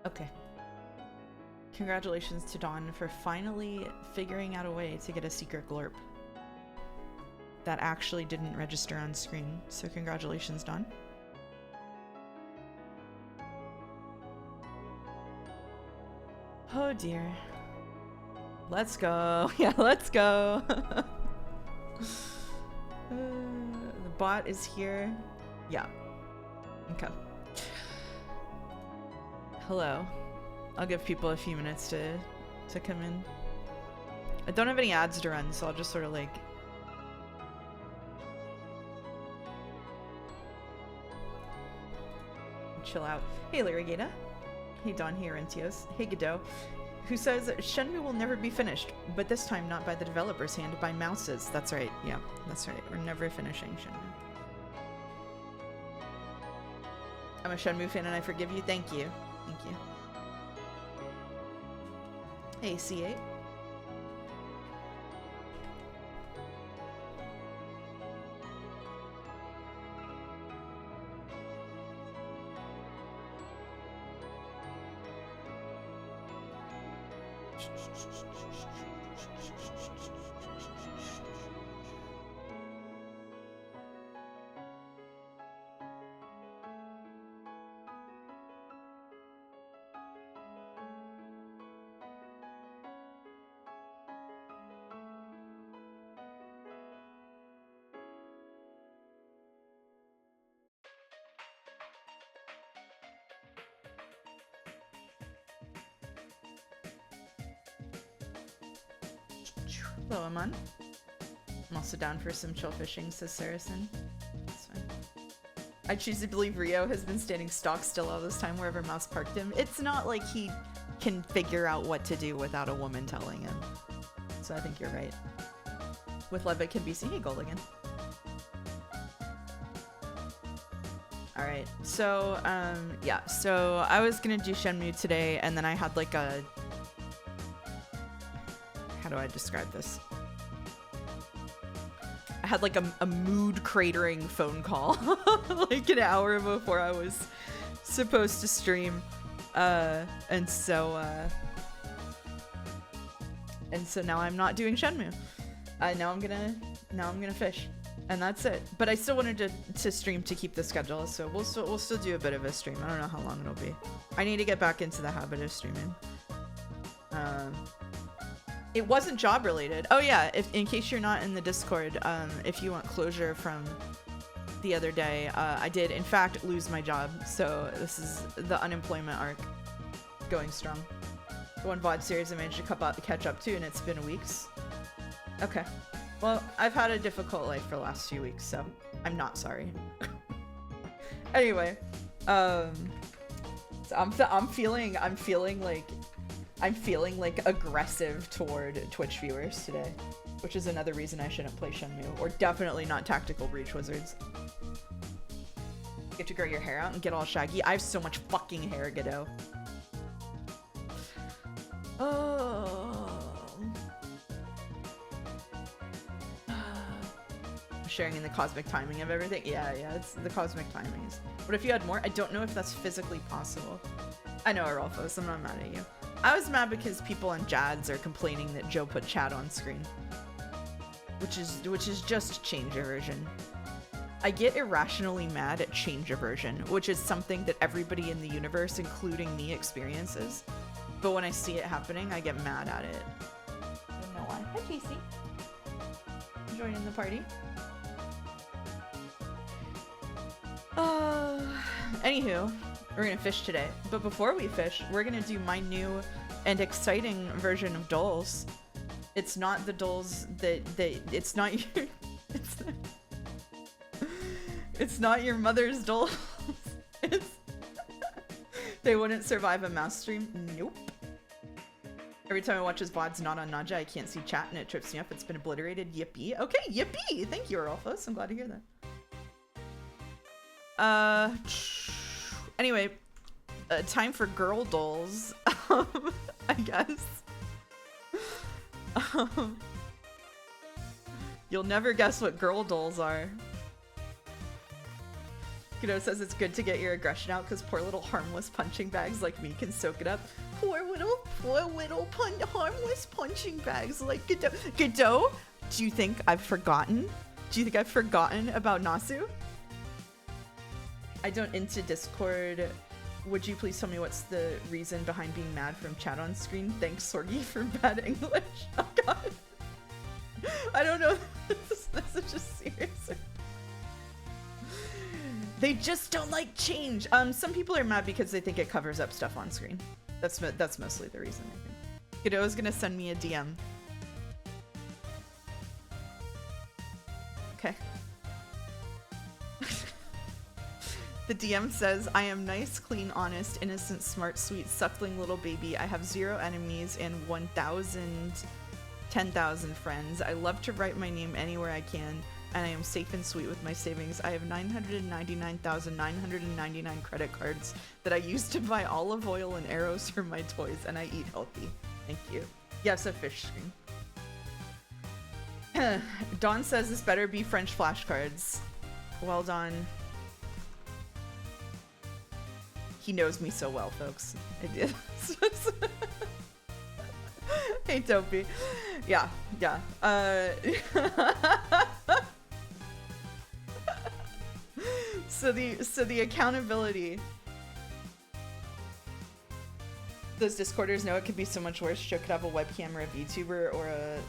Okay. Congratulations to Dawn for finally figuring out a way to get a secret glorp that actually didn't register on screen. So congratulations, Dawn. Oh dear. Let's go. Yeah, let's go. The bot is here. Yeah. Okay. Hello. I'll give people a few minutes to come in. I don't have any ads to run, so I'll just sort of like chill out. Hey, Larigata. Hey, Don. Hey, Arentios. Hey, Godot. Who says Shenmue will never be finished, but this time not by the developer's hand, by Mouse's. That's right. Yeah, that's right. We're never finishing Shenmue. I'm a Shenmue fan and I forgive you. Thank you. Thank you. Hey, C8. Hello, Aman. I'm also down for some chill fishing, says Saracen. That's fine. I choose to believe Rio has been standing stock still all this time wherever Mouse parked him. It's not like he can figure out what to do without a woman telling him. So I think you're right. With Levitt can be seen. Hey, goal again. Alright, so, yeah. So I was gonna do Shenmue today, and then I had like a... How do I describe this? I had like a mood cratering phone call like an hour before I was supposed to stream, and so now I'm not doing Shenmue. Now I'm gonna fish, and that's it. But I still wanted to stream to keep the schedule, so we'll still do a bit of a stream. I don't know how long it'll be. I need to get back into the habit of streaming. It wasn't job related. Oh yeah, in case you're not in the Discord, if you want closure from the other day, I did in fact lose my job. So this is the unemployment arc going strong. The one VOD series I managed to catch up to, and it's been weeks. Okay. Well, I've had a difficult life for the last few weeks, so I'm not sorry. Anyway, so I'm feeling like aggressive toward Twitch viewers today, which is another reason I shouldn't play Shenmue, or definitely not Tactical Breach Wizards. You have to grow your hair out and get all shaggy. I have so much fucking hair, Godot. Oh. Sharing in the cosmic timing of everything. Yeah, it's the cosmic timings. What if you had more? I don't know if that's physically possible. I know, Arolfos, I'm not mad at you. I was mad because people on Jads are complaining that Joe put chat on screen, which is just change aversion. I get irrationally mad at change aversion, which is something that everybody in the universe, including me, experiences. But when I see it happening, I get mad at it. I don't know why. Hi, JC. Joining the party. Anywho, we're gonna fish today. But before we fish, we're gonna do my new and exciting version of Doles. It's not the Doles that it's not your it's not your mother's Doles. They wouldn't survive a mouse stream. Nope. Every time I watch his VODs not on Naja, I can't see chat and it trips me up. It's been obliterated. Yippee. Okay, yippee. Thank you, Arolfos. I'm glad to hear that. Anyway, time for girl dolls, I guess. You'll never guess what girl dolls are. Kiddo says it's good to get your aggression out because poor little harmless punching bags like me can soak it up. Poor little harmless punching bags like Kiddo. Kiddo, do you think I've forgotten? Do you think I've forgotten about Nasu? I don't into Discord. Would you please tell me what's the reason behind being mad from chat on screen? Thanks, Sorgi, for bad English. Oh god. I don't know if this message is serious. They just don't like change. Some people are mad because they think it covers up stuff on screen. That's mostly the reason, I think. Kiddo is gonna send me a DM. Okay. The DM says, I am nice, clean, honest, innocent, smart, sweet, suckling little baby. I have 0 enemies and 10,000 friends. I love to write my name anywhere I can, and I am safe and sweet with my savings. I have 999,999 credit cards that I use to buy olive oil and arrows for my toys, and I eat healthy. Thank you. Yes, a fish screen. Dawn says this better be French flashcards. Well done. He knows me so well, folks. I did. Hey, Topi. Yeah. So the accountability. Those Discorders know it could be so much worse. Joe could have a webcam or a VTuber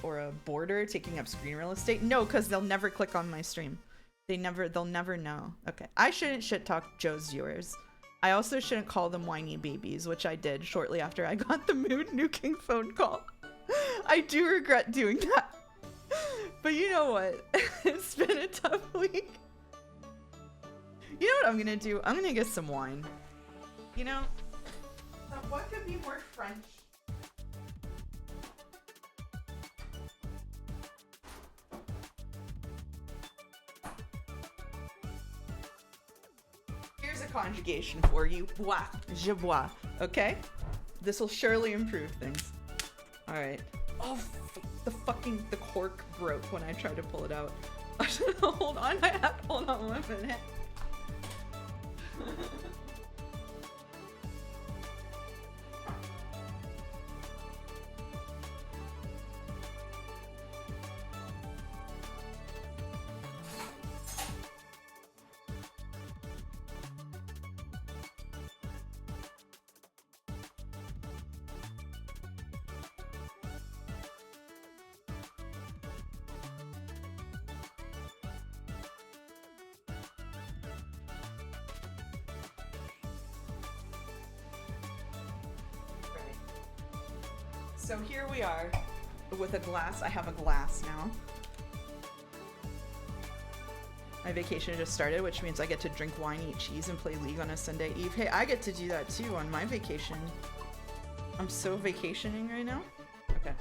or a boarder taking up screen real estate. No, because they'll never click on my stream. They'll never know. Okay. I shouldn't shit talk Joe's viewers. I also shouldn't call them whiny babies, which I did shortly after I got the mood nuking phone call. I do regret doing that. But you know what? It's been a tough week. You know what I'm gonna do? I'm gonna get some wine. You know, what could be more French? Here's a conjugation for you. Bois. Je bois. Okay? This will surely improve things. Alright. Oh, the cork broke when I tried to pull it out. Hold on, hold on 1 minute. So here we are with a glass. I have a glass now. My vacation just started, which means I get to drink wine, eat cheese, and play League on a Sunday Eve. Hey, I get to do that too on my vacation. I'm so vacationing right now. Okay.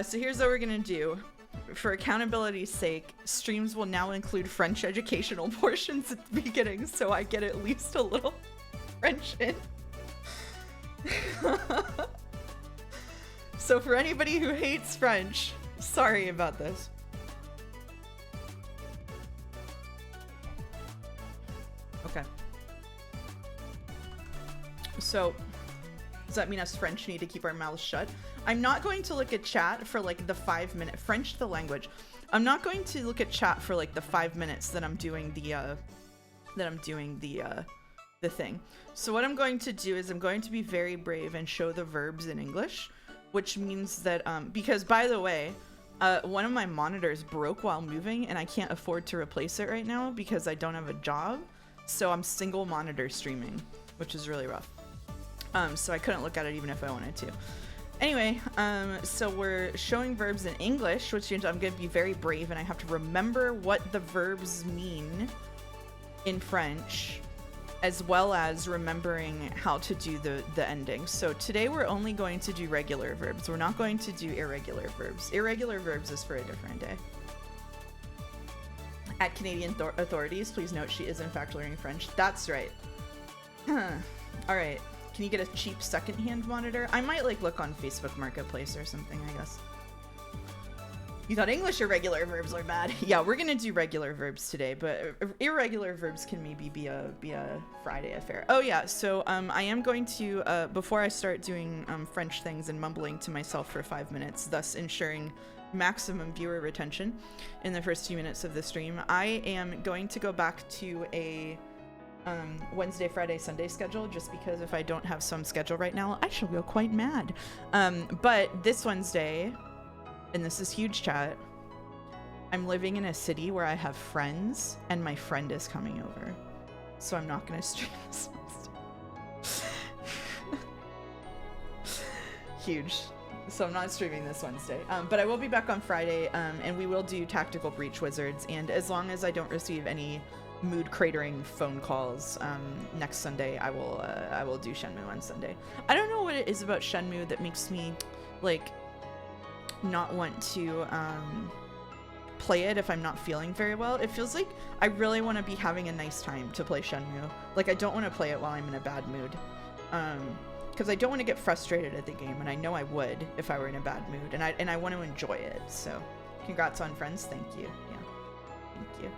So here's what we're gonna do. For accountability's sake, streams will now include French educational portions at the beginning, so I get at least a little French in. So for anybody who hates French, sorry about this. Okay. So, does that mean us French need to keep our mouths shut? I'm not going to look at chat for like the 5 minute French the language. I'm not going to look at chat for like the 5 minutes that I'm doing the thing. So what I'm going to do is I'm going to be very brave and show the verbs in English, which means that because by the way, one of my monitors broke while moving and I can't afford to replace it right now because I don't have a job. So I'm single monitor streaming, which is really rough. So I couldn't look at it even if I wanted to. Anyway, so we're showing verbs in English, which means I'm going to be very brave and I have to remember what the verbs mean in French, as well as remembering how to do the ending. So today we're only going to do regular verbs. We're not going to do irregular verbs. Irregular verbs is for a different day. At Canadian authorities, please note she is in fact learning French. That's right. All right. Can you get a cheap secondhand monitor? I might like look on Facebook Marketplace or something, I guess. You thought English or regular verbs are bad? Yeah, we're gonna do regular verbs today, but irregular verbs can maybe be a Friday affair. Oh yeah, so I am going to before I start doing French things and mumbling to myself for 5 minutes, thus ensuring maximum viewer retention in the first few minutes of the stream, I am going to go back to a Wednesday, Friday, Sunday schedule, just because if I don't have some schedule right now, I shall go quite mad. But this Wednesday, and this is huge, chat, I'm living in a city where I have friends, and my friend is coming over. So I'm not going to stream this Wednesday. Huge. So I'm not streaming this Wednesday. But I will be back on Friday, and we will do Tactical Breach Wizards, and as long as I don't receive any mood cratering phone calls next Sunday, I will do Shenmue on Sunday. I don't know what it is about Shenmue that makes me, like, not want to play it if I'm not feeling very well. It feels like I really want to be having a nice time to play Shenmue. Like, I don't want to play it while I'm in a bad mood, because I don't want to get frustrated at the game, and I know I would if I were in a bad mood, and I want to enjoy it. So congrats on Friends. Thank you. Yeah, thank you.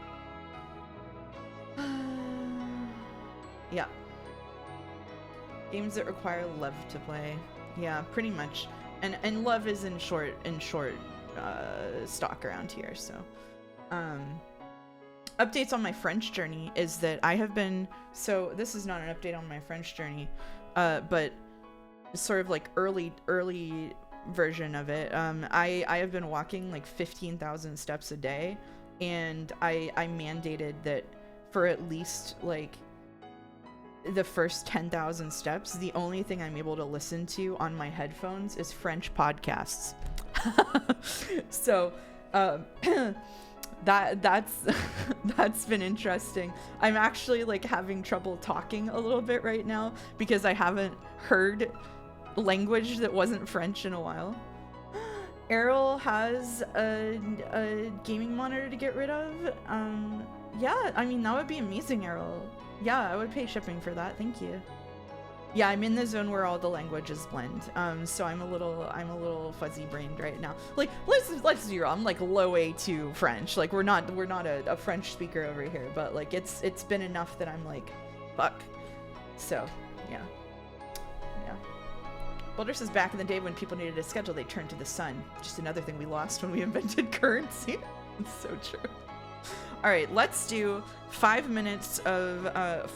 Yeah, games that require love to play. Yeah, pretty much. And love is in short stock around here. So updates on my French journey is that I have been, so this is not an update on my French journey, but sort of like early version of it. I have been walking like 15,000 steps a day, and I mandated that for at least like the first 10,000 steps, the only thing I'm able to listen to on my headphones is French podcasts. So that's been interesting. I'm actually like having trouble talking a little bit right now because I haven't heard language that wasn't French in a while. Errol has a gaming monitor to get rid of. Yeah, I mean, that would be amazing, Errol. Yeah, I would pay shipping for that. Thank you. Yeah, I'm in the zone where all the languages blend. So I'm a little fuzzy brained right now. Like, let's be real. I'm like low A2 French. Like, we're not a French speaker over here, but like it's been enough that I'm like, fuck. So yeah. Boulder says back in the day when people needed a schedule, they turned to the sun. Just another thing we lost when we invented currency. It's so true. All right, let's do 5 minutes of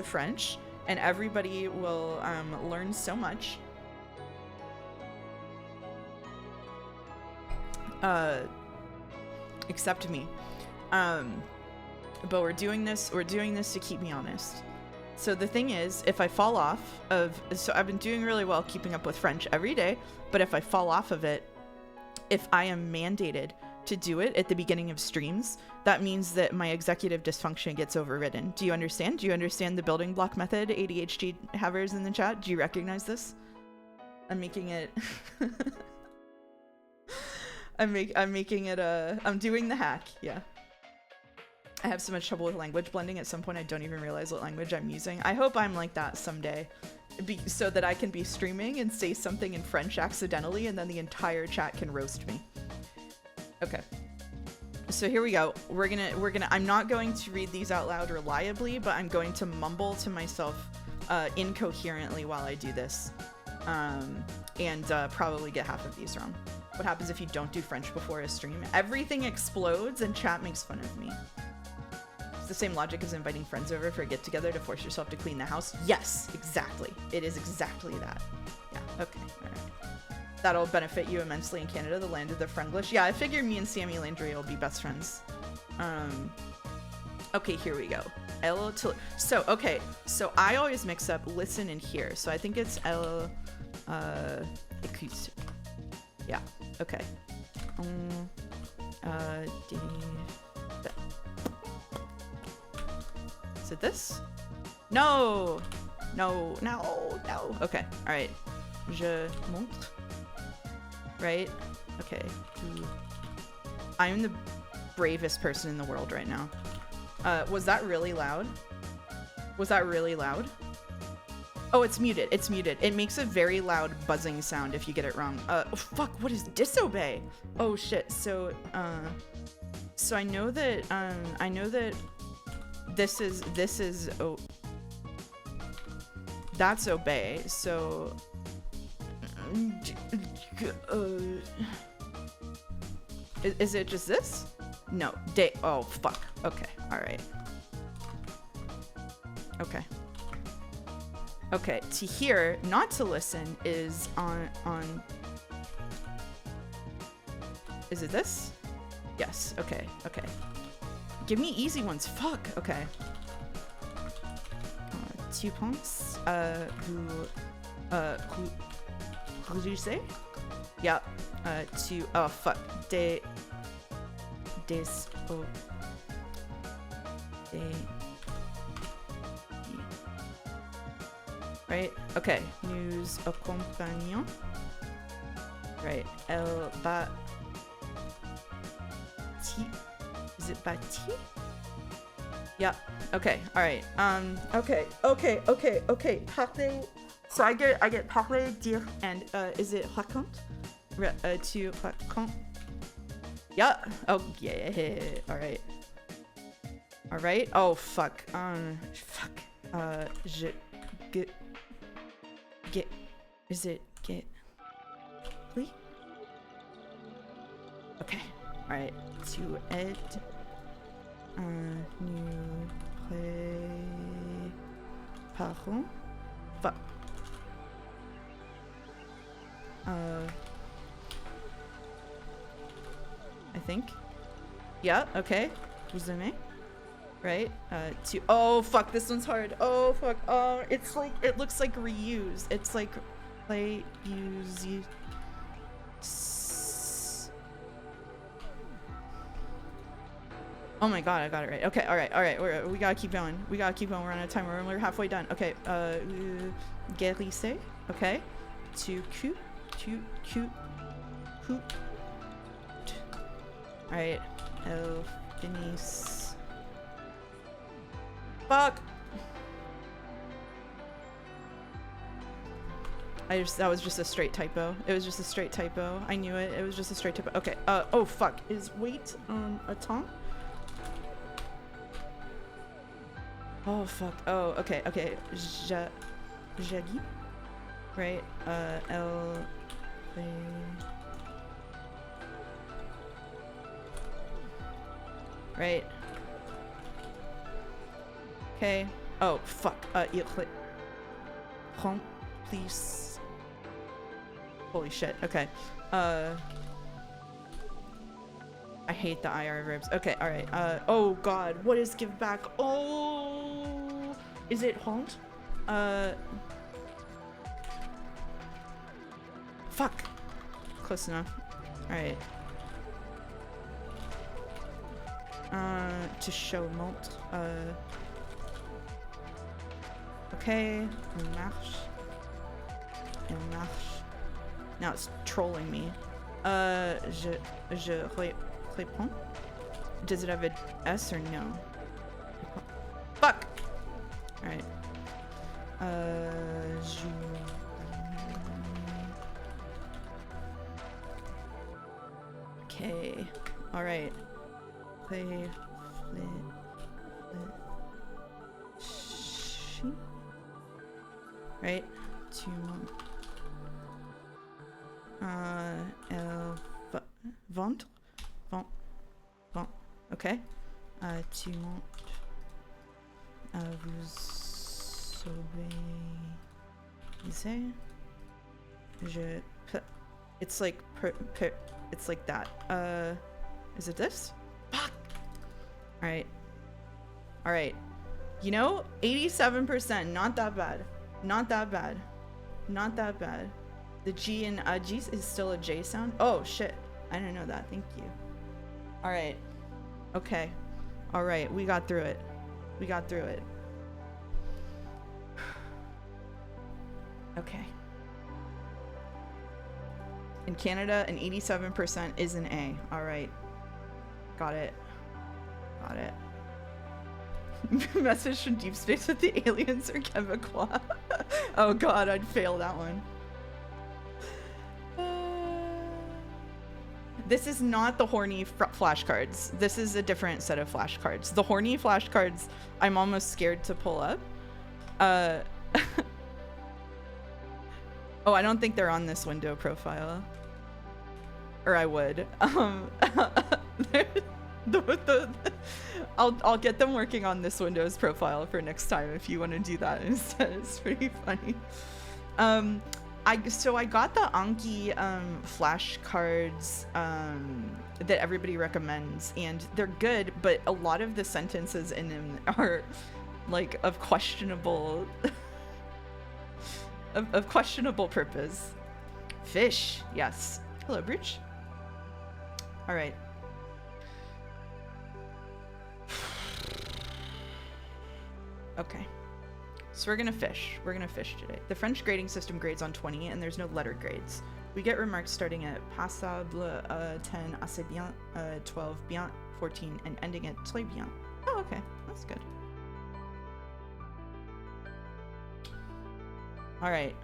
French, and everybody will learn so much. Except me. But we're doing this to keep me honest. So the thing is, if I fall off of, so I've been doing really well keeping up with French every day, but if I fall off of it, if I am mandated to do it at the beginning of streams, that means that my executive dysfunction gets overridden. Do you understand? Do you understand the building block method, ADHD havers in the chat? Do you recognize this? I'm making it I'm doing the hack, yeah. I have so much trouble with language blending. At some point, I don't even realize what language I'm using. I hope I'm like that someday, so that I can be streaming and say something in French accidentally, and then the entire chat can roast me. Okay. So here we go. We're gonna. I'm not going to read these out loud reliably, but I'm going to mumble to myself incoherently while I do this, and probably get half of these wrong. What happens if you don't do French before a stream? Everything explodes and chat makes fun of me. It's the same logic as inviting friends over for a get-together to force yourself to clean the house. Yes, exactly. It is exactly that. Yeah, okay, all right. That'll benefit you immensely in Canada, the land of the friendless. Yeah, I figure me and Sammy Landry will be best friends. Okay, here we go. Okay, so I always mix up listen and hear. So I think it's écoute. Yeah, okay. Is it this? No! No. Okay, alright. Je montre. Right? Okay. I'm the bravest person in the world right now. Was that really loud? Was that really loud? Oh, it's muted. It's muted. It makes a very loud buzzing sound if you get it wrong. Oh, fuck, what is disobey? Oh shit. So I know that this is oh, that's obey. So is it just this? No, oh fuck. Okay, all right. Okay. Okay, to hear, not to listen is on is it this? Yes, okay, okay. Give me easy ones, fuck, okay. Tu penses, réussir? Yeah, oh fuck, right, okay, nous accompagnons. Right, elle bâtit. Is it bâti? Yeah, okay, alright. Okay. Parler. So I get parler, dire, and is it raconte? Tu racontes? Yeah. Oh yeah. Alright. Alright. Oh fuck. Fuck. Get. Is it get? Please? Okay. Alright. Tu es. Nous préparons. Fuck. I think. Yeah, okay. Vous aimez? Right? Oh fuck, this one's hard. Oh fuck. Oh, it's like, it looks like reuse. It's like play, use. Oh my god, I got it right. Okay, alright. We gotta keep going. We're on a timer. We're halfway done. Okay, guérisser. Okay. Tu alright. Elle finisse. Fuck! That was just a straight typo. It was just a straight typo. I knew it. It was just a straight typo. Okay, oh fuck. Is wait on a tongue? Oh fuck. Oh, okay. Jagi. Right. Elle. Right. Okay. Oh fuck. Il prend, please. Holy shit. Okay. I hate the IR verbs. Okay, alright. Oh god, what is give back? Oh, is it haunt? Fuck. Close enough. Alright. To show montre. Okay. Marche. Now it's trolling me. Je réponds. Does it have a S or no? Fuck! Alright. Okay. Alright. Play. Right? Ventre. Okay. Tu montes. Vous obéissez. It's like it's like that. Is it this? Fuck. Alright. Alright. You know, 87%. Not that bad. Not that bad. Not that bad. The G in G is still a J sound? Oh shit. I didn't know that. Thank you. Alright. Okay. Alright. We got through it. We got through it. Okay. In Canada, an 87% is an A. Alright. Got it. Got it. Message from deep space that the aliens are Quebecois. Oh god, I'd fail that one. This is not the horny flashcards. This is a different set of flashcards. The horny flashcards, I'm almost scared to pull up. Oh, I don't think they're on this window profile. Or I would. I'll get them working on this Windows profile for next time if you want to do that instead. It's pretty funny. So I got the Anki flashcards that everybody recommends, and they're good, but a lot of the sentences in them are like of questionable of questionable purpose. Fish, yes. Hello, Bridge. All right. Okay. So we're gonna fish. We're gonna fish today. The French grading system grades on 20, and there's no letter grades. We get remarks starting at passable, 10, assez bien, 12, bien, 14, and ending at très bien. Oh, okay. That's good. All right.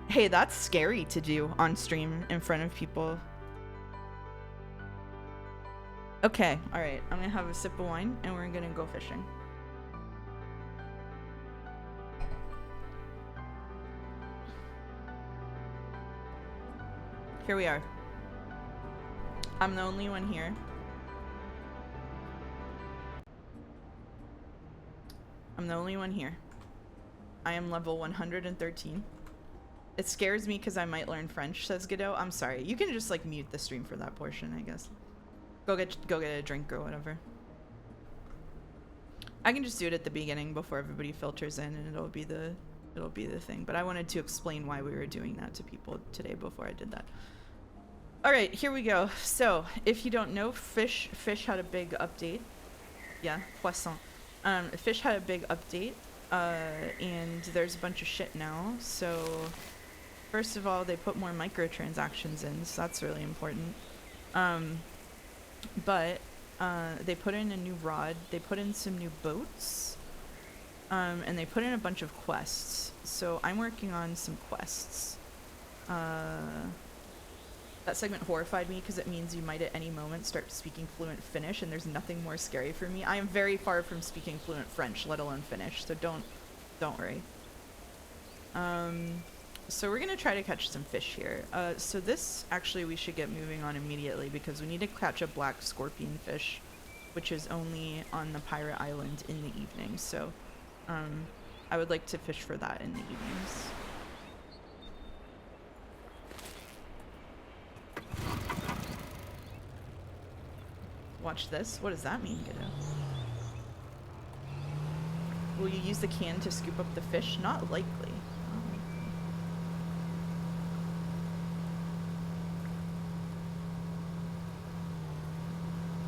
Hey, that's scary to do on stream in front of people. Okay. All right. I'm gonna have a sip of wine, and we're gonna go fishing. Here we are. I'm the only one here. I'm the only one here. I am level 113. It scares me because I might learn French, says Godot. I'm sorry. You can just like mute the stream for that portion, I guess. Go get a drink or whatever. I can just do it at the beginning before everybody filters in, and it'll be the thing. But I wanted to explain why we were doing that to people today before I did that. All right, here we go. So, if you don't know, Fish had a big update. Yeah, poisson. Fish had a big update, and there's a bunch of shit now. So, first of all, they put more microtransactions in, so that's really important. But they put in a new rod, they put in some new boats, and they put in a bunch of quests. So I'm working on some quests. That segment horrified me because it means you might at any moment start speaking fluent Finnish, and there's nothing more scary for me. I am very far from speaking fluent French, let alone Finnish, so don't worry. So we're gonna try to catch some fish here. So this, actually, we should get moving on immediately because we need to catch a black scorpion fish, which is only on the pirate island in the evening. So I would like to fish for that in the evenings. Watch this. What does that mean, Godot? Will you use the can to scoop up the fish? Not likely.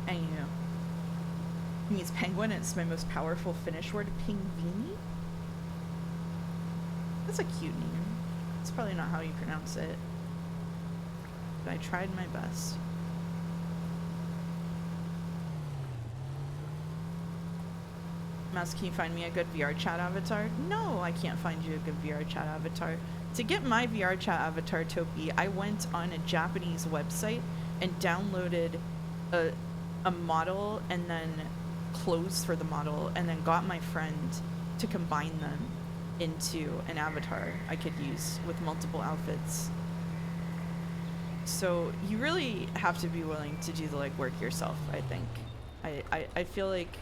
And you know, it means penguin, and it's my most powerful Finnish word, pingvini? That's a cute name. It's probably not how you pronounce it, but I tried my best. Mouse, can you find me a good VRChat avatar? No, I can't find you a good VRChat avatar. To get my VRChat avatar, Topi, I went on a Japanese website and downloaded a model and then clothes for the model, and then got my friend to combine them into an avatar I could use with multiple outfits. So you really have to be willing to do the legwork yourself, I think. I feel like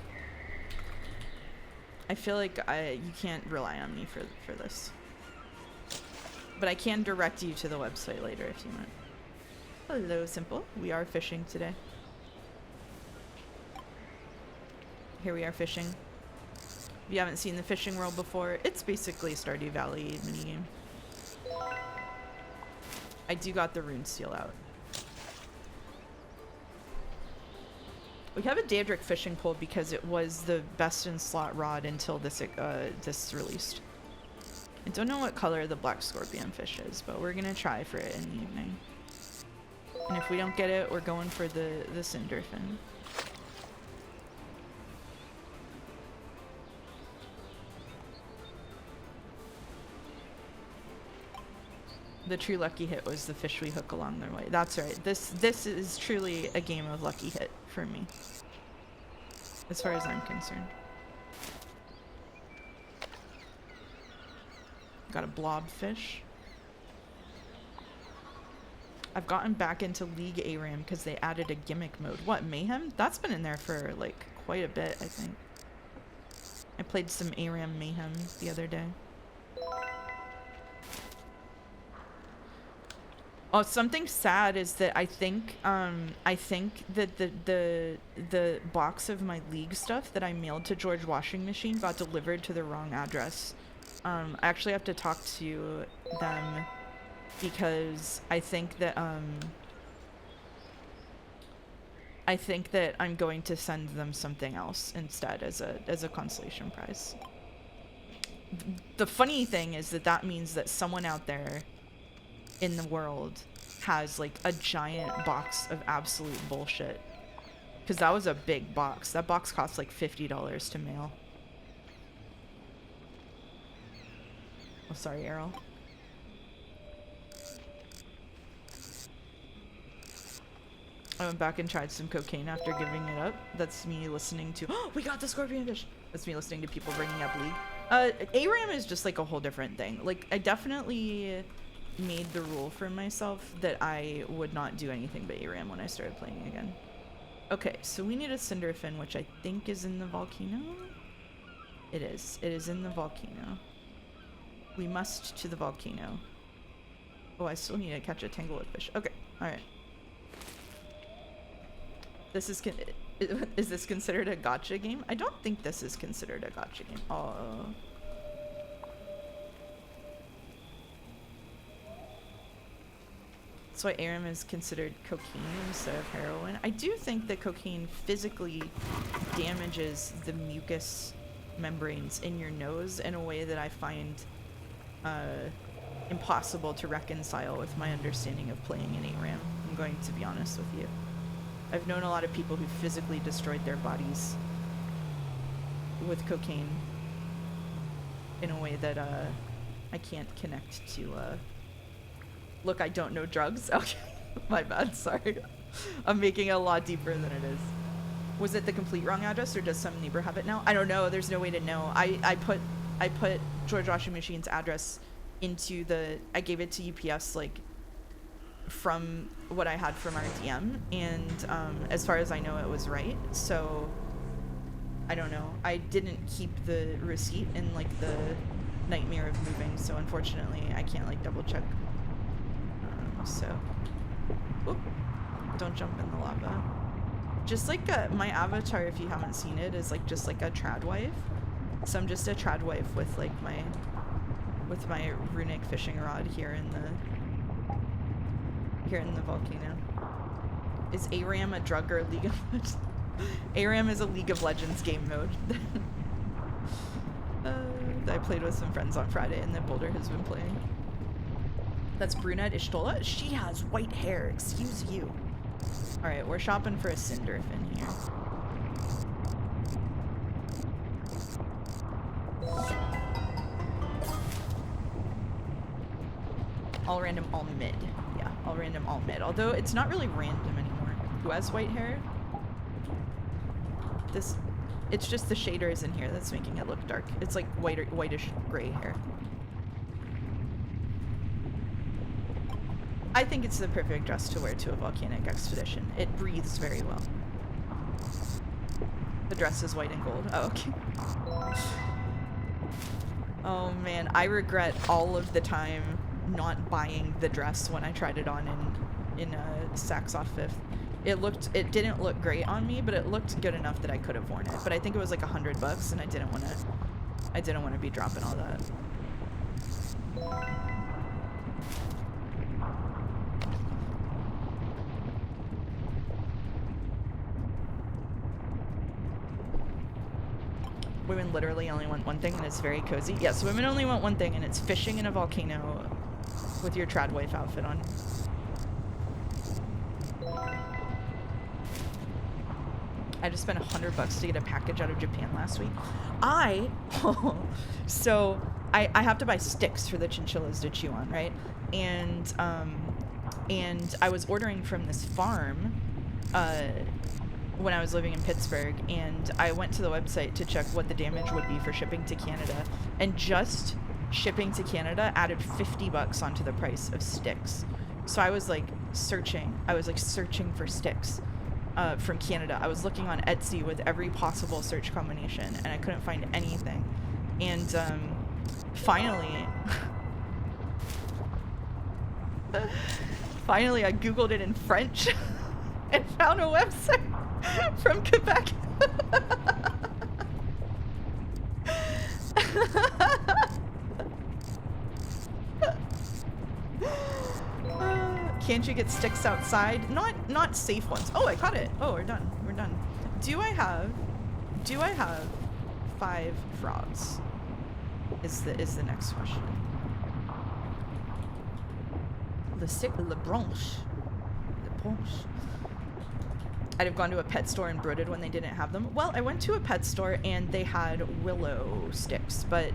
you can't rely on me for this. But I can direct you to the website later if you want. Hello, Simple. We are fishing today. Here we are fishing. If you haven't seen the fishing world before, it's basically a Stardew Valley minigame. I do got the rune seal out. We have a Daedric fishing pole because it was the best in slot rod until this released. I don't know what color the black scorpion fish is, but we're gonna try for it in the evening. And if we don't get it, we're going for the cinderfin. The true lucky hit was the fish we hook along the way. That's right. This is truly a game of lucky hit for me, as far as I'm concerned. Got a blob fish. I've gotten back into League ARAM because they added a gimmick mode. What, Mayhem? That's been in there for like quite a bit, I think. I played some ARAM Mayhem the other day. Oh, something sad is that I think that the box of my League stuff that I mailed to George Washing Machine got delivered to the wrong address. I actually have to talk to them because I think that I'm going to send them something else instead as a consolation prize. The funny thing is that means that someone out there in the world has like a giant box of absolute bullshit, because that was a big box. That box cost like $50 to mail. Oh, sorry, Errol. I went back and tried some cocaine after giving it up. That's me listening to, oh, we got the scorpion fish. That's me listening to people bringing up League. ARAM is just like a whole different thing. Like, I definitely made the rule for myself that I would not do anything but ARAM when I started playing again. Okay, so we need a cinderfin, which I think is in the volcano. It is. It is in the volcano. We must to the volcano. Oh, I still need to catch a tanglewood fish. Okay, alright. This is this considered a gacha game? I don't think this is considered a gacha game. Oh. That's why ARAM is considered cocaine instead of heroin. I do think that cocaine physically damages the mucus membranes in your nose in a way that I find impossible to reconcile with my understanding of playing in ARAM. I'm going to be honest with you. I've known a lot of people who physically destroyed their bodies with cocaine in a way that I can't connect to. Look, I don't know drugs. Okay, my bad, sorry. I'm making it a lot deeper than it is. Was it the complete wrong address, or does some neighbor have it now? I don't know, there's no way to know. I put George Washing Machine's address into the, I gave it to UPS like from what I had from our DM, and as far as I know it was right, so I don't know. I didn't keep the receipt in like the nightmare of moving, so unfortunately I can't like double check. So oop, don't jump in the lava. Just like my avatar, if you haven't seen it, is like just like a trad wife. So I'm just a trad wife with like my runic fishing rod here in the volcano. Is ARAM a drug or a League of Legends? ARAM is a League of Legends game mode that I played with some friends on Friday and that Boulder has been playing. That's brunette Ishtola? She has white hair, excuse you. Alright, we're shopping for a cinderfin here. All random, all mid. Yeah, all random, all mid. Although it's not really random anymore. Who has white hair? It's just the shaders in here that's making it look dark. It's like whitish gray hair. I think it's the perfect dress to wear to a volcanic expedition. It breathes very well. The dress is white and gold. Oh, okay. Oh man, I regret all of the time not buying the dress when I tried it on in Saks off 5th. It didn't look great on me, but it looked good enough that I could have worn it. But I think it was like $100 and I didn't want to be dropping all that. Women literally only want one thing, and it's very cozy. Yes, women only want one thing, and it's fishing in a volcano with your trad wife outfit on. I just spent $100 to get a package out of Japan last week. So I have to buy sticks for the chinchillas to chew on, right? And I was ordering from this farm when I was living in Pittsburgh, and I went to the website to check what the damage would be for shipping to Canada, and just shipping to Canada added $50 onto the price of sticks. So I was like searching for sticks from Canada. I was looking on Etsy with every possible search combination, and I couldn't find anything. And finally I googled it in French and found a website from Quebec. Can't you get sticks outside? Not safe ones. Oh, I caught it. Oh, we're done. We're done. Do I have 5 frogs? Is the next question. Le branche. I'd have gone to a pet store and brooded when they didn't have them. Well, I went to a pet store and they had willow sticks, but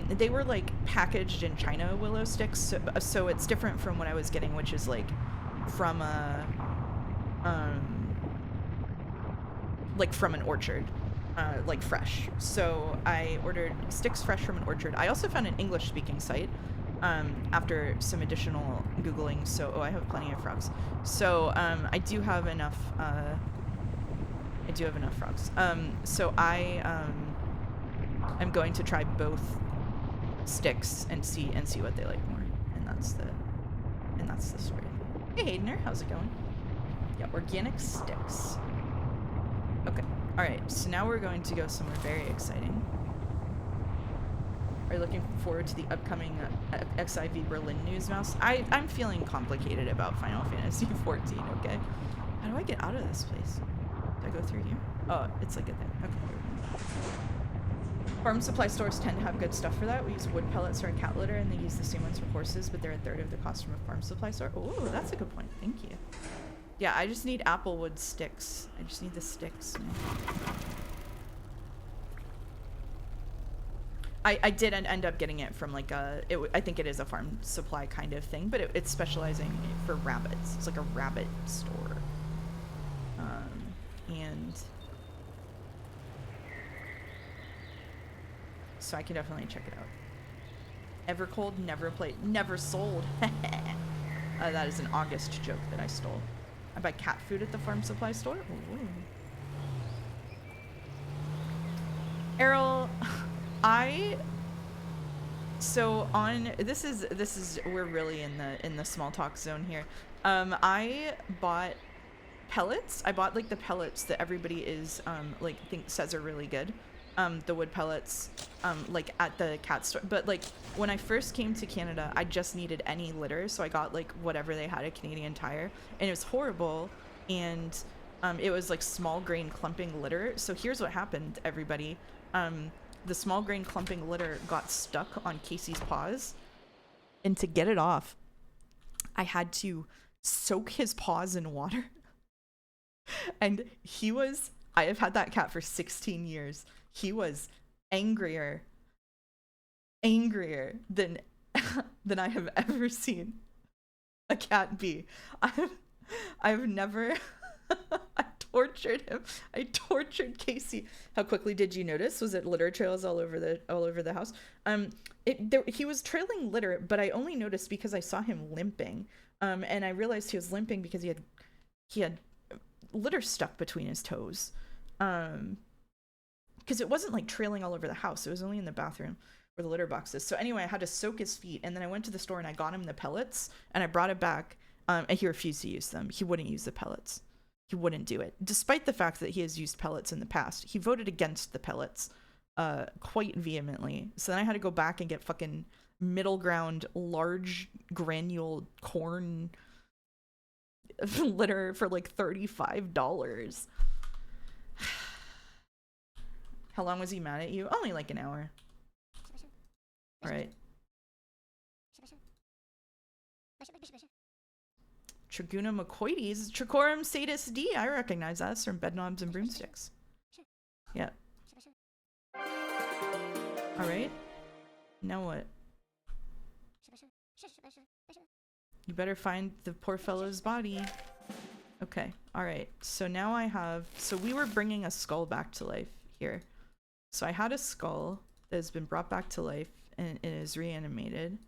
they were like packaged in China willow sticks, so it's different from what I was getting, which is like from a like from an orchard, like fresh. So I ordered sticks fresh from an orchard. I also found an English speaking site after some additional Googling. So, I have plenty of frogs. So, I do have enough frogs. So I'm going to try both sticks and see what they like more. And that's the story. Hey, Haydener, how's it going? Yeah, organic sticks. Okay. All right. So now we're going to go somewhere very exciting. Are you looking forward to the upcoming XIV Berlin news, Mouse? I'm feeling complicated about Final Fantasy XIV, okay? How do I get out of this place? Do I go through here? Oh, it's like a thing. Okay. Farm supply stores tend to have good stuff for that. We use wood pellets for our cat litter, and they use the same ones for horses, but they're a third of the cost from a farm supply store. Oh, that's a good point. Thank you. Yeah, I just need applewood sticks. I just need the sticks. I did end up getting it from like I think it is a farm supply kind of thing, but it's specializing for rabbits. It's like a rabbit store. And so I can definitely check it out. Evercold, never played, never sold. That is an August joke that I stole. I buy cat food at the farm supply store. Ooh. Errol, so on this is we're really in the small talk zone here. I bought pellets. I bought like the pellets that everybody is says are really good. The wood pellets like at the cat store. But like when I first came to Canada, I just needed any litter, so I got like whatever they had at Canadian Tire, and it was horrible. And it was like small grain clumping litter. So here's what happened, everybody. The small grain clumping litter got stuck on Casey's paws, and to get it off, I had to soak his paws in water. And I have had that cat for 16 years. He was angrier than I have ever seen a cat be. I've never I tortured him. I tortured Casey. How quickly did you notice? Was it litter trails all over the house? He was trailing litter, but I only noticed because I saw him limping. And I realized he was limping because he had litter stuck between his toes. Because it wasn't like trailing all over the house. It was only in the bathroom where the litter box is. So anyway, I had to soak his feet, and then I went to the store and I got him the pellets, and I brought it back, and he refused to use them. He wouldn't use the pellets. He wouldn't do it. Despite the fact that he has used pellets in the past, he voted against the pellets quite vehemently. So then I had to go back and get fucking middle ground large granule corn litter for like $35. How long was he mad at you? Only like an hour. All right. Triguna McCoides, Trichorum satis D. I recognize that. That's from Bedknobs and Broomsticks. Yeah. All right. Now what? You better find the poor fellow's body. Okay, alright. So now I have... So we were bringing a skull back to life here. So I had a skull that has been brought back to life and it is reanimated.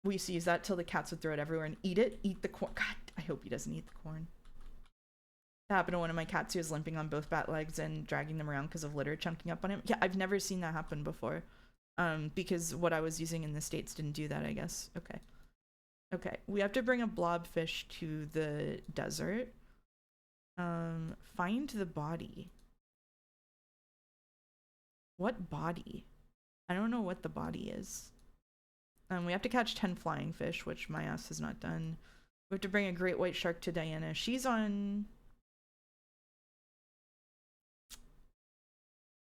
We used to use that till the cats would throw it everywhere and eat it. Eat the corn. God, I hope he doesn't eat the corn. That happened to one of my cats who was limping on both bat legs and dragging them around because of litter chunking up on him. Yeah, I've never seen that happen before. Because what I was using in the States didn't do that, I guess. Okay. Okay, we have to bring a blobfish to the desert. Find the body. What body? I don't know what the body is. We have to catch 10 flying fish, which my ass has not done. We have to bring a great white shark to Diana. She's on...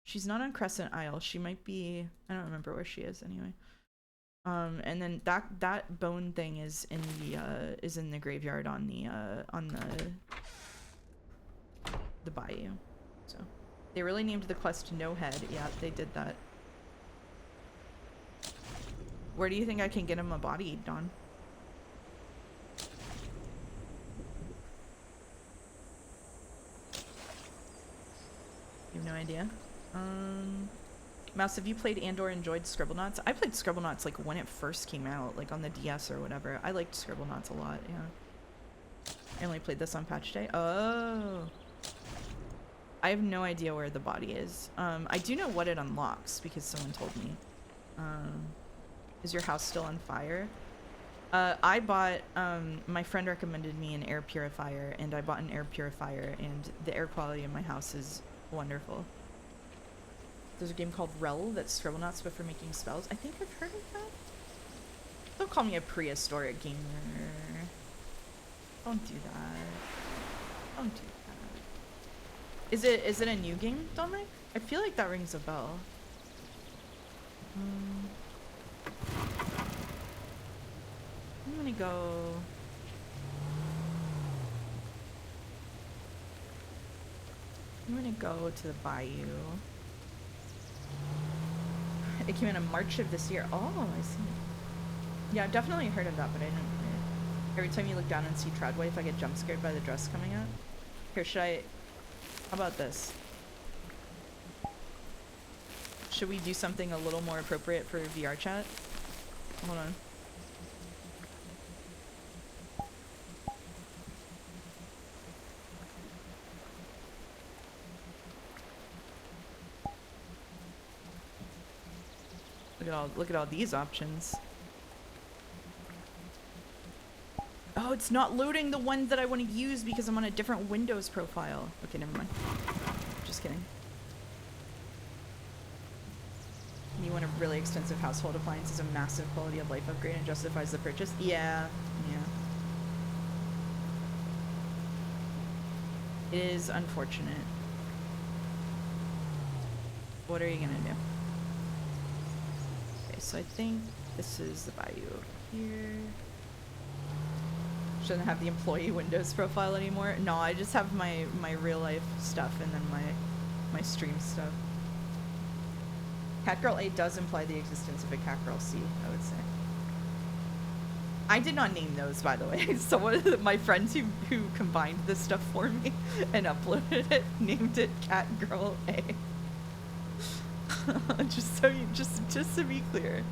She's not on Crescent Isle. She might be... I don't remember where she is anyway. And then that bone thing is in the graveyard on the bayou. So they really named the quest No Head. Yeah, they did that. Where do you think I can get him a body, Dawn? You have no idea? Mouse, have you played and/or enjoyed Scribblenauts? I played Scribblenauts like when it first came out, like on the DS or whatever. I liked Scribblenauts a lot, yeah. I only played this on patch day. Oh. I have no idea where the body is. I do know what it unlocks because someone told me. Is your house still on fire? I bought, my friend recommended me an air purifier and I bought an air purifier and the air quality in my house is wonderful. There's a game called Rel that's Scribblenauts but for making spells. I think I've heard of that. Don't call me a prehistoric gamer. Don't do that. Don't do that. Is it a new game, Dominic? I feel like that rings a bell. I'm gonna go... I'm gonna go to the bayou. It came in March of this year. Oh, I see. Yeah, I've definitely heard of that, but I didn't play it. Every time you look down and see Tradwife, I get jump scared by the dress coming out. Here, should I... How about this? Should we do something a little more appropriate for VRChat? Hold on. Look at all these options. Oh, it's not loading the one that I want to use because I'm on a different Windows profile. Okay, never mind. Just kidding. You want a really extensive household appliance as a massive quality of life upgrade and justifies the purchase? Yeah, yeah. It is unfortunate. What are you gonna do? Okay, so I think this is the bayou over here. Shouldn't have the employee Windows profile anymore. No, I just have my real life stuff and then my stream stuff. Catgirl A does imply the existence of a Catgirl C, I would say. I did not name those, by the way. Someone, my friends who combined this stuff for me and uploaded it, named it Catgirl A. just so you, just to be clear.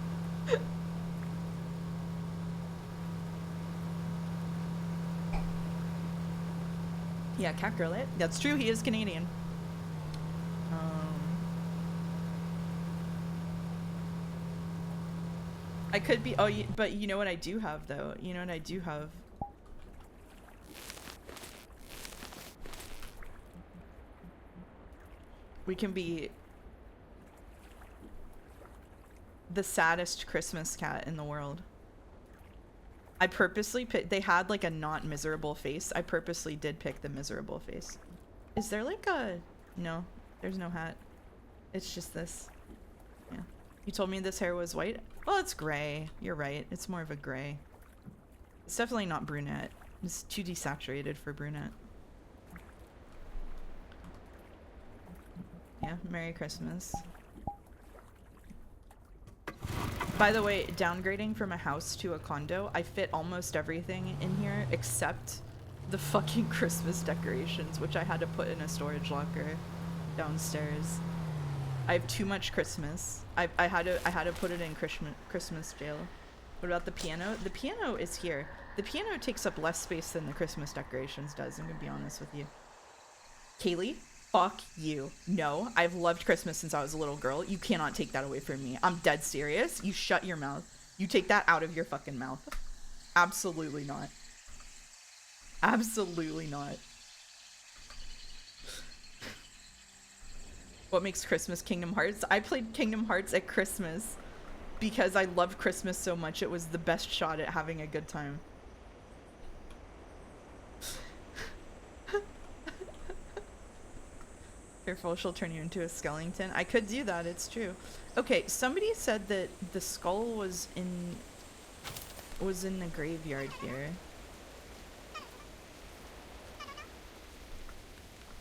Yeah, Catgirl A. That's true. He is Canadian. I could be. Oh, but you know what I do have though. You know what I do have. We can be the saddest Christmas cat in the world. I purposely picked, they had like a not miserable face. I purposely did pick the miserable face. Is there like a, no, there's no hat. It's just this. Yeah. You told me this hair was white? Well, it's gray. You're right. It's more of a gray. It's definitely not brunette. It's too desaturated for brunette. Yeah, Merry Christmas. By the way, downgrading from a house to a condo, I fit almost everything in here except the fucking Christmas decorations, which I had to put in a storage locker downstairs. I have too much Christmas. I had to put it in Christmas jail. What about the piano? The piano is here. The piano takes up less space than the Christmas decorations does, I'm gonna be honest with you. Kaylee, fuck you. No, I've loved Christmas since I was a little girl. You cannot take that away from me. I'm dead serious. You shut your mouth. You take that out of your fucking mouth. Absolutely not. Absolutely not. What makes Christmas Kingdom Hearts? I played Kingdom Hearts at Christmas because I loved Christmas so much. It was the best shot at having a good time. Careful, she'll turn you into a skeleton. I could do that, it's true. Okay, somebody said that the skull was in the graveyard here.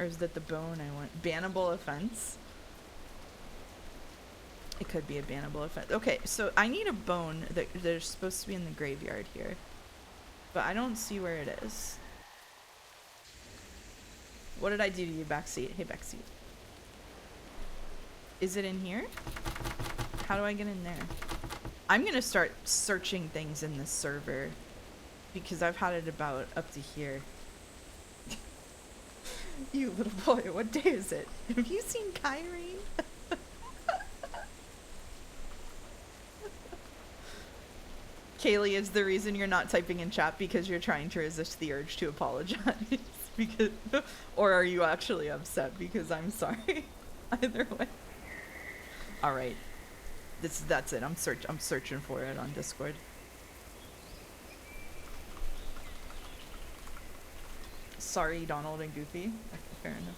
Or is that the bone I want? Bannable offense? It could be a bannable offense. Okay, so I need a bone that there's supposed to be in the graveyard here. But I don't see where it is. What did I do to you, backseat? Hey, backseat. Is it in here? How do I get in there? I'm gonna start searching things in this server because I've had it about up to here. You little boy, what day is it? Have you seen Kyrene? Kaylee is the reason you're not typing in chat because you're trying to resist the urge to apologize. Because, or are you actually upset because I'm sorry? Either way. All right, that's it. I'm searching for it on Discord. Sorry, Donald and Goofy. Okay, fair enough.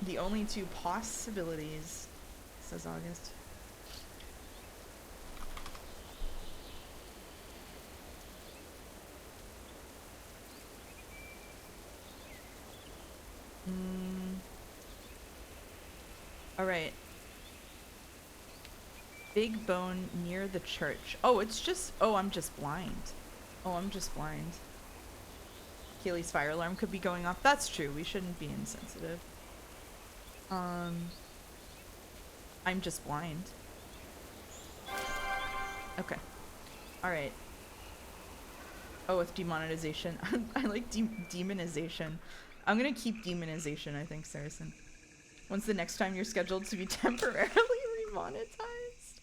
The only two possibilities, says August. All right. Big bone near the church. Oh, it's just, oh, I'm just blind. Oh, I'm just blind. Kaylee's fire alarm could be going off. That's true. We shouldn't be insensitive. I'm just blind. Okay. All right. Oh, with demonetization. I like demonization. I'm gonna keep demonization, I think, Saracen. When's the next time you're scheduled to be temporarily remonetized?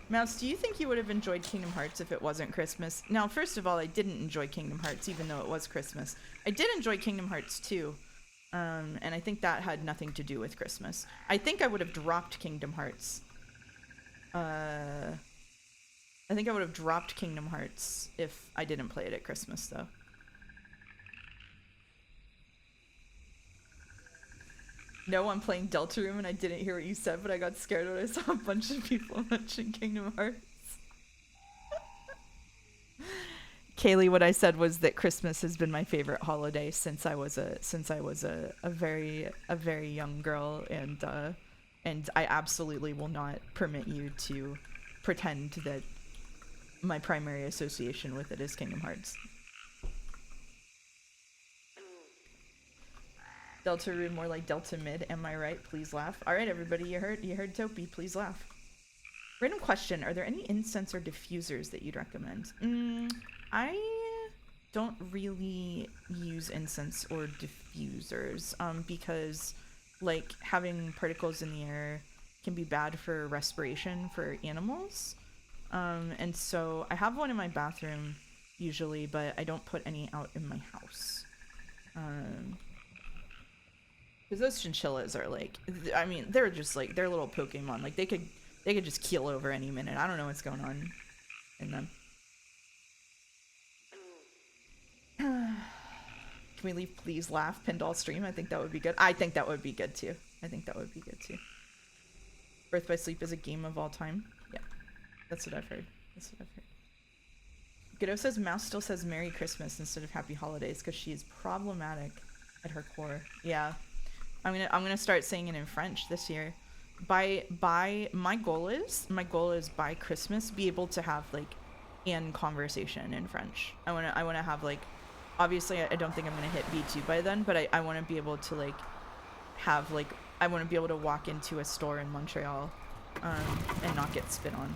Mouse, do you think you would have enjoyed Kingdom Hearts if it wasn't Christmas? Now, first of all, I didn't enjoy Kingdom Hearts even though it was Christmas. I did enjoy Kingdom Hearts 2, and I think that had nothing to do with Christmas. I think I would have dropped Kingdom Hearts. I think I would have dropped Kingdom Hearts if I didn't play it at Christmas, though. No, I'm playing Deltarune and I didn't hear what you said, but I got scared when I saw a bunch of people mention Kingdom Hearts. Kaylee, what I said was that Christmas has been my favorite holiday since I was a very young girl, and I absolutely will not permit you to pretend that my primary association with it is Kingdom Hearts. Deltarune, more like Delta Mid, am I right? Please laugh. Alright everybody, you heard Topi, please laugh. Random question, are there any incense or diffusers that you'd recommend? I don't really use incense or diffusers, because like having particles in the air can be bad for respiration for animals. And so I have one in my bathroom usually, but I don't put any out in my house. Because those chinchillas are like, I mean, they're just like, they're little Pokemon. Like they could just keel over any minute. I don't know what's going on in them. Can we leave please laugh pinned all stream? I think that would be good. I think that would be good too. Birth by Sleep is a game of all time. Yeah, that's what I've heard. Godot says Mouse still says Merry Christmas instead of Happy Holidays because she is problematic at her core. Yeah. I'm gonna start saying it in French this year. My goal is by Christmas be able to have like an conversation in French. I wanna have like, obviously I don't think I'm gonna hit B2 by then, but I wanna be able to like have like, I wanna be able to walk into a store in Montreal and not get spit on.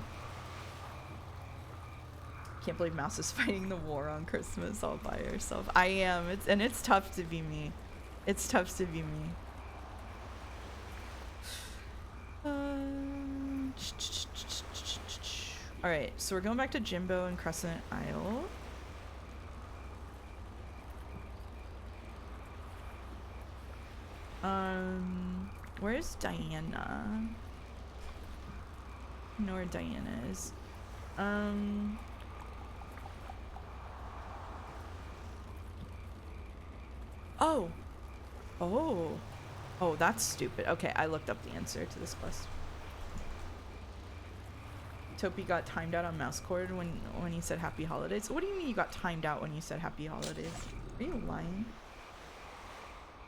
Can't believe Mouse is fighting the war on Christmas all by herself. I am. It's tough to be me. It's tough to be me. Alright, so we're going back to Jimbo and Crescent Isle. Where's Diana? I know where Diana is. Oh. Oh. Oh, that's stupid. Okay, I looked up the answer to this quest. Topi got timed out on mouse cord when he said Happy Holidays. What do you mean you got timed out when you said Happy Holidays? Are you lying?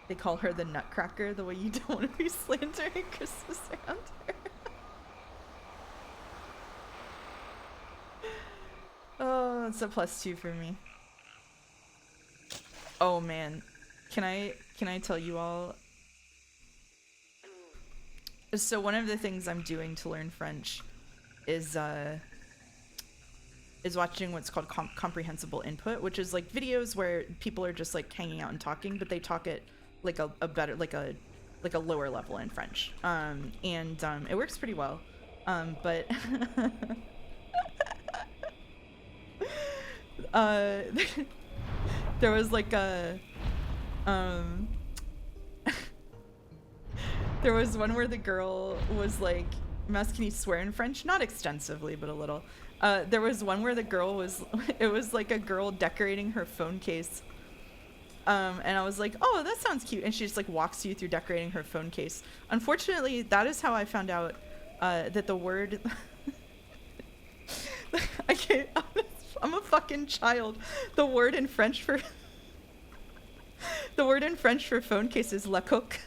They call her the Nutcracker the way you don't want to be slandering Christmas around her. Oh, it's a +2 for me. Oh man. Can I tell you all? So one of the things I'm doing to learn French is watching what's called comprehensible input, which is like videos where people are just like hanging out and talking, but they talk at like a better, like a lower level in French. It works pretty well. But there was like a there was one where the girl was like, Mouse, can you swear in French? Not extensively, but a little. There was one where the girl was, it was like a girl decorating her phone case. And I was like, oh, that sounds cute. And she just like walks you through decorating her phone case. Unfortunately, that is how I found out that the word, I can't, I'm a fucking child. The word in French for, the word in French for phone case is la coque.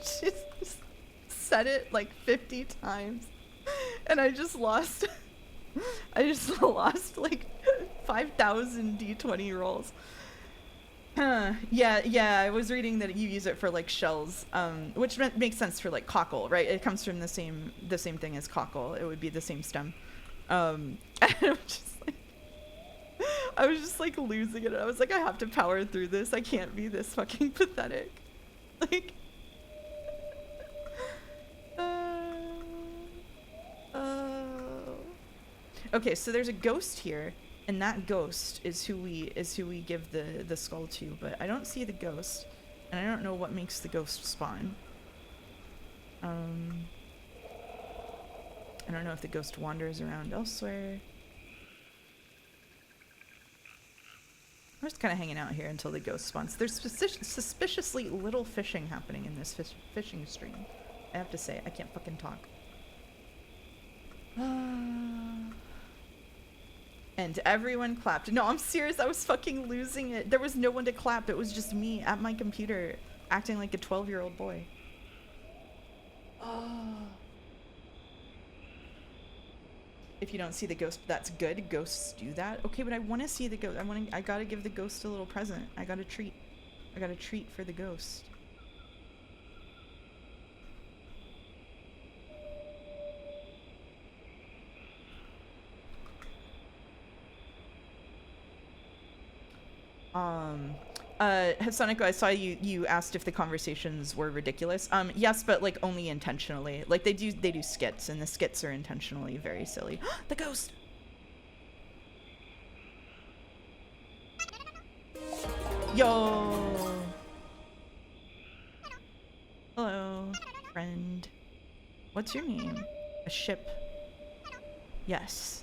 She's said it like 50 times and I just lost like 5,000 D20 rolls. Yeah, I was reading that you use it for like shells, which makes sense for like cockle, right? It comes from the same thing as cockle. It would be the same stem. And I was just like losing it. I was like, I have to power through this. I can't be this fucking pathetic. Like, okay, so there's a ghost here, and that ghost is who we give the skull to, but I don't see the ghost, and I don't know what makes the ghost spawn. I don't know if the ghost wanders around elsewhere. I'm just kind of hanging out here until the ghost spawns. There's suspiciously little fishing happening in this fishing stream. I have to say, I can't fucking talk. And everyone clapped. No, I'm serious. I was fucking losing it. There was no one to clap. It was just me at my computer acting like a 12-year-old boy. If you don't see the ghost, that's good. Ghosts do that. Okay, but I want to see the ghost. I gotta give the ghost a little present. I got a treat. I got a treat for the ghost. Hasonico, I saw you asked if the conversations were ridiculous. Yes, but like only intentionally. Like they do skits, and the skits are intentionally very silly. The ghost. Yo. Hello, friend. What's your name? A ship. Yes.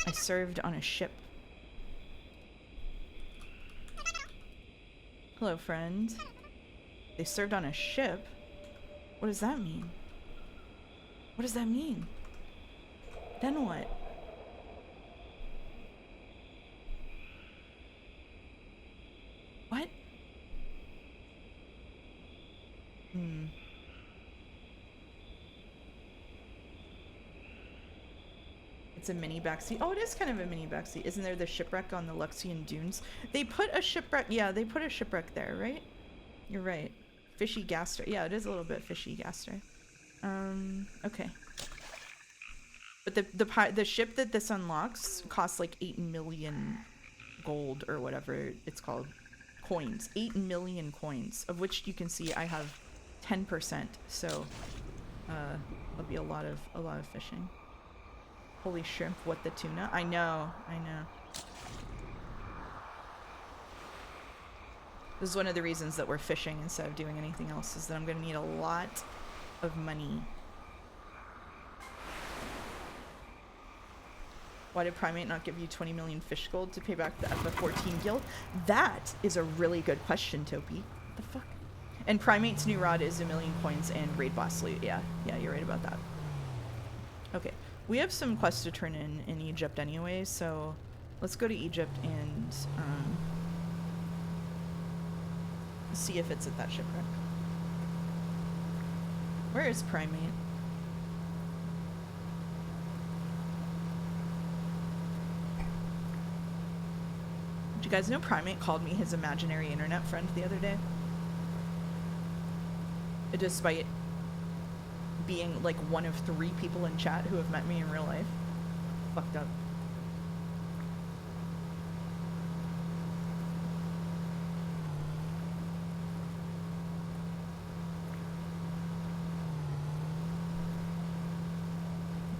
I served on a ship. Hello, friend. They served on a ship? What does that mean? What does that mean? Then what? What? It's a mini backseat. Oh, it is kind of a mini backseat. Isn't there the shipwreck on the Luxian Dunes? They put a shipwreck. Yeah, they put a shipwreck there, right? You're right. Fishy Gaster. Yeah, it is a little bit fishy Gaster. Okay. But the ship that this unlocks costs like 8 million gold or whatever it's called. Coins. 8 million coins, of which you can see I have 10%. So there'll be a lot of fishing. Holy shrimp, what the tuna? I know. This is one of the reasons that we're fishing instead of doing anything else, is that I'm gonna need a lot of money. Why did Primate not give you 20 million fish gold to pay back the FF14 guild? That is a really good question, Topi. What the fuck? And Primate's new rod is 1 million coins and raid boss loot. Yeah, you're right about that. Okay. We have some quests to turn in Egypt anyway, so let's go to Egypt and see if it's at that shipwreck. Where is Primate? Did you guys know Primate called me his imaginary internet friend the other day? Despite being like one of 3 people in chat who have met me in real life. Fucked up.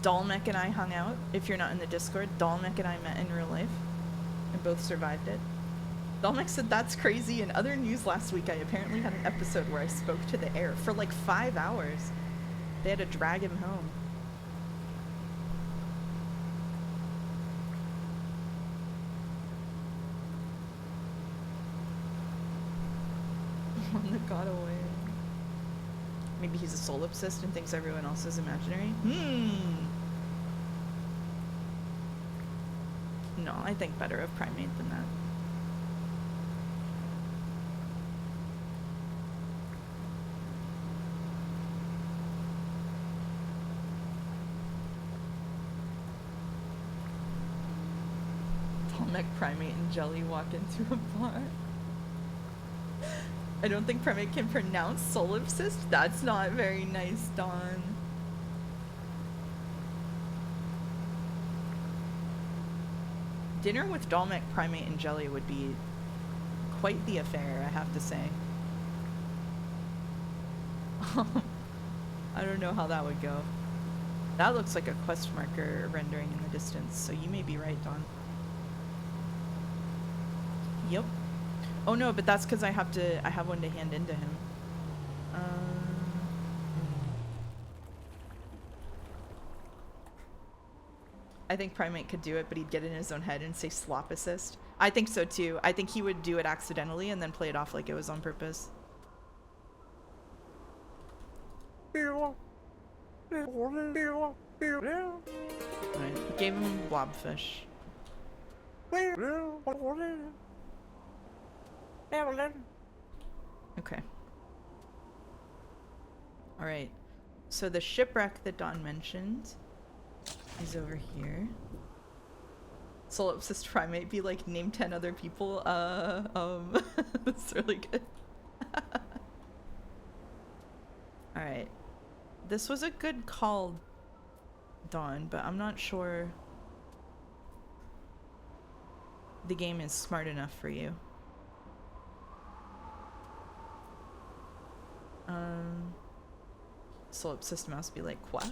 Dalmek and I hung out. If you're not in the Discord, Dalmek and I met in real life and both survived it. Dalmek said, that's crazy. In other news last week, I apparently had an episode where I spoke to the air for like 5 hours. They had to drag him home. One that got away. Maybe he's a solipsist and thinks everyone else is imaginary? No, I think better of Primate than that. Primate and Jelly walk into a bar. I don't think Primate can pronounce solipsist. That's not very nice, Dawn. Dinner with Dalmek, Primate, and Jelly would be quite the affair, I have to say. I don't know how that would go. That looks like a quest marker rendering in the distance, so you may be right, Dawn. Yep. Oh no, but that's because I have one to hand into him. I think Primate could do it, but he'd get in his own head and say slop assist. I think so too. I think he would do it accidentally and then play it off like it was on purpose. Alright, gave him blobfish. Okay. Alright. So the shipwreck that Dawn mentioned is over here. Solipsist Primate be like, name 10 other people. That's really good. Alright. This was a good call, Dawn, but I'm not sure the game is smart enough for you. Solipsist mouse be like, what?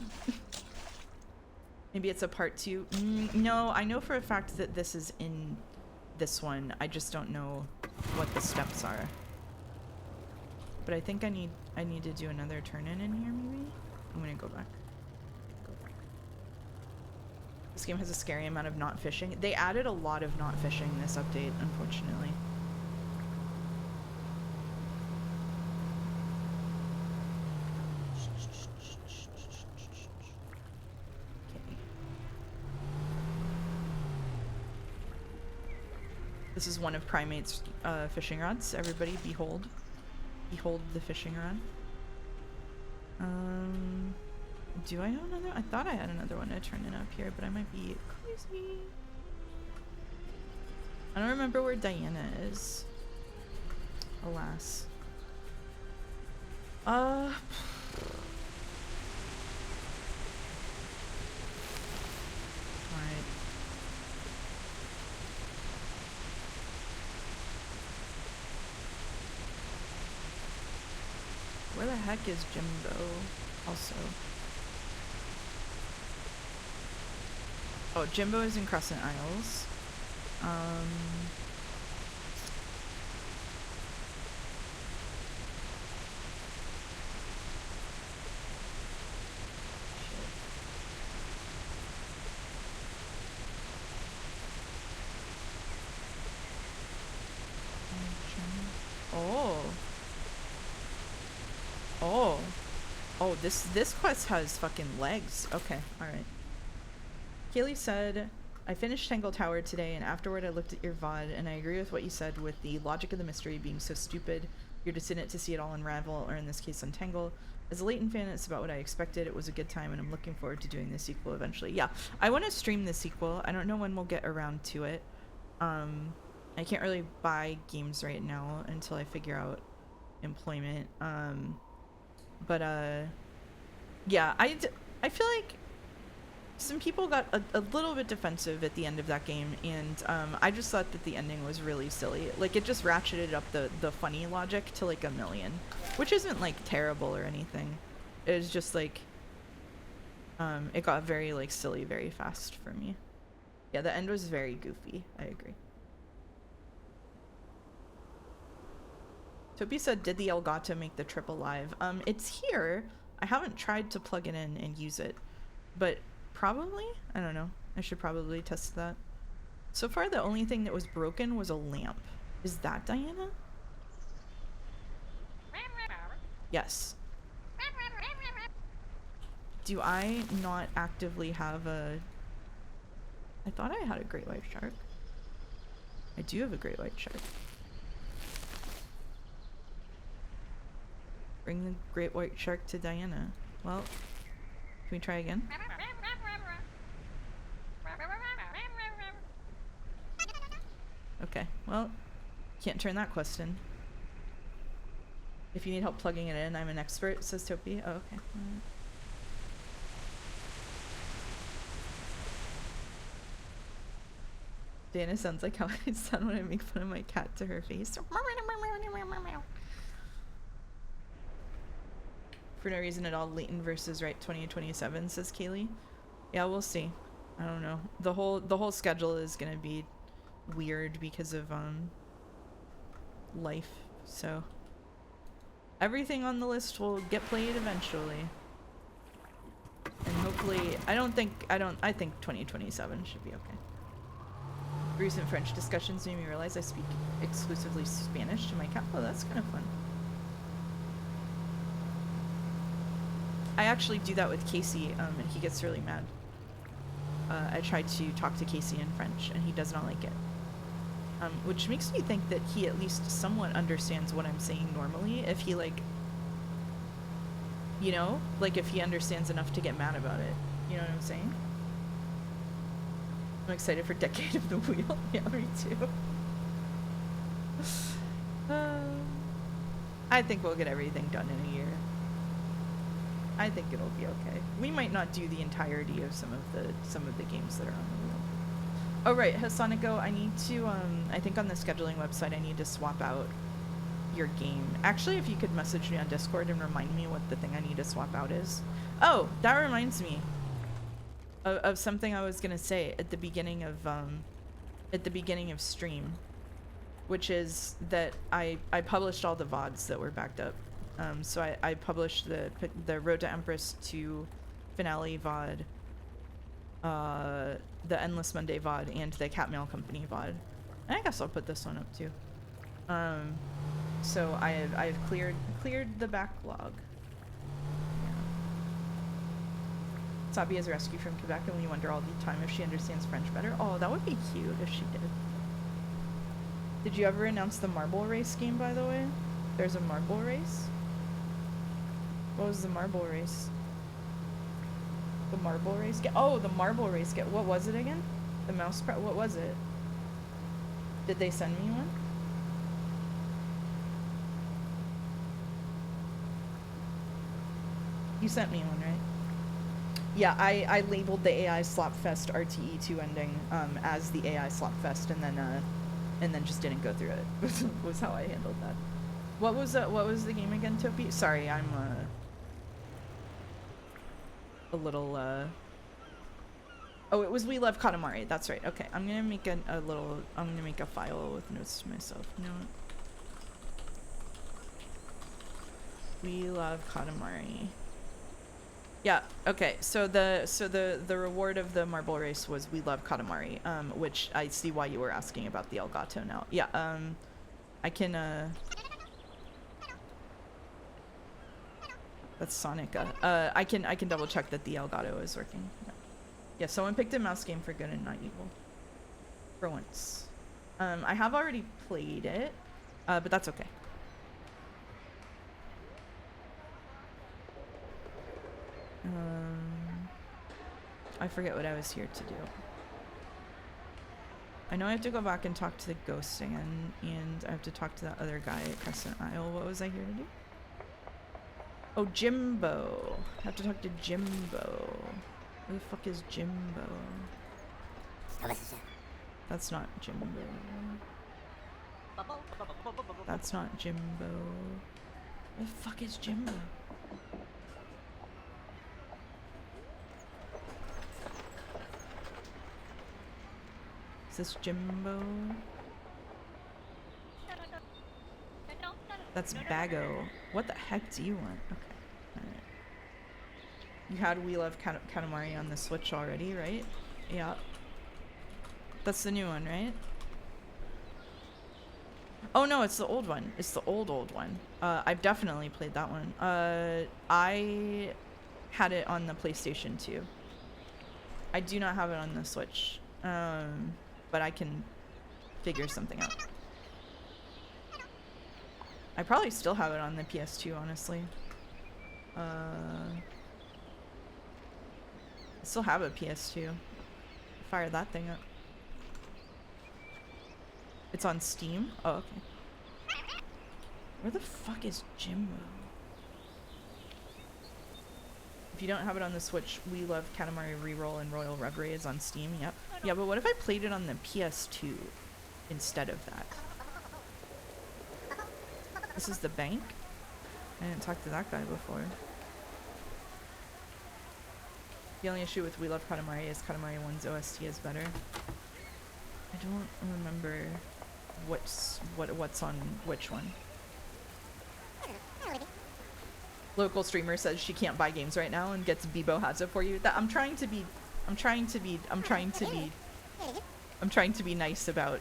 Maybe it's a part 2. No, I know for a fact that this is in this one. I just don't know what the steps are. But I think I need to do another turn in here, maybe? I'm gonna go back. This game has a scary amount of not fishing. They added a lot of not fishing this update, unfortunately. This is one of Primate's fishing rods. Everybody, behold. Behold the fishing rod. Do I have another? I thought I had another one to turn in up here, but I might be crazy. I don't remember where Diana is. Alas. Alright. Where the heck is Jimbo? Also. Oh, Jimbo is in Crescent Isles. Oh, this quest has fucking legs. Okay, alright. Kaylee said, I finished Tangle Tower today, and afterward I looked at your VOD, and I agree with what you said with the logic of the mystery being so stupid. You're just in it to see it all unravel, or in this case untangle. As a Leighton fan, it's about what I expected. It was a good time, and I'm looking forward to doing the sequel eventually. Yeah, I want to stream the sequel. I don't know when we'll get around to it. I can't really buy games right now until I figure out employment. Yeah, I feel like some people got a little bit defensive at the end of that game, and I just thought that the ending was really silly. Like, it just ratcheted up the funny logic to like 1,000,000, which isn't like terrible or anything. It was just like it got very like silly very fast for me. Yeah, the end was very goofy. I agree. Toby said, did the Elgato make the trip alive? It's here. I haven't tried to plug it in and use it, but probably? I don't know. I should probably test that. So far, the only thing that was broken was a lamp. Is that Diana? Yes. Do I not actively have a... I thought I had a great white shark. I do have a great white shark. Bring the great white shark to Diana. Well, can we try again? Okay, well, can't turn that quest in. If you need help plugging it in, I'm an expert, says Topi. Oh, okay. Diana sounds like how I sound when I make fun of my cat to her face. For no reason at all, Leighton versus Right 2027, says Kaylee. Yeah, we'll see. I don't know. The whole schedule is gonna be weird because of life. So everything on the list will get played eventually. And hopefully I think 2027 should be okay. Recent French discussions made me realize I speak exclusively Spanish to my cat. Oh, that's kind of fun. I actually do that with Casey, and he gets really mad. I try to talk to Casey in French, and he does not like it. Which makes me think that he at least somewhat understands what I'm saying normally, if he, like, you know? Like, if he understands enough to get mad about it. You know what I'm saying? I'm excited for Decade of the Wheel. Yeah, me too. I think we'll get everything done in a year. I think it'll be okay. We might not do the entirety of some of the games that are on the wheel. Oh right, Hasanico, I need to I think on the scheduling website I need to swap out your game. Actually, if you could message me on Discord and remind me what the thing I need to swap out is. Oh, that reminds me of something I was gonna say at the beginning of stream, which is that I published all the VODs that were backed up. So I published the Road to Empress 2 finale VOD, the Endless Monday VOD, and the Cat Mail Company VOD. And I guess I'll put this one up too. So I've cleared the backlog. Yeah. Sabi is rescued from Quebec, and we wonder all the time if she understands French better. Oh, that would be cute if she did. Did you ever announce the marble race game, by the way? There's a marble race? What was the marble race? The marble race game? Oh, the marble race game. What was it again? The mouse what was it? Did they send me one? You sent me one, right? Yeah, I labeled the AI Slopfest RTE2 ending as the AI Slopfest and then just didn't go through it. was how I handled that. What was the game again, Topi? Sorry, I'm a little oh, it was We Love Katamari. That's right. Okay, I'm gonna make I'm gonna make a file with notes to myself. No. We Love Katamari. Yeah, okay. So the reward of the marble race was We Love Katamari, which I see why you were asking about the Elgato now. Yeah, I can that's Sonica. I can double check that the Elgato is working. Yeah, someone picked a mouse game for good and not evil. For once. I have already played it, but that's okay. I forget what I was here to do. I know I have to go back and talk to the ghost again, and I have to talk to that other guy at Crescent Isle. What was I here to do? Oh, Jimbo. I have to talk to Jimbo. Who the fuck is Jimbo? That's not Jimbo. That's not Jimbo. Where the fuck is Jimbo? Is this Jimbo? That's Bago. What the heck do you want? Okay. Alright. You had We Love Katamari on the Switch already, right? Yeah. That's the new one, right? Oh no, it's the old one. It's the old one. I've definitely played that one. I had it on the PlayStation 2. I do not have it on the Switch. But I can figure something out. I probably still have it on the PS2, honestly. I still have a PS2. Fire that thing up. It's on Steam? Oh, okay. Where the fuck is Jimbo? If you don't have it on the Switch, We Love Katamari Reroll and Royal Reverie is on Steam. Yep. Yeah, but what if I played it on the PS2 instead of that? This is the bank? I didn't talk to that guy before. The only issue with We Love Katamari is Katamari 1's OST is better. I don't remember what's on which one. Local streamer says she can't buy games right now and gets Bebo has it for you. That I'm trying to be nice about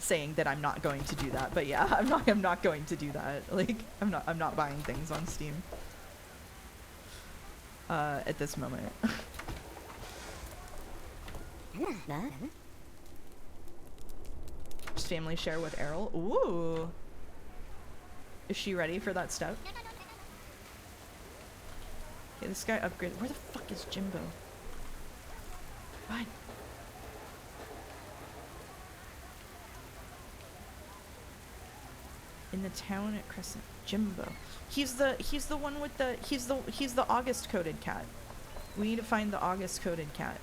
saying that I'm not going to do that. But yeah, I'm not going to do that. Like I'm not buying things on Steam at this moment. Just family share with Errol. Ooh. Is she ready for that step? Okay, this guy upgraded. Where the fuck is Jimbo? What? In the town at Crescent. Jimbo. He's the one with the he's the August coded cat. We need to find the August coded cat.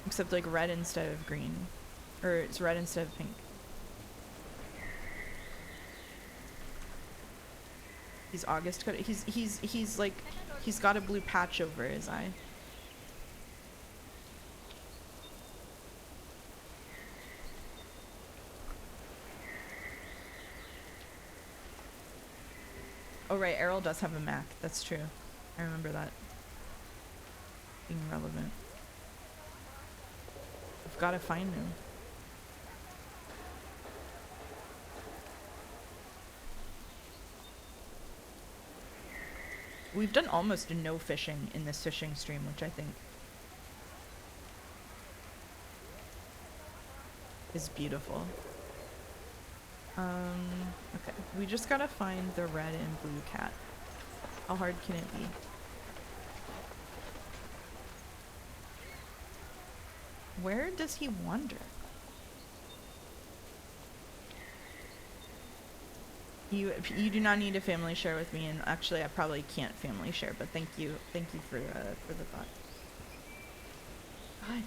Except like red instead of green. Or it's red instead of pink. He's August coded. He's like he's got a blue patch over his eye. Oh right, Errol does have a Mac. That's true. I remember that being relevant. I've got to find him. We've done almost no fishing in this fishing stream, which I think is beautiful. Okay. We just gotta find the red and blue cat. How hard can it be? Where does he wander? You do not need to family share with me, and actually I probably can't family share, but thank you for the thought. God.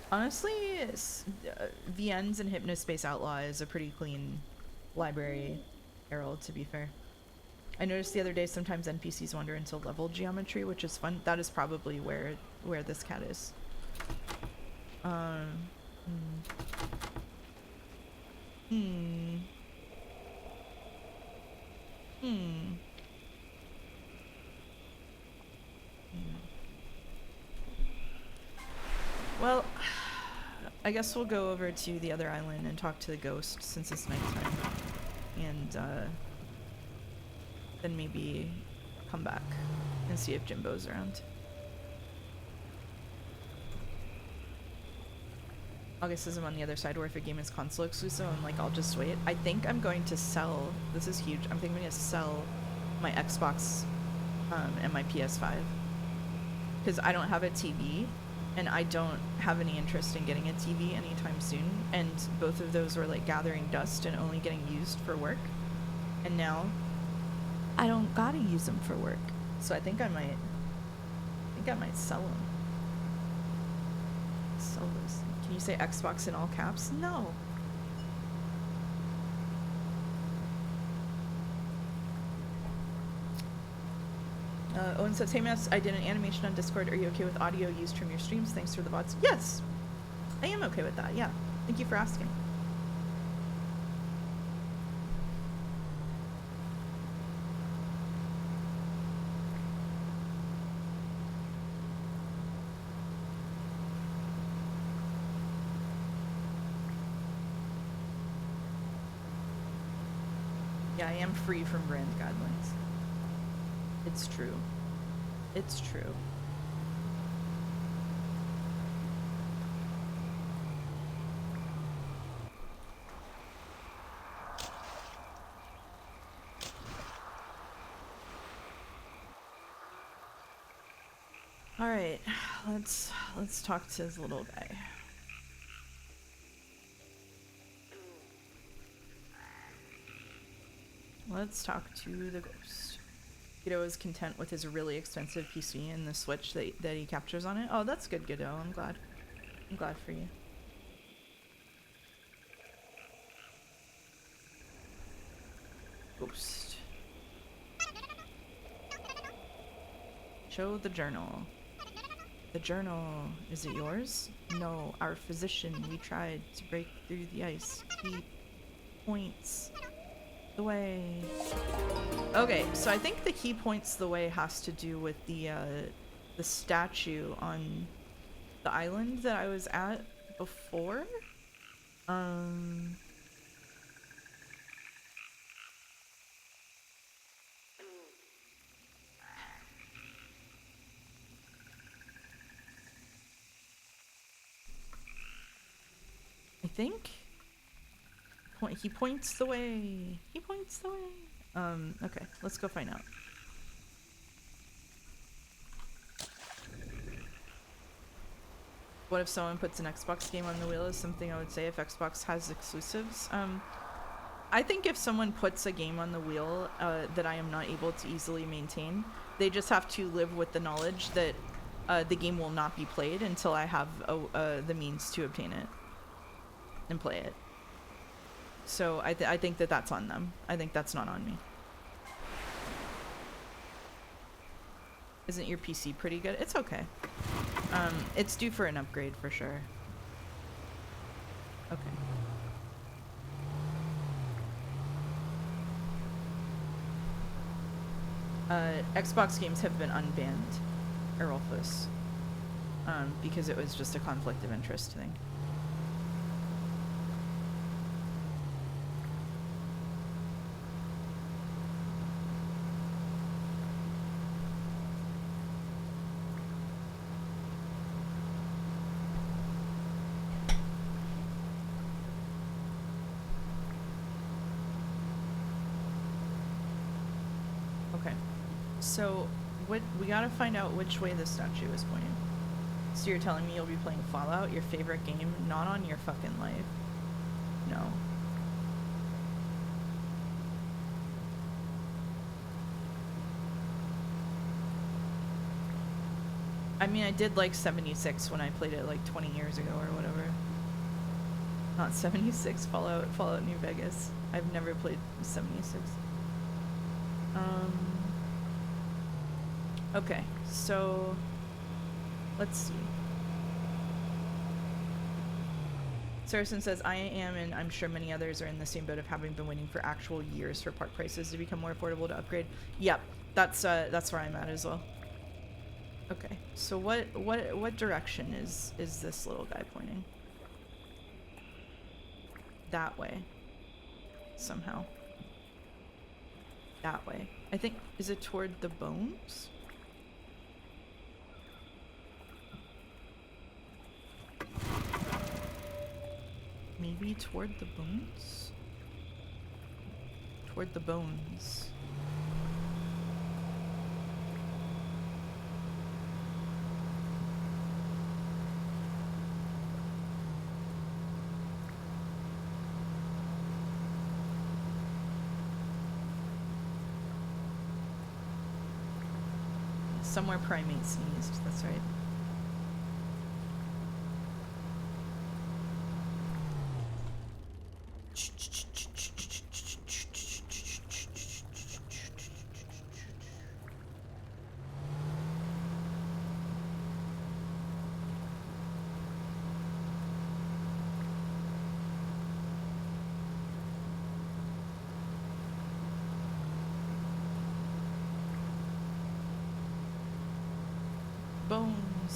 Honestly, VNs and Hypnospace Outlaw is a pretty clean library, Herald, to be fair. I noticed the other day sometimes NPCs wander into level geometry, which is fun. That is probably where this cat is. Well, I guess we'll go over to the other island and talk to the ghost since it's nighttime. And then maybe come back and see if Jimbo's around. August says I'm on the other side where if a game is console exclusive, I'm like, I'll just wait. I think I'm going to sell, this is huge, I'm thinking I'm going to sell my Xbox and my PS5. Because I don't have a TV, and I don't have any interest in getting a TV anytime soon. And both of those were like gathering dust and only getting used for work. And now I don't gotta use them for work. So I think I might sell them. Sell those. Can you say Xbox in all caps? No. Owen says, hey Mass, I did an animation on Discord. Are you okay with audio used from your streams? Thanks for the VODs. Yes! I am okay with that, yeah. Thank you for asking. Yeah, I am free from brand guidelines. It's true. It's true. All right, let's talk to this little guy. Let's talk to the ghost. Giddo is content with his really expensive PC and the Switch that he captures on it. Oh, that's good, Giddo. I'm glad. I'm glad for you. Ghost. Show the journal. The journal. Is it yours? No, our physician. We tried to break through the ice. He points the way. Okay, so I think the key points the way has to do with the statue on the island that I was at before. I think he points the way. He points the way. Okay, let's go find out. What if someone puts an Xbox game on the wheel is something I would say if Xbox has exclusives. I think if someone puts a game on the wheel that I am not able to easily maintain, they just have to live with the knowledge that the game will not be played until I have the means to obtain it and play it. So I think that that's on them. I think that's not on me. Isn't your PC pretty good? It's okay. It's due for an upgrade for sure. Okay. Xbox games have been unbanned, Erolfus. because it was just a conflict of interest thing. So, what we gotta find out which way the statue is pointing. So you're telling me you'll be playing Fallout, your favorite game, not on your fucking life? No. I mean, I did like 76 when I played it like 20 years ago or whatever. Not 76, Fallout New Vegas. I've never played 76. Okay, so let's see. Saracen says, I am, and I'm sure many others are in the same boat of having been waiting for actual years for park prices to become more affordable to upgrade. Yep, that's where I'm at as well. Okay, so what direction is this little guy pointing? That way. Somehow. That way. I think, is it toward the bones? Maybe toward the bones? Toward the bones. Somewhere primate sneezed, that's right.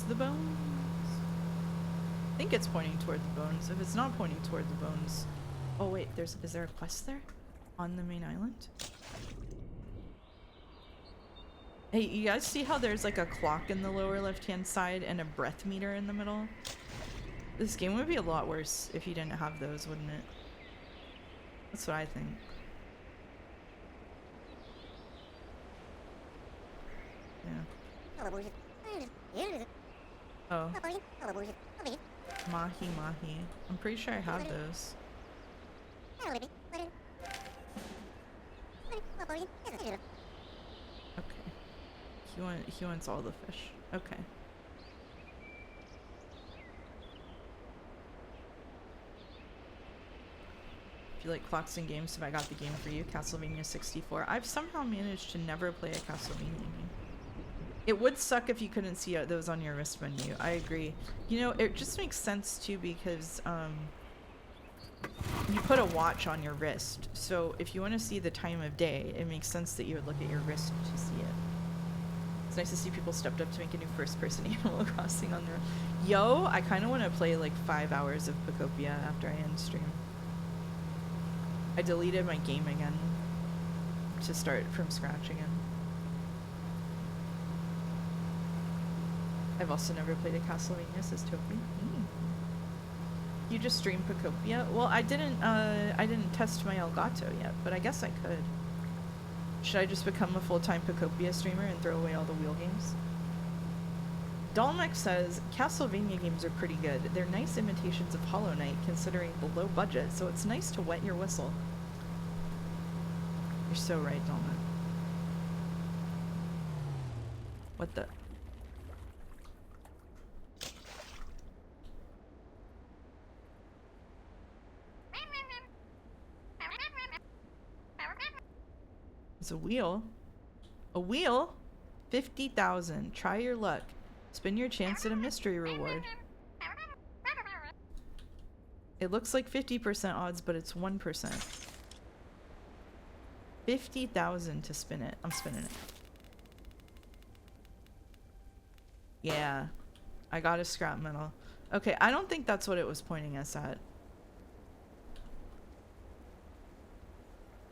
The bones. I think it's pointing toward the bones. If it's not pointing toward the bones, oh wait, is there a quest there on the main island? Hey, you guys see how there's like a clock in the lower left-hand side and a breath meter in the middle? This game would be a lot worse if you didn't have those, wouldn't it? That's what I think. Yeah. Oh. Mahi Mahi. I'm pretty sure I have those. Okay. He wants all the fish. Okay. If you like clocks and games, have I got the game for you? Castlevania 64. I've somehow managed to never play a Castlevania game. It would suck if you couldn't see those on your wrist menu. I agree. You know, it just makes sense too because you put a watch on your wrist. So if you want to see the time of day, it makes sense that you would look at your wrist to see it. It's nice to see people stepped up to make a new first-person Animal Crossing on their own. Yo, I kind of want to play like 5 hours of Pocopia after I end stream. I deleted my game again to start from scratch again. I've also never played a Castlevania, says Topi. You just stream Pocopia? Well, I didn't test my Elgato yet, but I guess I could. Should I just become a full-time Pocopia streamer and throw away all the wheel games? Dalmec says, Castlevania games are pretty good. They're nice imitations of Hollow Knight, considering the low budget, so it's nice to wet your whistle. You're so right, Dalmec. What the... It's a wheel. A wheel? 50,000. Try your luck. Spin your chance at a mystery reward. It looks like 50% odds, but it's 1%. 50,000 to spin it. I'm spinning it. Yeah. I got a scrap metal. Okay, I don't think that's what it was pointing us at.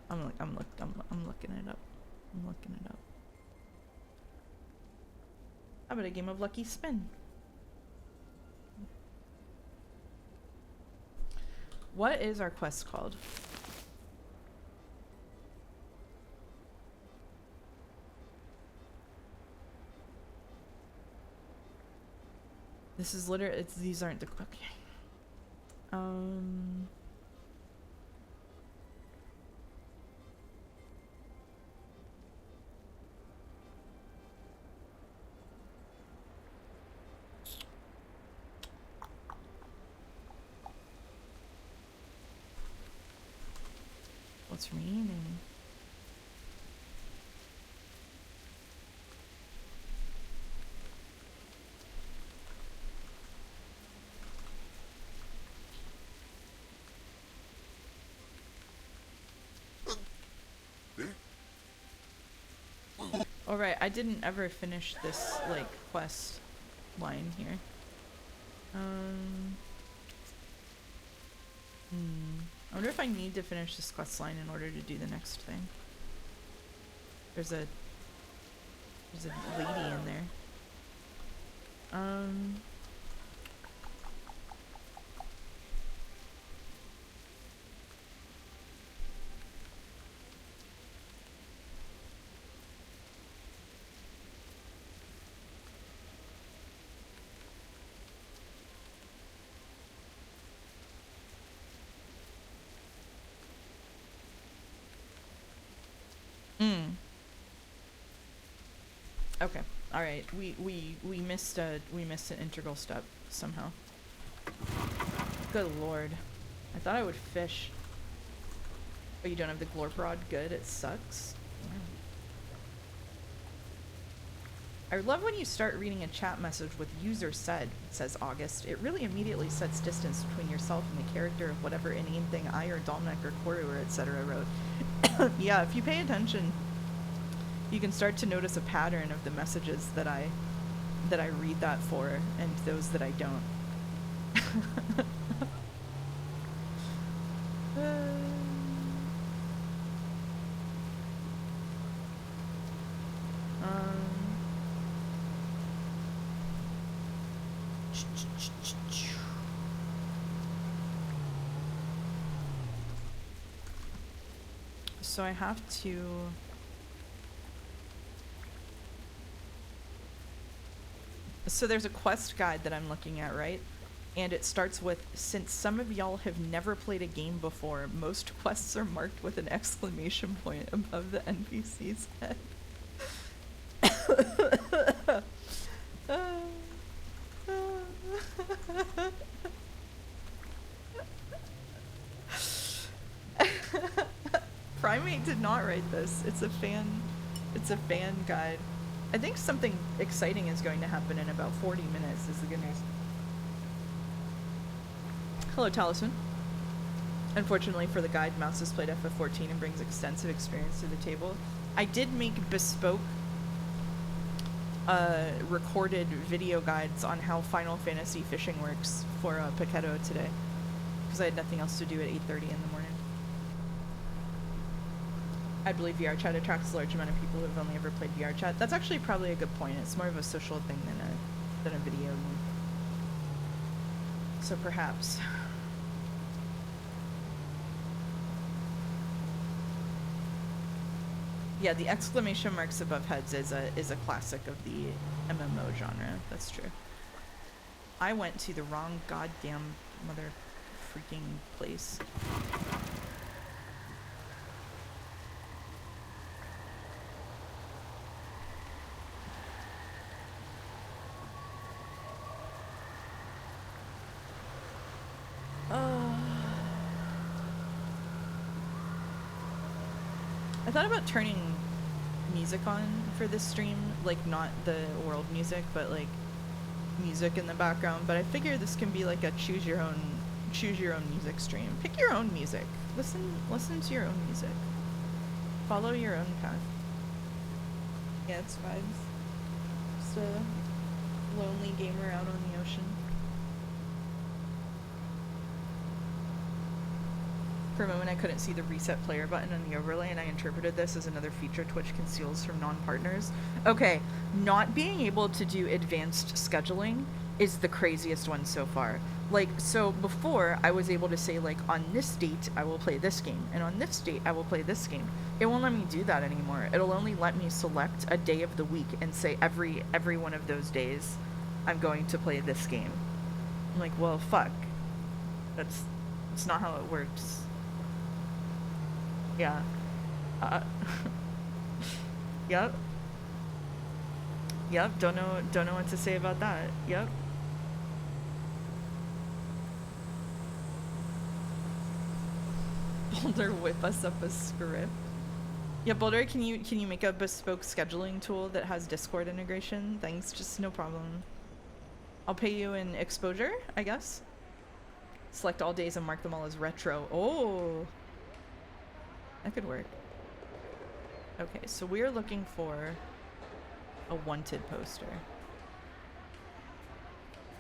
I'm looking it up. I'm looking it up. How about a game of Lucky Spin? What is our quest called? This is literally, these aren't the, okay. What's remaining? Alright, I didn't ever finish this, like, quest line here. I wonder if I need to finish this quest line in order to do the next thing. There's a lady in there. Okay. All right. We missed an integral step somehow. Good lord. I thought I would fish. Oh, you don't have the glorp rod? Good. It sucks. I love when you start reading a chat message with user said, says August. It really immediately sets distance between yourself and the character of whatever inane thing I or Dominic or Koru or etc. wrote. Yeah, if you pay attention, you can start to notice a pattern of the messages that I read that for and those that I don't. So I have to... So there's a quest guide that I'm looking at, right? And it starts with, since some of y'all have never played a game before, most quests are marked with an exclamation point above the NPC's head. Primate did not write this. It's a fan guide. I think something exciting is going to happen in about 40 minutes is the good news. Hello, Talisman. Unfortunately for the guide, Mouse has played FF14 and brings extensive experience to the table. I did make bespoke recorded video guides on how Final Fantasy fishing works for Paquetto today, because I had nothing else to do at 8:30 in the morning. I believe VRChat attracts a large amount of people who have only ever played VRChat. That's actually probably a good point. It's more of a social thing than a video game. So perhaps. Yeah, the exclamation marks above heads is a classic of the MMO genre. That's true. I went to the wrong goddamn mother freaking place. I thought about turning music on for this stream, like not the world music, but like music in the background, but I figure this can be like a choose your own music stream. Pick your own music. Listen to your own music. Follow your own path. Yeah, it's vibes. Lonely gamer out on the ocean. For a moment I couldn't see the reset player button on the overlay and I interpreted this as another feature Twitch conceals from non-partners. Okay, not being able to do advanced scheduling is the craziest one so far. Like, so before I was able to say like on this date I will play this game and on this date I will play this game. It won't let me do that anymore. It'll only let me select a day of the week and say every one of those days I'm going to play this game. I'm like, well, fuck. That's not how it works. Yeah. Yep. Yep, don't know what to say about that. Yep. Boulder, whip us up a script. Yeah, Boulder, can you make a bespoke scheduling tool that has Discord integration? Thanks, just no problem. I'll pay you in exposure, I guess. Select all days and mark them all as retro. Oh, that could work. Okay, so we're looking for a wanted poster,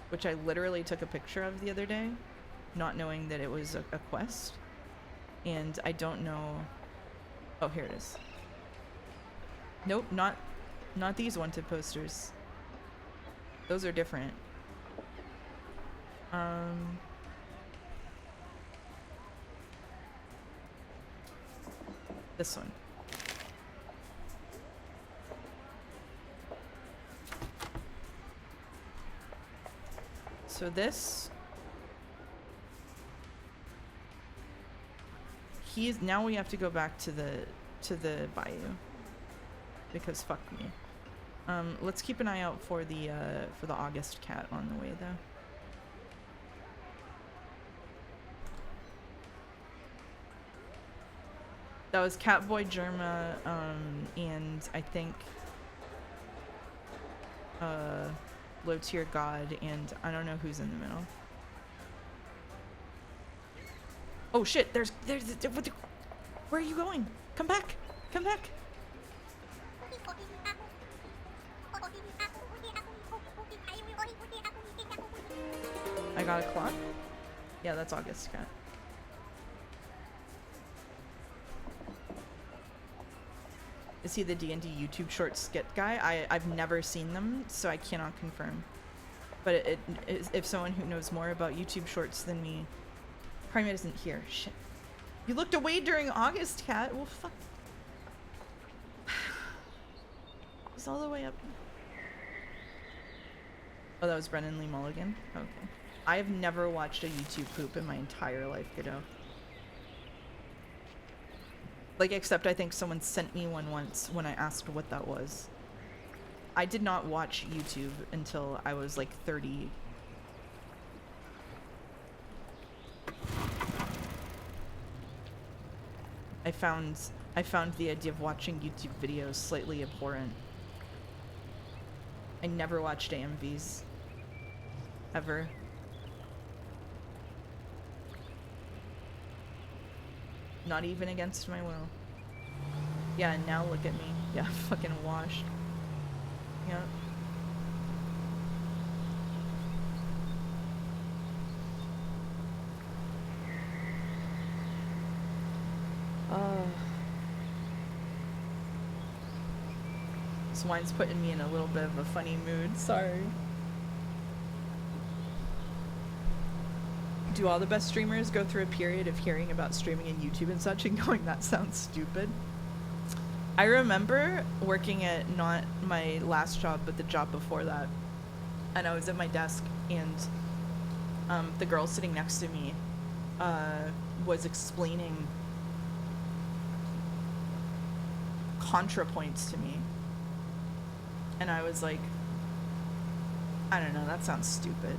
which I literally took a picture of the other day, not knowing that it was a quest. And I don't know. Oh, here it is. Nope, not these wanted posters. Those are different. This one. So this, now we have to go back to the bayou because fuck me. Let's keep an eye out for the August cat on the way though. That was Catboy Germa, and I think Low Tier God, and I don't know who's in the middle. Oh shit, there's where are you going? Come back! Come back! I got a clock? Yeah, that's August cat. Is he the D&D YouTube short skit guy? I've never seen them, so I cannot confirm. But if someone who knows more about YouTube shorts than me, Primate isn't here. Shit. You looked away during August, cat. Well, fuck. He's all the way up. Oh, that was Brennan Lee Mulligan? Okay. I have never watched a YouTube poop in my entire life, kiddo. Like, except I think someone sent me one once when I asked what that was. I did not watch YouTube until I was like 30. I found the idea of watching YouTube videos slightly abhorrent. I never watched AMVs. Ever. Not even against my will. Yeah, and now look at me. Yeah, fucking washed. Yeah. This wine's putting me in a little bit of a funny mood. Sorry. Do all the best streamers go through a period of hearing about streaming and YouTube and such and going, that sounds stupid? I remember working at not my last job, but the job before that. And I was at my desk and the girl sitting next to me was explaining ContraPoints to me. And I was like, I don't know, that sounds stupid.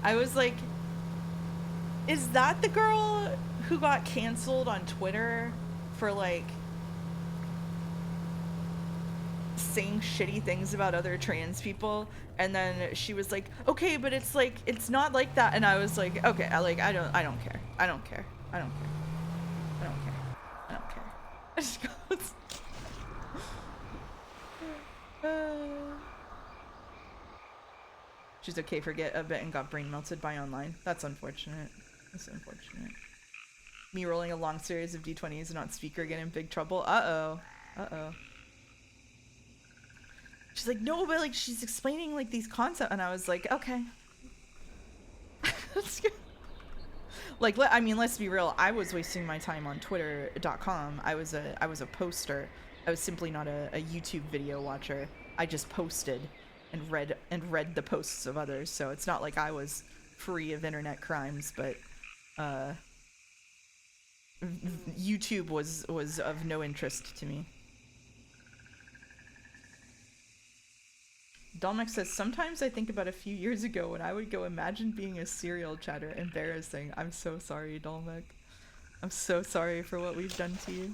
I was like, is that the girl who got canceled on Twitter for like saying shitty things about other trans people? And then she was like, okay, but it's like, it's not like that. And I was like, okay, I don't care. I don't care. She's okay for a bit and got brain melted by online. That's unfortunate. That's unfortunate. Me rolling a long series of D20s and not speaker get in big trouble. Uh-oh. Uh-oh. She's like, no, but like she's explaining like these concepts, and I was like, okay. That's good. Like, I mean, let's be real. I was wasting my time on Twitter.com. I was a poster. I was simply not a YouTube video watcher. I just posted and read the posts of others. So it's not like I was free of internet crimes, but YouTube was of no interest to me. Dolmex says, sometimes I think about a few years ago when I would go, imagine being a serial chatter. Embarrassing. I'm so sorry, Dolmex. I'm so sorry for what we've done to you.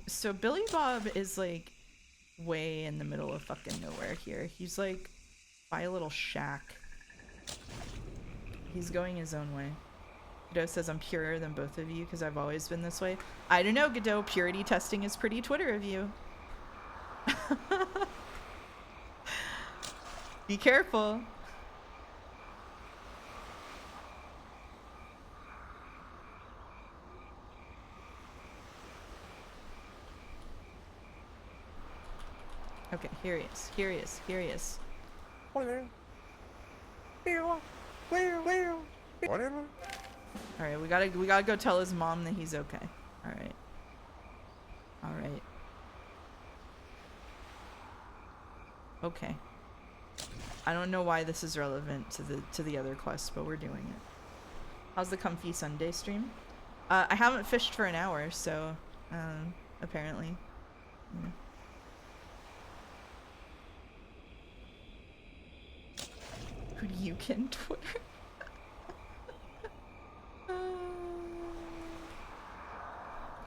So Billy Bob is like way in the middle of fucking nowhere here. He's like by a little shack. He's going his own way. Godot says I'm purer than both of you because I've always been this way. I don't know, Godot. Purity testing is pretty Twitter of you. Be careful. Okay, here he is. Here he is. Here he is. Alright, we gotta go tell his mom that he's okay. Alright. Alright. Okay. I don't know why this is relevant to the other quest, but we're doing it. How's the comfy Sunday stream? I haven't fished for an hour, so apparently. Yeah. Who do you can Twitter?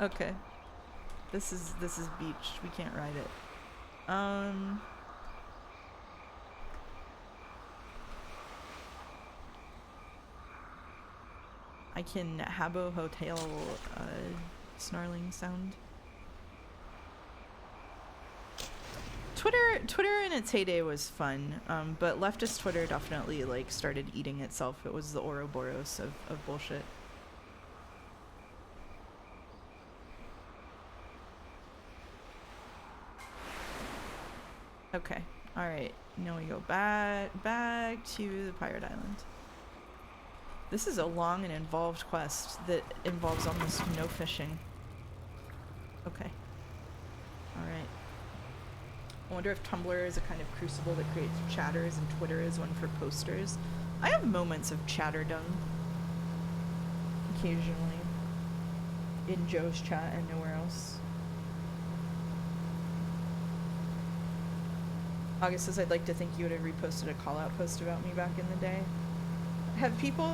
Okay. This is beach. We can't ride it. I can Habbo Hotel snarling sound. Twitter in its heyday was fun, but leftist Twitter definitely like started eating itself. It was the Ouroboros of bullshit. Okay, alright. Now we go back to the Pirate Island. This is a long and involved quest that involves almost no fishing. Okay. Alright. I wonder if Tumblr is a kind of crucible that creates chatters and Twitter is one for posters. I have moments of chatterdom. Occasionally. In Joe's chat and nowhere else. August says, I'd like to think you would have reposted a call-out post about me back in the day. Have people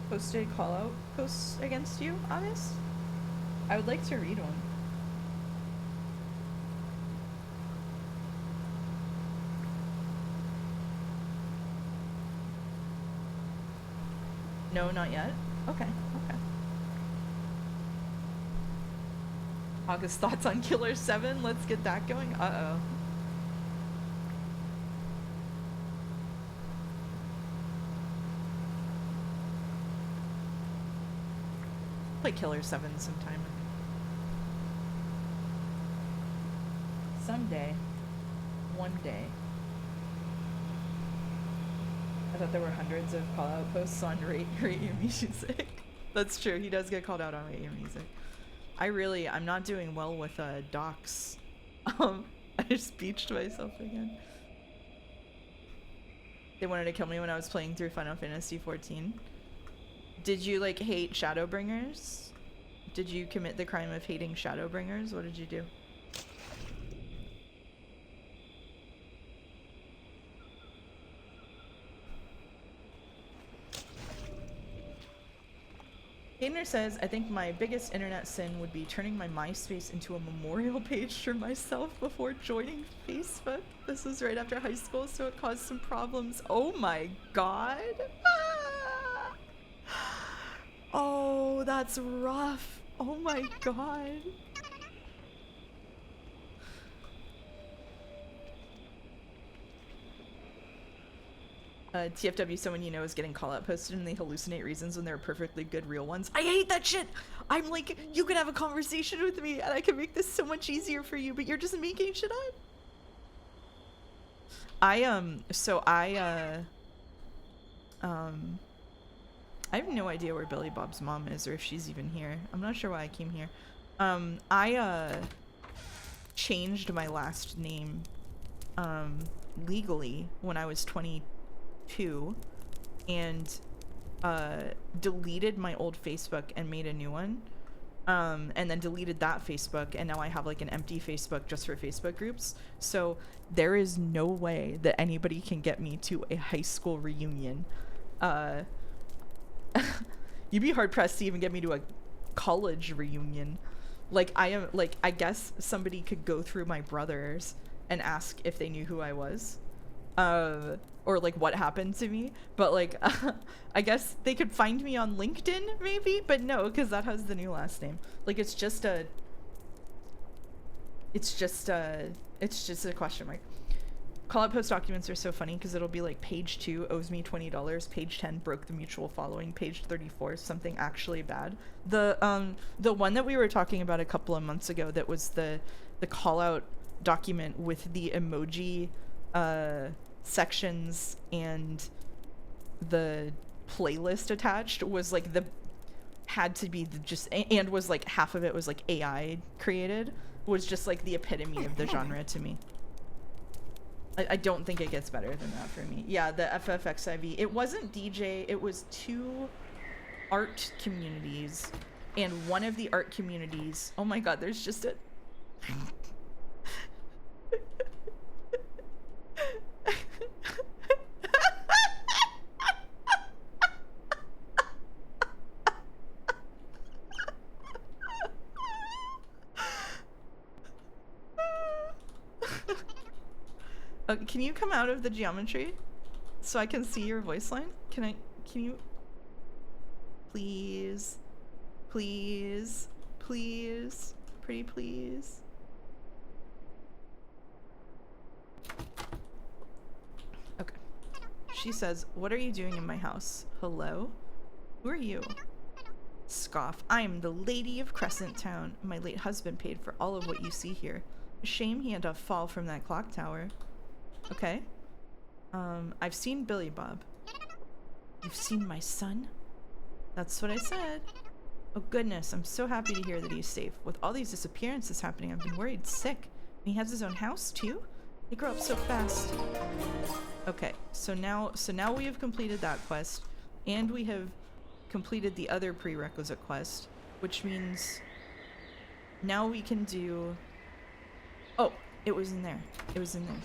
posted call-out posts against you, August? I would like to read one. No, not yet? Okay, okay. August thoughts on Killer 7? Let's get that going. Uh-oh. Play Killer 7 sometime. Someday. One day. I thought there were hundreds of call-out posts on Rate Your Music. That's true, he does get called out on Rate Your Music. I'm not doing well with docs. I just beached myself again. They wanted to kill me when I was playing through Final Fantasy XIV. Did you like hate Shadowbringers? Did you commit the crime of hating Shadowbringers? What did you do? Hayner says, I think my biggest internet sin would be turning my MySpace into a memorial page for myself before joining Facebook. This was right after high school, so it caused some problems. Oh my god. Ah! Oh, that's rough. Oh my god. TFW, someone you know is getting call out posted and they hallucinate reasons when they're perfectly good real ones. I hate that shit. I'm like, you can have a conversation with me and I can make this so much easier for you, but you're just making shit up. I have no idea where Billy Bob's mom is or if she's even here. I'm not sure why I came here. I changed my last name legally when I was 22 and deleted my old Facebook and made a new one. And then deleted that Facebook, and now I have like an empty Facebook just for Facebook groups. So there is no way that anybody can get me to a high school reunion. You'd be hard pressed to even get me to a college reunion. Like I guess somebody could go through my brothers and ask if they knew who I was. Or like what happened to me, but like I guess they could find me on LinkedIn maybe, but no, because that has the new last name. Like it's just a question mark. Call out post documents are so funny because it'll be like page 2 owes me $20, page 10 broke the mutual following, page 34 something actually bad. The one that we were talking about a couple of months ago that was the call out document with the emoji sections and the playlist attached was like had to be and was like half of it was like AI created, was just like the epitome of the genre to me. I don't think it gets better than that for me. Yeah, the FFXIV. It wasn't DJ, it was 2 art communities, and one of the art communities, oh my god, there's just a can you come out of the geometry so I can see your voice line? Can you please, please, please, pretty please. Okay. She says, what are you doing in my house? Hello? Who are you? Scoff. I am the Lady of Crescent Town. My late husband paid for all of what you see here. A shame he had to fall from that clock tower. Okay. I've seen Billy Bob. You've seen my son? That's what I said. Oh goodness, I'm so happy to hear that he's safe. With all these disappearances happening, I've been worried sick. And he has his own house too? They grow up so fast. Okay, so now we have completed that quest, and we have completed the other prerequisite quest, which means now we can do... Oh, it was in there. It was in there.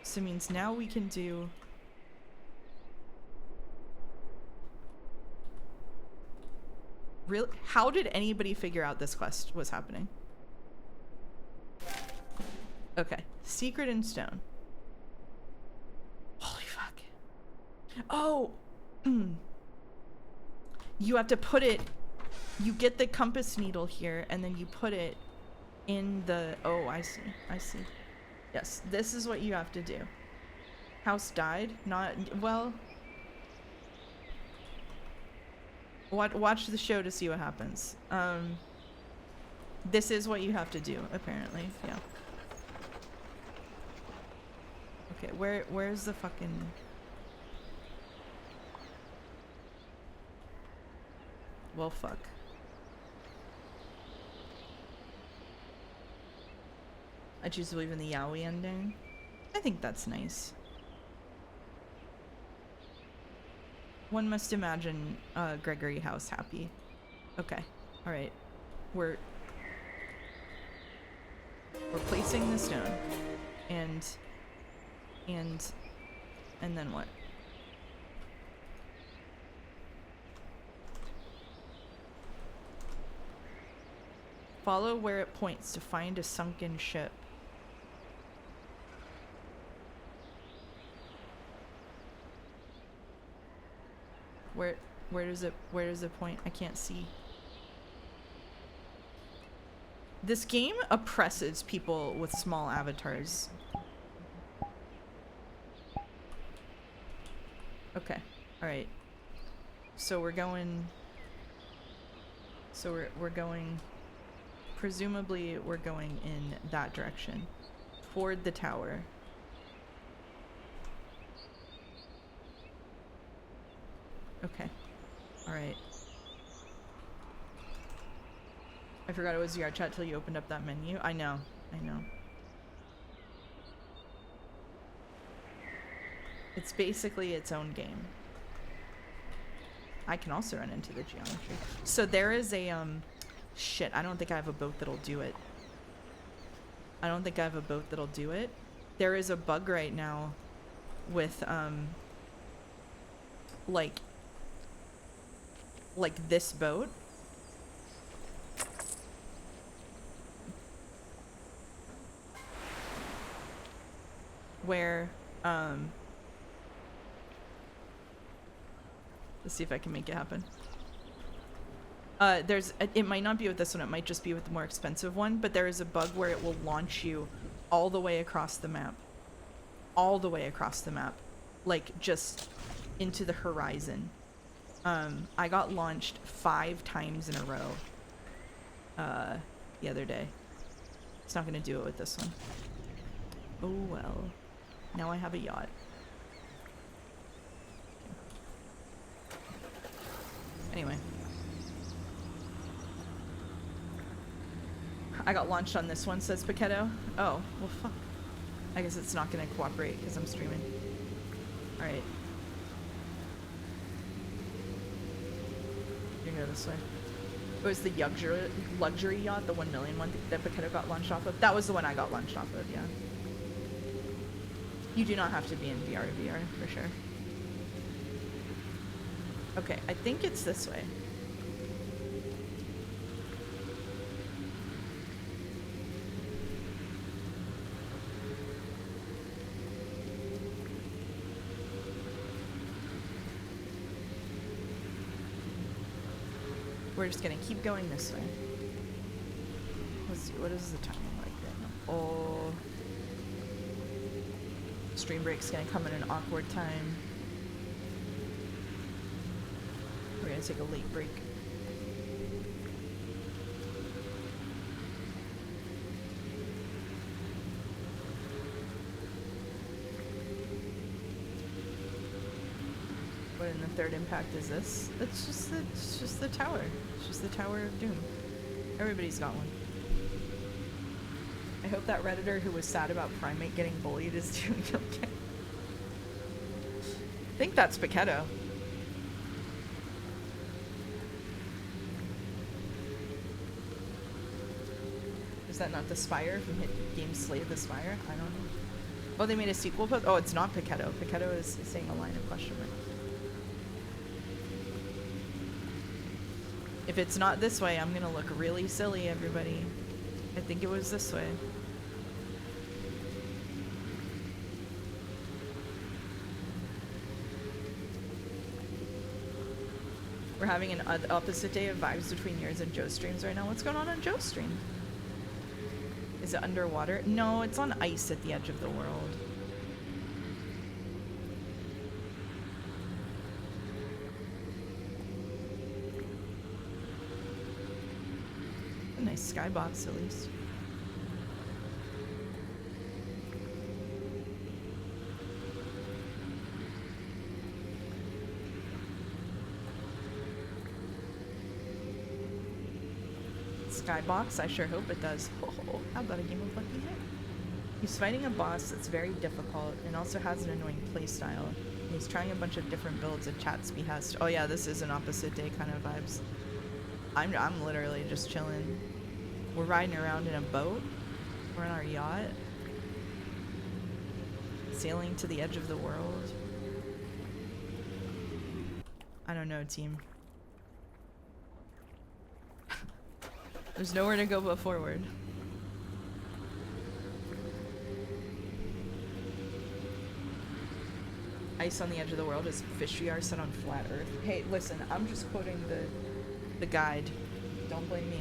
So it means now we can do... Really? How did anybody figure out this quest was happening? Okay. Secret in stone. Holy fuck. Oh! You have to put it... You get the compass needle here, and then you put it in the... Oh, I see. I see. Yes, this is what you have to do. House died? Not... Well... Watch the show to see what happens. This is what you have to do, apparently. Yeah. Okay, where's the fucking... Well, fuck. I choose to believe in the Yowie ending. I think that's nice. One must imagine Gregory House happy. Okay. Alright. We're placing the stone. And then what? Follow where it points to find a sunken ship. Where does it point? I can't see. This game oppresses people with small avatars. Okay. All right. So we're going presumably we're going in that direction toward the tower. Okay. All right. I forgot it was VRChat till you opened up that menu. I know. It's basically its own game. I can also run into the geometry. So there is a, shit, I don't think I have a boat that'll do it. There is a bug right now with, like this boat. Where, let's see if I can make it happen. It might not be with this one, it might just be with the more expensive one, but there is a bug where it will launch you all the way across the map. Like, just into the horizon. I got launched 5 times in a row the other day. It's not gonna do it with this one. Oh well. Now I have a yacht. Anyway. I got launched on this one, says Paquetto. Oh, well fuck. I guess it's not gonna cooperate because I'm streaming. Alright. You can go this way. It was the luxury yacht, the 1 million one that Paquetto got launched off of. That was the one I got launched off of, yeah. You do not have to be in VR for sure. Okay, I think it's this way. We're just gonna keep going this way. Let's see, what is the timing like right now? Oh. Stream break's gonna come in an awkward time. We're gonna take a late break. What in the third impact is this? It's just the tower. It's just the Tower of Doom. Everybody's got one. I hope that Redditor who was sad about Primate getting bullied is doing okay. I think that's Paquetto. Is that not the Spire from Hit Game Slay the Spire? I don't know. Oh, they made a sequel, but oh, it's not Paquetto. Paquetto is saying a line of question mark. If it's not this way, I'm gonna look really silly, everybody. I think it was this way. We're having an opposite day of vibes between yours and Joe's streams right now. What's going on Joe's stream? Is it underwater? No, it's on ice at the edge of the world. A nice skybox at least. Skybox? I sure hope it does. Oh, how about a game of Lucky Hit? He's fighting a boss that's very difficult and also has an annoying playstyle. He's trying a bunch of different builds at chat's behest. Oh yeah, this is an opposite day kind of vibes. I'm literally just chilling. We're riding around in a boat. We're in our yacht. Sailing to the edge of the world. I don't know, team. There's nowhere to go but forward. Ice on the edge of the world is fishy are set on flat earth. Hey, listen, I'm just quoting the guide. Don't blame me.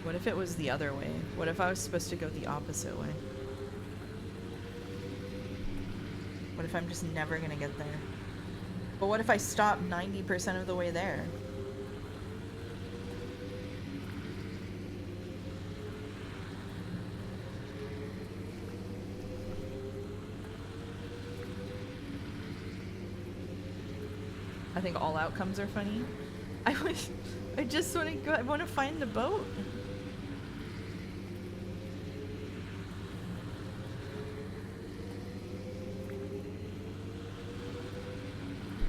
What if it was the other way? What if I was supposed to go the opposite way? What if I'm just never gonna get there? But what if I stop 90% of the way there? I think all outcomes are funny. I just want to go. I want to find the boat.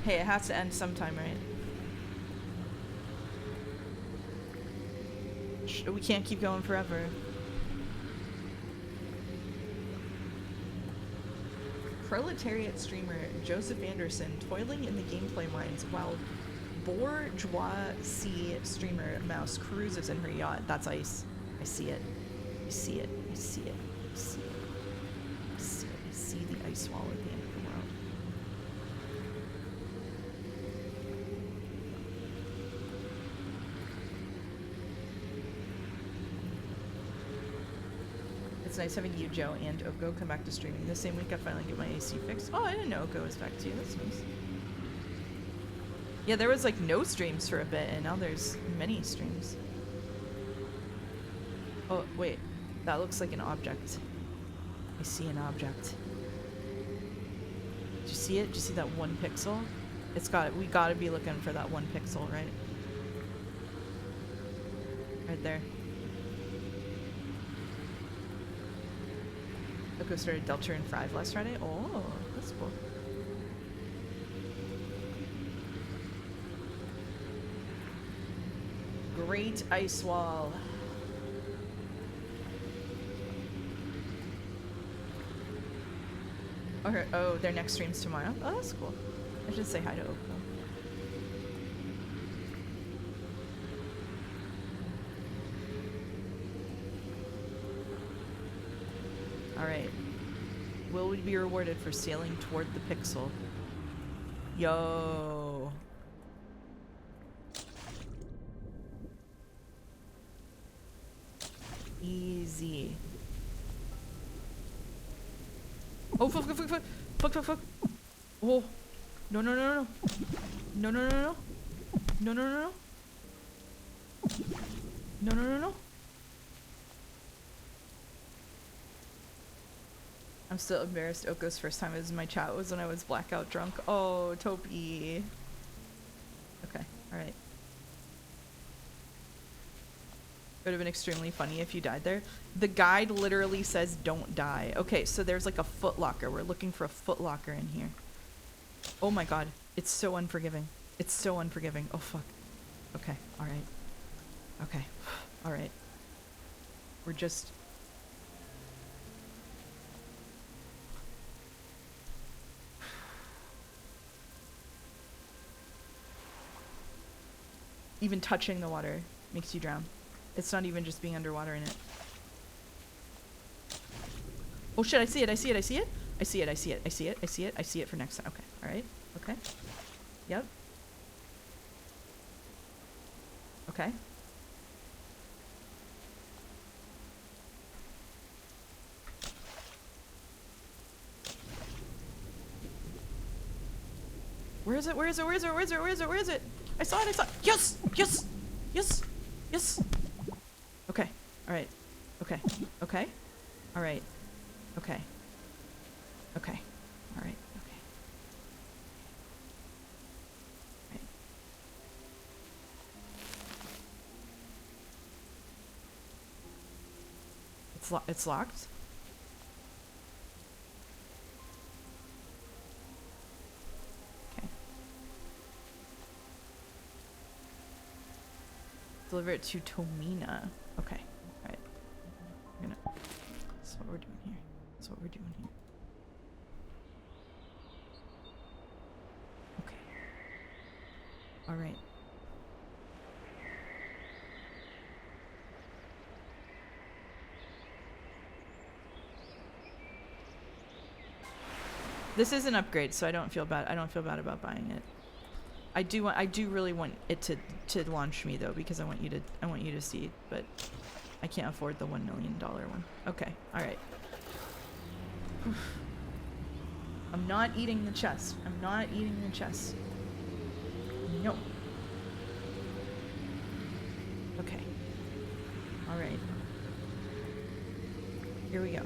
Hey, it has to end sometime, right? We can't keep going forever. Proletariat streamer Joseph Anderson toiling in the gameplay mines while bourgeoisie streamer Mouse cruises in her yacht. That's ice. I see it. I see it. I see it. I see it. I see it. I see the ice wall at the end of the world. It's nice having you, Joe, and Oko come back to streaming. The same week I finally get my AC fixed. Oh, I didn't know Oko was back to you. That's nice. Yeah, there was like no streams for a bit, and now there's many streams. Oh, wait. That looks like an object. I see an object. Did you see it? Did you see that one pixel? It's got it. We gotta be looking for that one pixel, right? Right there. Oko started Delta and Thrive last Friday. Oh, that's cool. Great ice wall. Oh, their next stream's tomorrow. Oh, that's cool. I should say hi to Oko. Alright. Will we be rewarded for sailing toward the pixel? Yo. Easy. Oh, fuck, fuck, fuck, fuck. Fuck, fuck, fuck. Oh. No, no, no, no. No, no, no, no. No, no, no, no. No, no, no, no. I'm still embarrassed. Oko's first time in my chat was when I was blackout drunk. Oh, Topi. Okay, alright. It would have been extremely funny if you died there. The guide literally says don't die. Okay, so there's like a footlocker. We're looking for a footlocker in here. Oh my god. It's so unforgiving. It's so unforgiving. Oh fuck. Okay, alright. Okay, alright. We're just... Even touching the water makes you drown. It's not even just being underwater in it. Oh shit, I see it, I see it, I see it. I see it, I see it, I see it, I see it, I see it for next time. Okay, alright, okay. Yep. Okay. Where is it, where is it, where is it, where is it, where is it, where is it? I saw it, I saw it. Yes! Yes! Yes! Yes! Okay. Alright. Okay. Okay. Alright. Okay. Okay. Alright. Okay. Right. It's locked? Deliver it to Tomina. Okay. Alright. We're gonna... That's what we're doing here. That's what we're doing here. Okay. Alright. This is an upgrade, so I don't feel bad. I don't feel bad about buying it. I do really want it to launch me though, because I want you to see, but I can't afford the $1 million one. Okay, all right. I'm not eating the chest. I'm not eating the chest. No. Okay. All right. Here we go.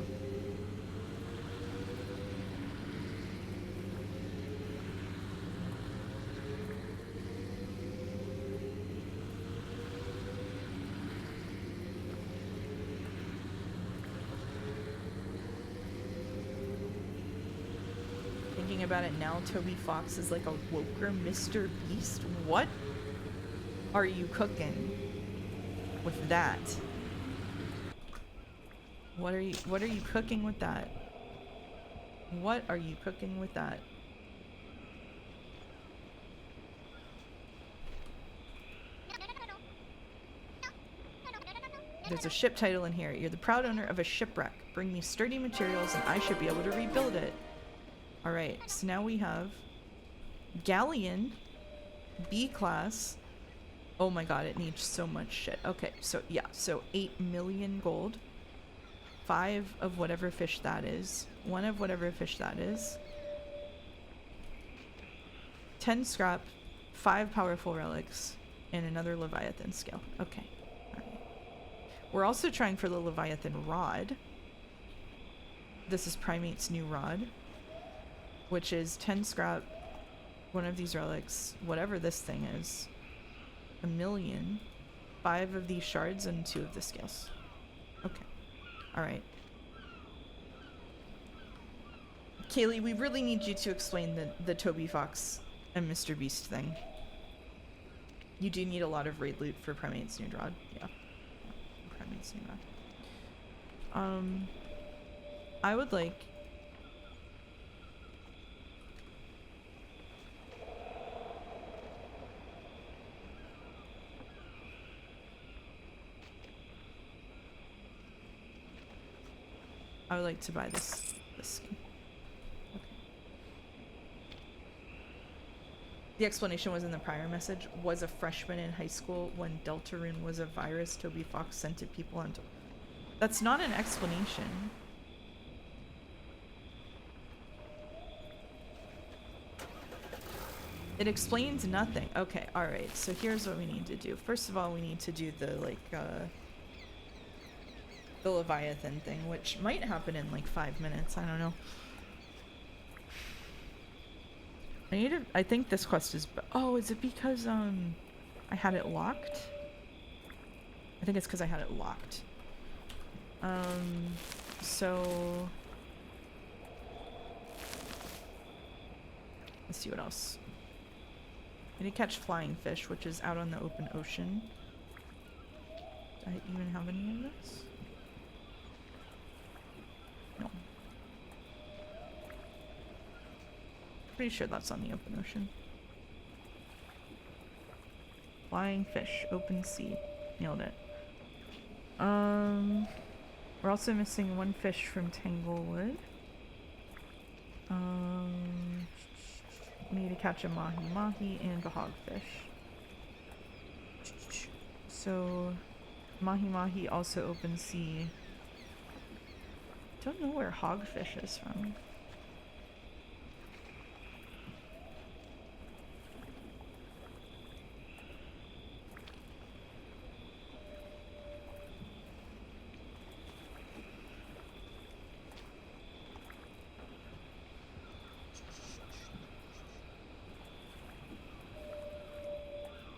About it now, Toby Fox is like a woker Mr. Beast. What are you cooking with that? What are you cooking with that? What are you cooking with that? There's a ship title in here. You're the proud owner of a shipwreck. Bring me sturdy materials and I should be able to rebuild it. Alright, so now we have Galleon, B-class. Oh my god, it needs so much shit. Okay, so yeah, so 8 million gold. 5 of whatever fish that is. 1 of whatever fish that is. 10 scrap, 5 powerful relics, and another Leviathan scale. Okay. Alright. We're also trying for the Leviathan rod. This is Primate's new rod, which is 10 scrap, 1 of these relics, whatever this thing is, 1 million, 5 of these shards, and 2 of the scales. Okay. Alright. Kaylee, we really need you to explain the Toby Fox and Mr. Beast thing. You do need a lot of raid loot for Primate's new rod. Yeah. Primate's new rod. I would like... I would like to buy this skin. Okay. The explanation was in the prior message. Was a freshman in high school when Deltarune was a virus Toby Fox sent to people on. That's not an explanation. It explains nothing. Okay, alright. So here's what we need to do. First of all, we need to do the, like, the Leviathan thing, which might happen in like 5 minutes. I don't know. I think this quest is... Oh, is it because, I had it locked? I think it's because I had it locked. So... Let's see what else. I need to catch flying fish, which is out on the open ocean. Do I even have any of this? No. Pretty sure that's on the open ocean. Flying fish, open sea. Nailed it. We're also missing 1 fish from Tanglewood. We need to catch a mahi-mahi and a hogfish. So, mahi-mahi also open sea. Don't know where hogfish is from.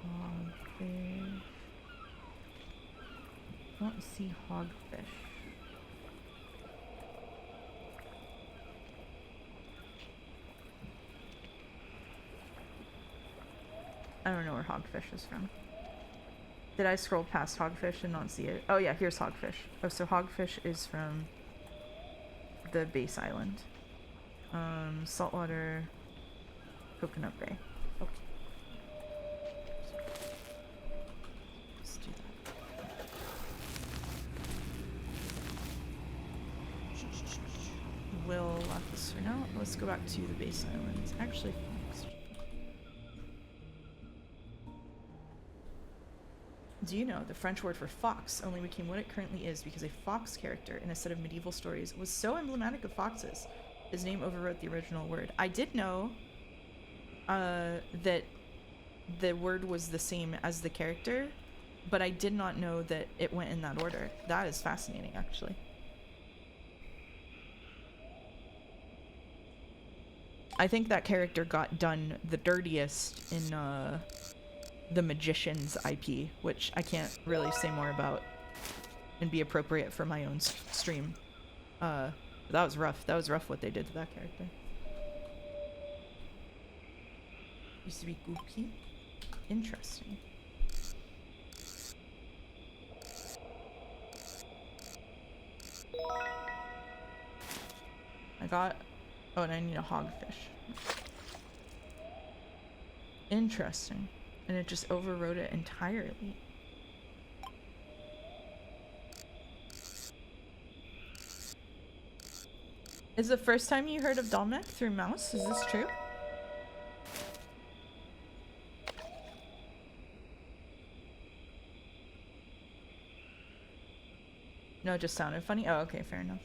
Hogfish. Don't see hogfish. I don't know where hogfish is from. Did I scroll past hogfish and not see it? Oh yeah, here's hogfish. Oh, so hogfish is from the base island. Saltwater, Coconut Bay. Okay. Let's do that. We'll lock this for now. Let's go back to the base islands. Actually, next. Do you know the French word for fox only became what it currently is because a fox character in a set of medieval stories was so emblematic of foxes, his name overwrote the original word. I did know that the word was the same as the character, but I did not know that it went in that order. That is fascinating, actually. I think that character got done the dirtiest in the Magician's IP, which I can't really say more about and be appropriate for my own stream. That was rough. That was rough what they did to that character. Used to be goopy. Interesting. I got... Oh, and I need a hogfish. Interesting. And it just overrode it entirely. Is the first time you heard of Dominic through Mouse? Is this true? No, it just sounded funny? Oh, okay, fair enough.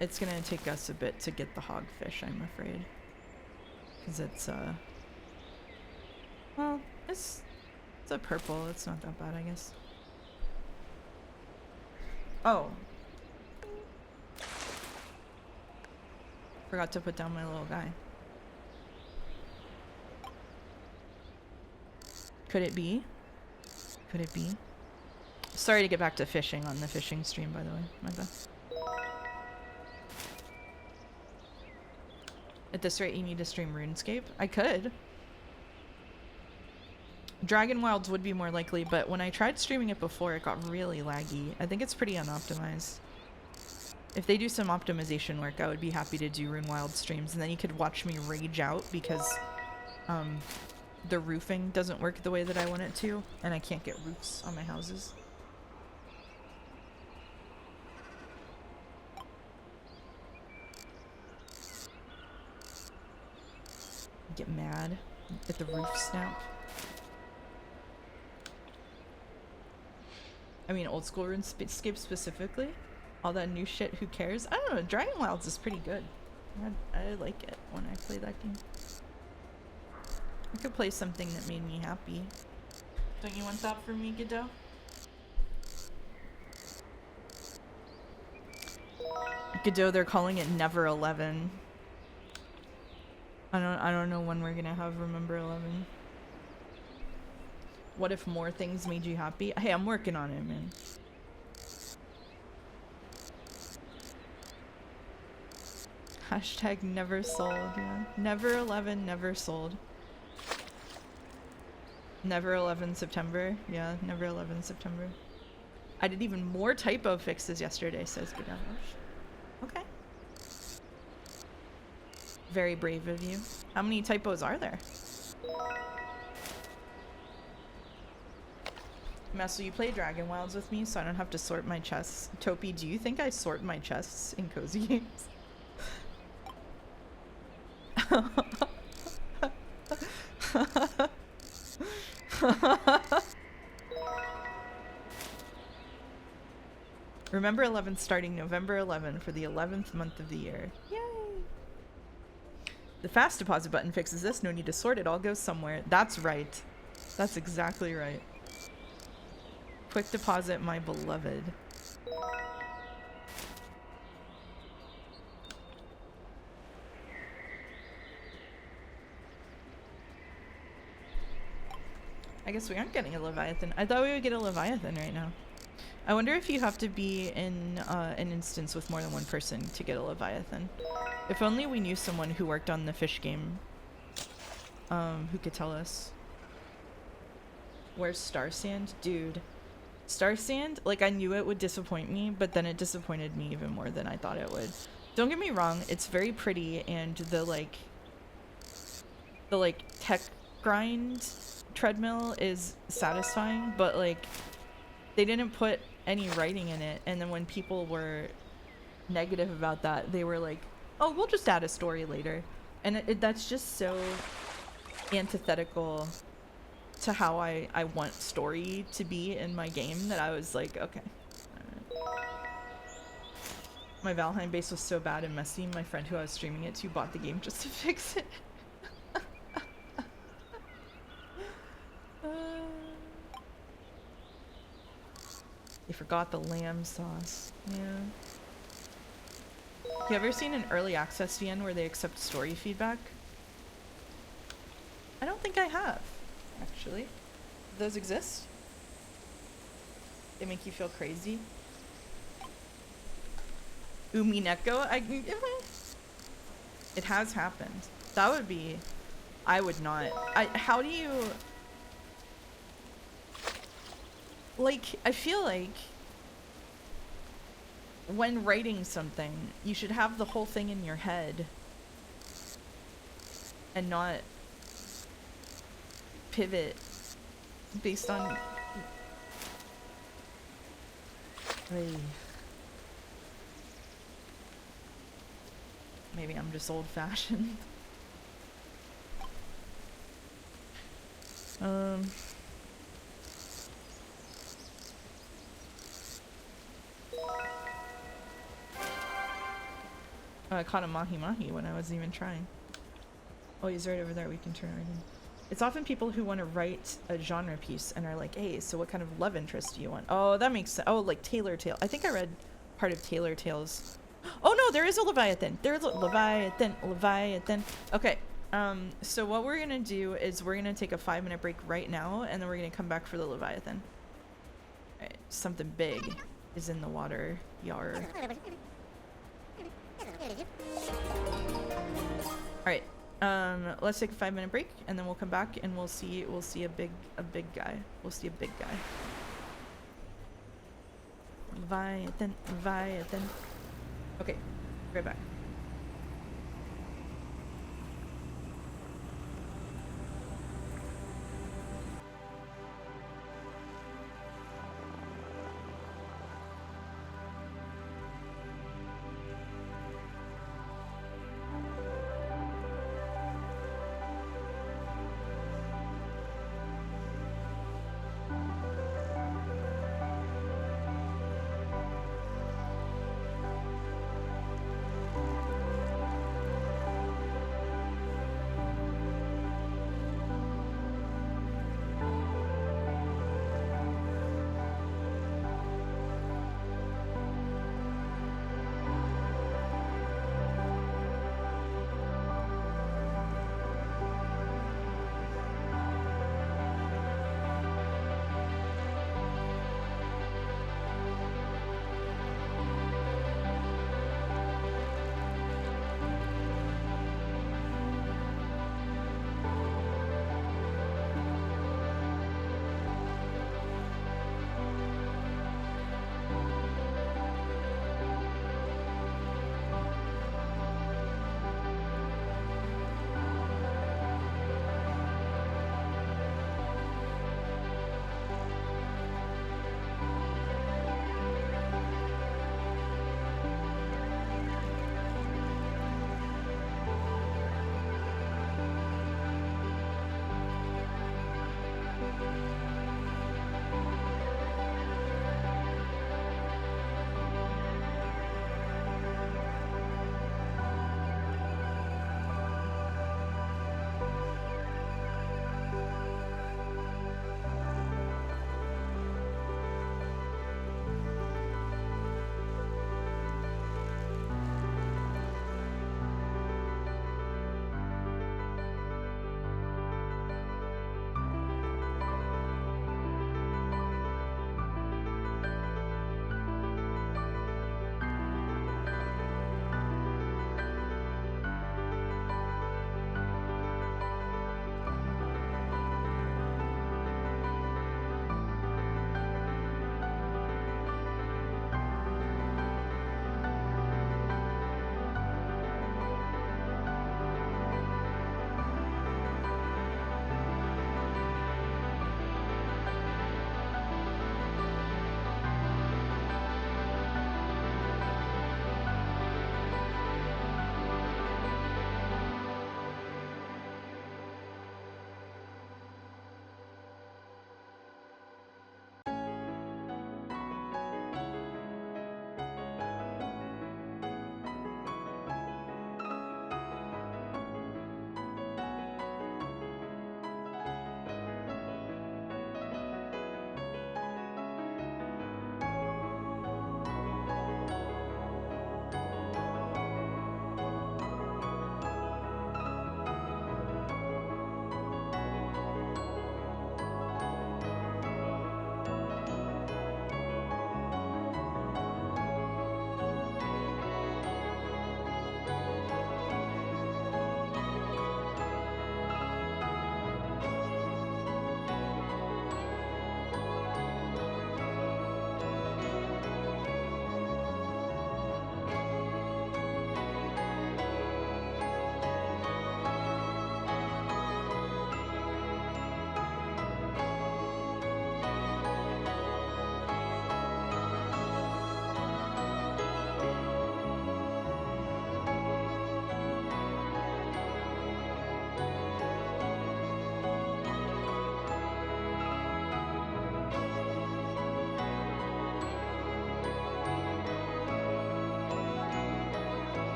It's gonna take us a bit to get the hogfish, I'm afraid. Cause it's well, it's a purple, it's not that bad, I guess. Oh. Forgot to put down my little guy. Could it be? Could it be? Sorry to get back to fishing on the fishing stream, by the way. My bad. At this rate, you need to stream RuneScape? I could. Dragon Wilds would be more likely, but when I tried streaming it before, it got really laggy. I think it's pretty unoptimized. If they do some optimization work, I would be happy to do Rune Wild streams, and then you could watch me rage out because the roofing doesn't work the way that I want it to, and I can't get roofs on my houses. Get mad at the roof snap. I mean, old school RuneScape specifically. All that new shit, who cares? I don't know, Dragon Wilds is pretty good. I like it when I play that game. I could play something that made me happy. Don't you want that from me, Godot? Godot, they're calling it Never 11. I don't know when we're gonna have Remember 11. What if more things made you happy? Hey, I'm working on it, man. Hashtag never sold, yeah. Never 11, never sold. Never 11 September. Yeah, never 11 September. I did even more typo fixes yesterday, says Godot. Okay. Very brave of you. How many typos are there? Master, you play Dragon Wilds with me, so I don't have to sort my chests. Topi, do you think I sort my chests in cozy games? Remember 11 starting November 11 for the 11th month of the year. Yay! The fast deposit button fixes this. No need to sort. It all goes somewhere. That's right. That's exactly right. Quick deposit, my beloved. I guess we aren't getting a Leviathan. I thought we would get a Leviathan right now. I wonder if you have to be in an instance with more than one person to get a Leviathan. If only we knew someone who worked on the fish game, who could tell us. Where's Star Sand? Dude. Star Sand, like, I knew it would disappoint me, but then it disappointed me even more than I thought it would. Don't get me wrong, it's very pretty, and the tech grind treadmill is satisfying, but like they didn't put any writing in it, and then when people were negative about that, they were like, oh, we'll just add a story later, and that's just so antithetical to how I want story to be in my game that I was like, okay. My Valheim base was so bad and messy, my friend who I was streaming it to bought the game just to fix it. They forgot the lamb sauce. Yeah. You ever seen an early access VN where they accept story feedback? I don't think I have, actually. Do those exist? They make you feel crazy? Umineko? It has happened. That would be... I would not... how do you... Like, I feel like when writing something, you should have the whole thing in your head and not pivot based on... Maybe I'm just old-fashioned. Oh, I caught a mahi-mahi when I wasn't even trying. Oh, he's right over there. We can turn right in. It's often people who want to write a genre piece and are like, hey, so what kind of love interest do you want? Oh, that makes sense. Oh, like Taylor Tale. I think I read part of Taylor Tale's. Oh no, there is a Leviathan. There's a Leviathan. Okay. So what we're gonna do is we're gonna take a 5-minute break right now, and then we're gonna come back for the Leviathan. Alright, something big is in the water. Yar. Alright. Let's take a 5-minute break, and then we'll come back and we'll see a big guy. We'll see a big guy. Leviathan. Okay, right back.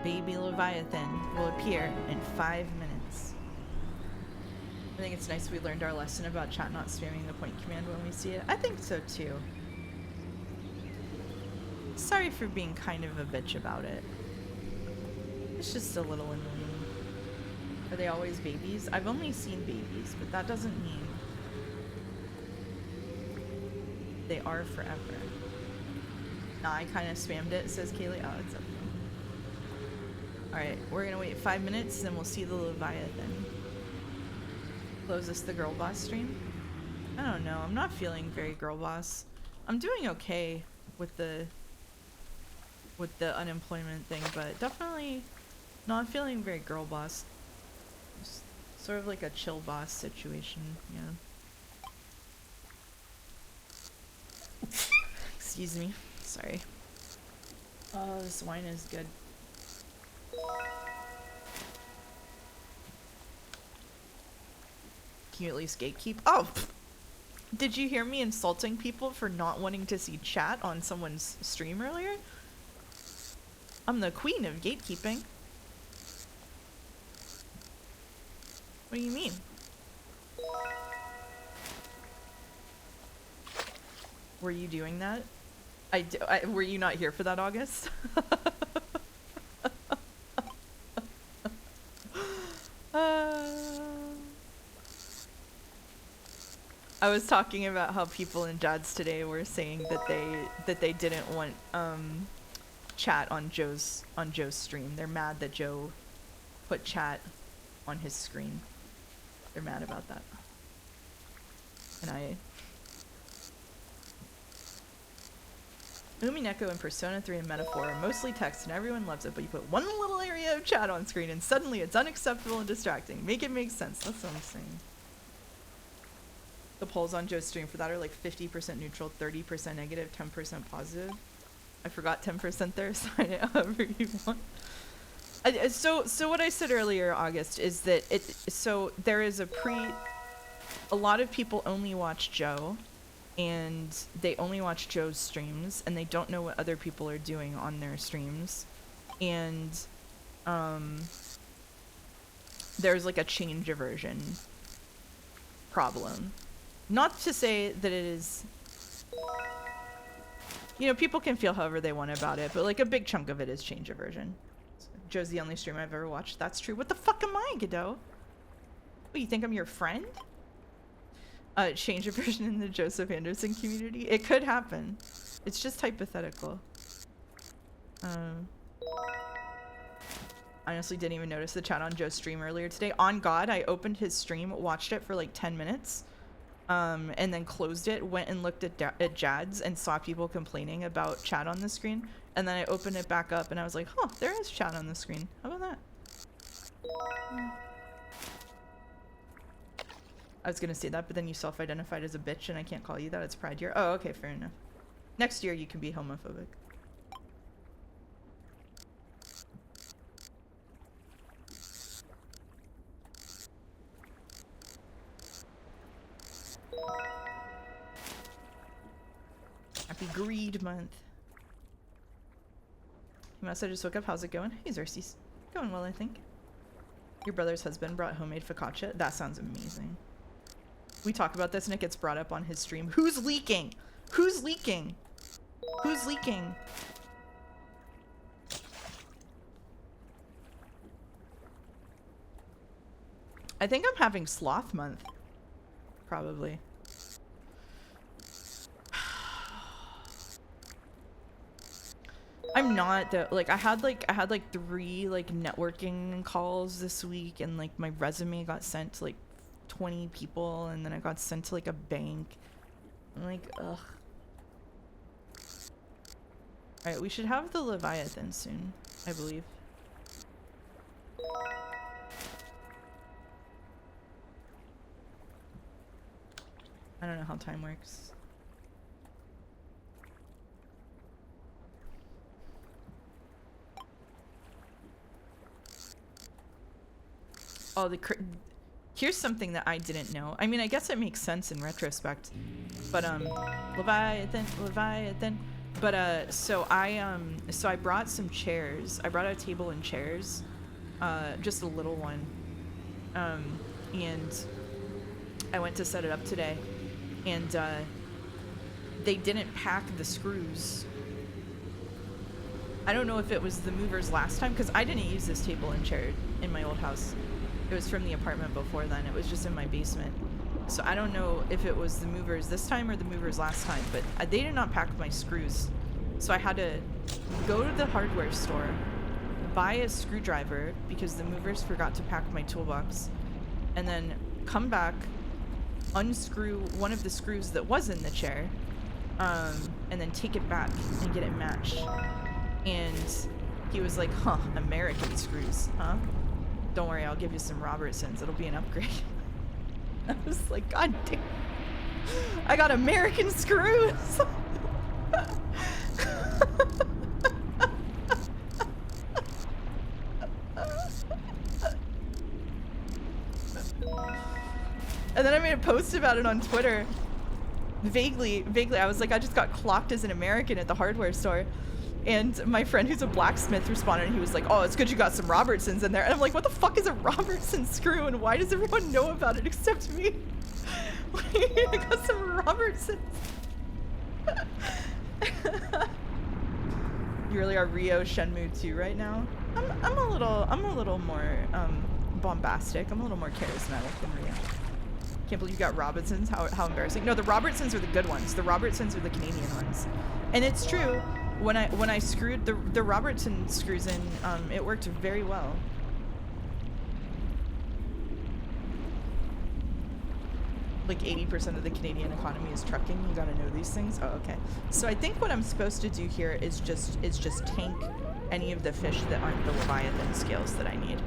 baby Leviathan will appear in 5 minutes. I think it's nice we learned our lesson about chat not spamming the point command when we see it. I think so too. Sorry for being kind of a bitch about it. It's just a little annoying. Are they always babies? I've only seen babies, but that doesn't mean they are forever. Nah, I kind of spammed it, says Kaylee. Oh, it's okay. Alright, we're gonna wait 5 minutes, then we'll see the Leviathan. Close this the girl boss stream? I don't know, I'm not feeling very girl boss. I'm doing okay with the unemployment thing, but definitely not feeling very girl boss. Just sort of like a chill boss situation, yeah. Excuse me, sorry. Oh, this wine is good. Can you at least gatekeep? Oh! Did you hear me insulting people for not wanting to see chat on someone's stream earlier? I'm the queen of gatekeeping. What do you mean? Were you doing that? Were you not here for that, August? I was talking about how people in Jads today were saying that they didn't want chat on Joe's stream. They're mad that Joe put chat on his screen. They're mad about that. And Umineko and Persona 3 and Metaphor are mostly text and everyone loves it, but you put one little area of chat on screen and suddenly it's unacceptable and distracting. Make it make sense. That's what I'm saying. The polls on Joe's stream for that are like 50% neutral, 30% negative, 10% positive. I forgot 10% there, sign it however you want. So what I said earlier, August, is that there is a lot of people only watch Joe, and they only watch Joe's streams, and they don't know what other people are doing on their streams. And there's like a change aversion problem. Not to say that it is, you know, people can feel however they want about it, but like a big chunk of it is change aversion. Joe's the only streamer I've ever watched. That's true. What the fuck am I, Godot? What, you think I'm your friend? Change aversion in the Joseph Anderson community? It could happen. It's just hypothetical. I honestly didn't even notice the chat on Joe's stream earlier today. On God, I opened his stream, watched it for like 10 minutes. And then closed it, went and looked at Jads and saw people complaining about chat on the screen. And then I opened it back up and I was like, huh, there is chat on the screen. How about that? I was gonna say that, but then you self-identified as a bitch and I can't call you that. It's Pride Year. Oh, okay, fair enough. Next year you can be homophobic. Happy Greed Month. You must have just woke up. How's it going? Hey, Xerxes. Going well, I think. Your brother's husband brought homemade focaccia. That sounds amazing. We talk about this and it gets brought up on his stream. Who's leaking? Who's leaking? Who's leaking? I think I'm having sloth month. Probably. I'm not though. Like I had like 3 like networking calls this week, and like my resume got sent to like 20 people, and then I got sent to like a bank. I'm like, ugh. Alright, we should have the Leviathan soon, I believe. I don't know how time works. Oh, here's something that I didn't know. I mean, I guess it makes sense in retrospect. But, Leviathan. But so I brought some chairs. I brought a table and chairs, just a little one, and I went to set it up today, and they didn't pack the screws. I don't know if it was the movers last time, because I didn't use this table and chair in my old house. It was from the apartment before then. It was just in my basement. So I don't know if it was the movers this time or the movers last time, but they did not pack my screws. So I had to go to the hardware store, buy a screwdriver because the movers forgot to pack my toolbox, and then come back, unscrew one of the screws that was in the chair, and then take it back and get it matched. And he was like, huh, American screws, huh? Don't worry, I'll give you some Robertsons. It'll be an upgrade. I was like, God damn. I got American screws. And then I made a post about it on Twitter. Vaguely, I was like, I just got clocked as an American at the hardware store. And my friend who's a blacksmith responded, and he was like, oh, it's good you got some Robertsons in there. And I'm like, what the fuck is a Robertson screw, and why does everyone know about it except me? I got some Robertsons. You really are Rio Shenmue 2 right now? I'm a little more bombastic. I'm a little more charismatic than Rio. Can't believe you got Robertsons. How embarrassing. No, the Robertsons are the good ones. The Robertsons are the Canadian ones. And it's true. When I screwed the Robertson screws in, it worked very well. Like 80% of the Canadian economy is trucking. You gotta know these things. Oh, okay. So I think what I'm supposed to do here is just tank any of the fish that aren't the Leviathan scales that I need.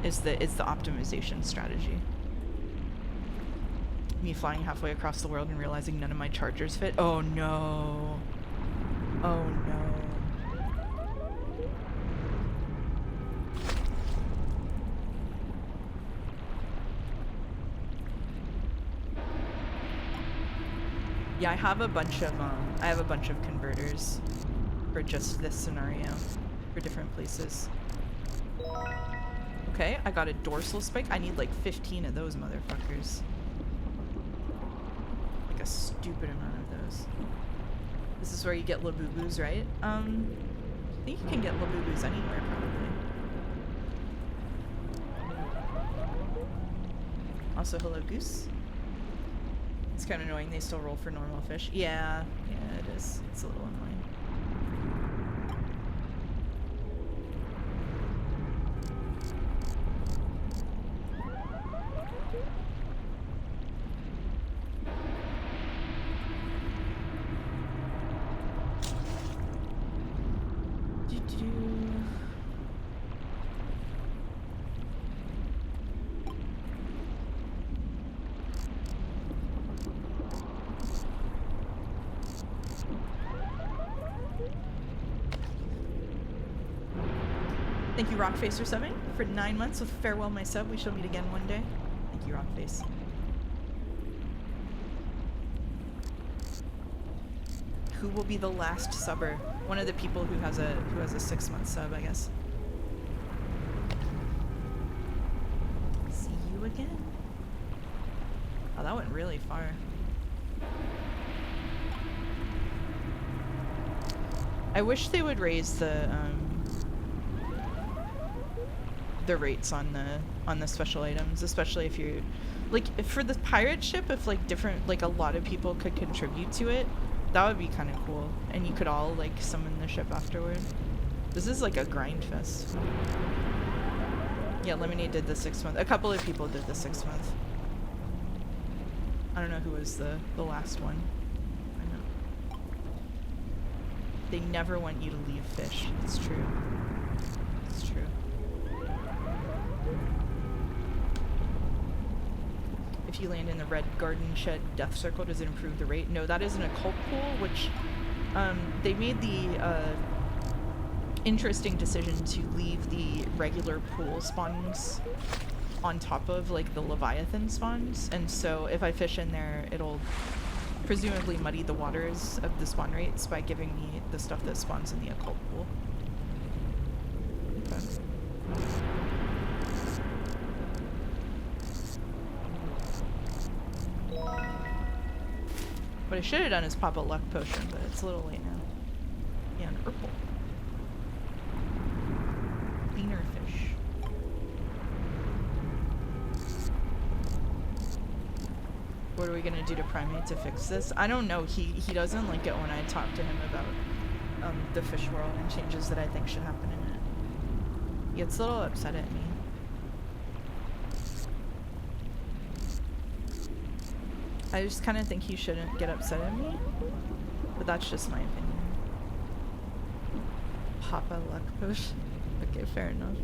Is the optimization strategy. Me flying halfway across the world and realizing none of my chargers fit. Oh no. Oh no. Yeah, I have a bunch of converters for just this scenario for different places. Okay, I got a dorsal spike. I need like 15 of those motherfuckers. Like a stupid amount of those. This is where you get Labubu's, right? I think you can get Labubu's anywhere, probably. Also, hello, Goose. It's kind of annoying they still roll for normal fish. Yeah, it is. It's a little annoying. Thank you, Rockface, for subbing for 9 months with Farewell My Sub. We shall meet again one day. Thank you, Rockface. Who will be the last subber? One of the people who has a 6-month sub, I guess. See you again. Oh, that went really far. I wish they would raise the rates on the special items, especially if you're like for the pirate ship. If like a lot of people could contribute to it, that would be kind of cool, and you could all like summon the ship afterward. This is like a grind fest. Yeah, Lemonade did the 6-month. A couple of people did the 6-month. I don't know who was the last one. I know. They never want you to leave fish. It's true. It's true. If you land in the red garden shed death circle, does it improve the rate? No, that is an occult pool, which they made the interesting decision to leave the regular pool spawns on top of like the Leviathan spawns, and so if I fish in there, it'll presumably muddy the waters of the spawn rates by giving me the stuff that spawns in the occult pool. Okay. What I should have done is pop a luck potion, but it's a little late now. Yeah, an purple. Cleaner fish. What are we gonna do to Primate to fix this? I don't know. He doesn't like it when I talk to him about the fish world and changes that I think should happen in it. He gets a little upset at me. I just kind of think he shouldn't get upset at me, but that's just my opinion. Papa luck push. Okay, fair enough.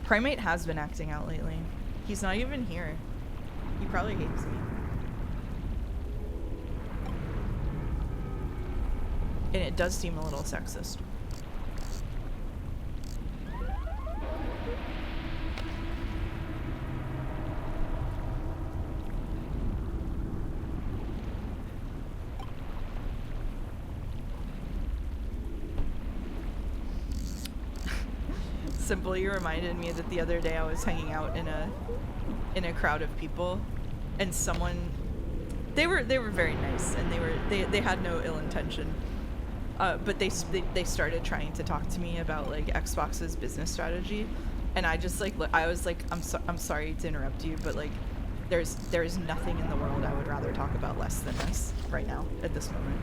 Primate has been acting out lately. He's not even here. He probably hates me. And it does seem a little sexist. Simply reminded me that the other day I was hanging out in a crowd of people, and someone, they were very nice, and they had no ill intention. But they started trying to talk to me about like Xbox's business strategy, and I just like I was like, I'm sorry to interrupt you, but like there's nothing in the world I would rather talk about less than this right now at this moment.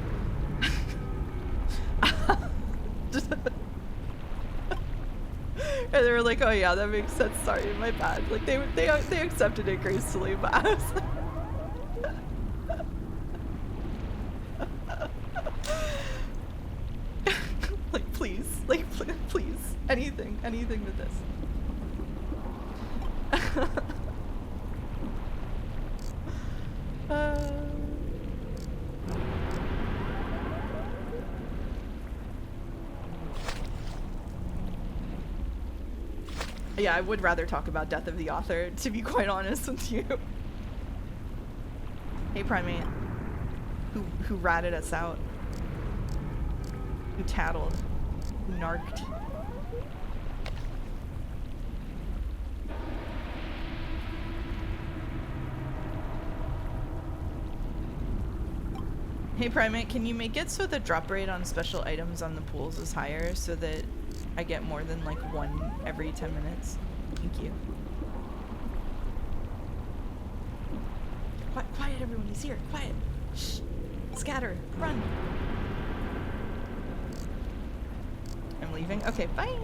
And they were like, oh yeah, that makes sense, sorry, my bad. Like they accepted it gracefully, but I was like, please, like, please, anything with this. Yeah, I would rather talk about Death of the Author, to be quite honest with you. Hey, Primate. Who ratted us out? Who tattled? Who narked? Hey, Primate, can you make it so the drop rate on special items on the pools is higher so that I get more than like one every 10 minutes? Thank you. Quiet, everyone, he's here. Quiet. Shh. Scatter. Run. I'm leaving. Okay, bye.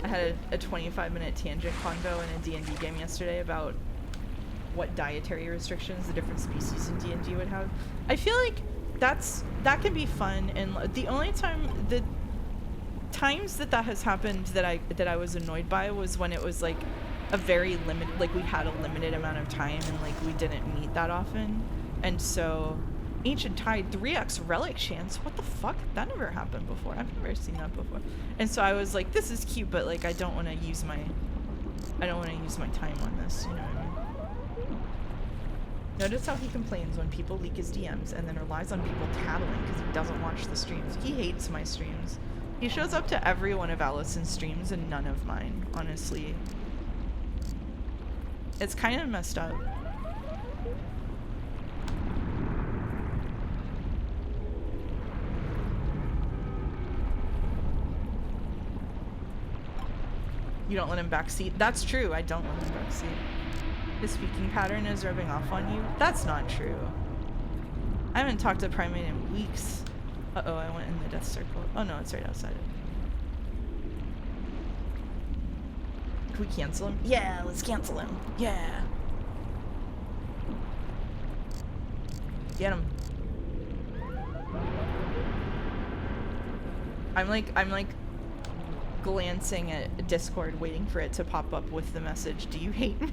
I had a 25-minute tangent convo in a D&D game yesterday about what dietary restrictions the different species in D&D would have. I feel like that can be fun, and the only time times that has happened that I was annoyed by was when it was like a very limited, like we had a limited amount of time and like we didn't meet that often. And so Ancient Tide 3x relic chance, what the fuck, that never happened before. I've never seen that before. And so I was like, this is cute, but like I don't want to use my time on this, you know what I mean? Notice how he complains when people leak his DMs and then relies on people tattling because he doesn't watch the streams. He hates my streams. He shows up to every one of Allison's streams and none of mine, honestly. It's kind of messed up. You don't let him backseat? That's true, I don't let him backseat. His speaking pattern is rubbing off on you? That's not true. I haven't talked to Primate in weeks. Uh-oh, I went in the death circle. Oh no, it's right outside it. Can we cancel him? Yeah, let's cancel him. Yeah. Get him. I'm like glancing at Discord waiting for it to pop up with the message, do you hate me?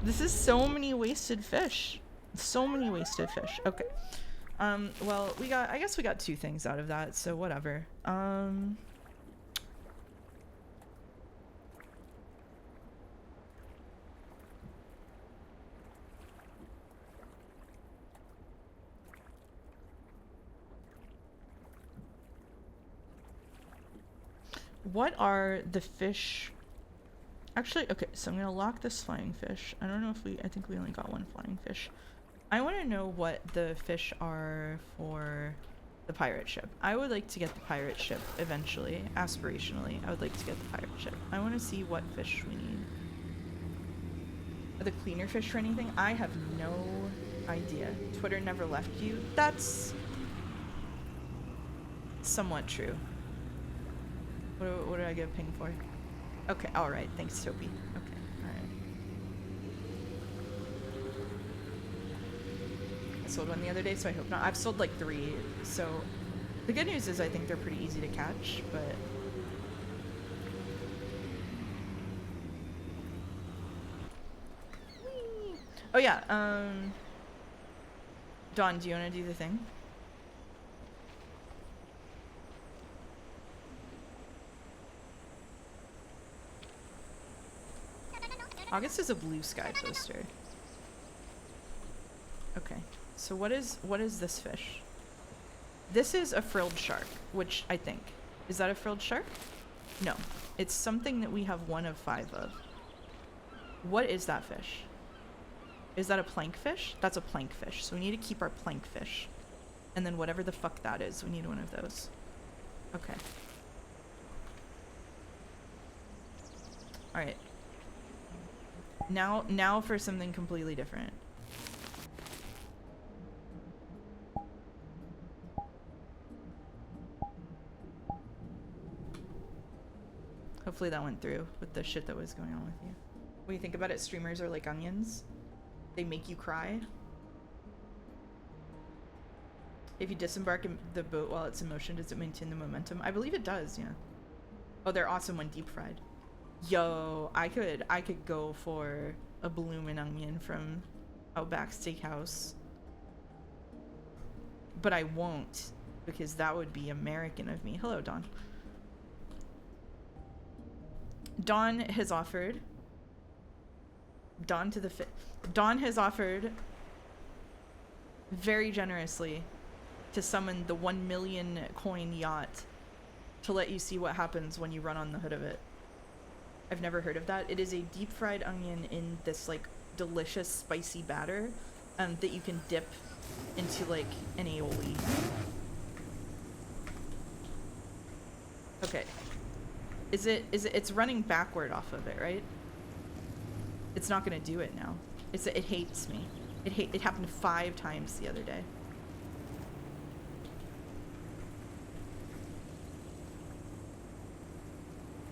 This is so many wasted fish. So many wasted fish. Okay. Well, I guess we got 2 things out of that, so whatever. What are the fish? Actually, okay, so I'm gonna lock this flying fish. I don't know if I think we only got 1 flying fish. I want to know what the fish are for the pirate ship. I would like to get the pirate ship eventually, aspirationally. I would like to get the pirate ship. I want to see what fish we need. Are the cleaner fish for anything? I have no idea. Twitter never left you. That's somewhat true. What did I get a ping for? Okay, alright. Thanks, Toby. Okay, alright. I sold 1 the other day, so I hope not. I've sold like 3, so the good news is I think they're pretty easy to catch, but oh yeah, Dawn, do you want to do the thing? August is a blue sky poster. Okay, so what is this fish? This is a frilled shark, which I think. Is that a frilled shark? No, it's something that we have 1 of 5 of. What is that fish? Is that a plank fish? That's a plank fish, so we need to keep our plank fish. And then whatever the fuck that is, we need 1 of those. Okay. Alright. Now for something completely different. Hopefully that went through with the shit that was going on with you. When you think about it, streamers are like onions. They make you cry. If you disembark in the boat while it's in motion, does it maintain the momentum? I believe it does, yeah. Oh, they're awesome when deep fried. Yo, I could go for a bloomin' onion from Outback Steakhouse. But I won't, because that would be American of me. Hello, Dawn. Dawn has offered. Dawn has offered very generously to summon the 1 million coin yacht to let you see what happens when you run on the hood of it. I've never heard of that. It is a deep fried onion in this like delicious spicy batter that you can dip into like an aioli. Okay. It's running backward off of it, right? It's not gonna do it now. It hates me. It happened 5 times the other day.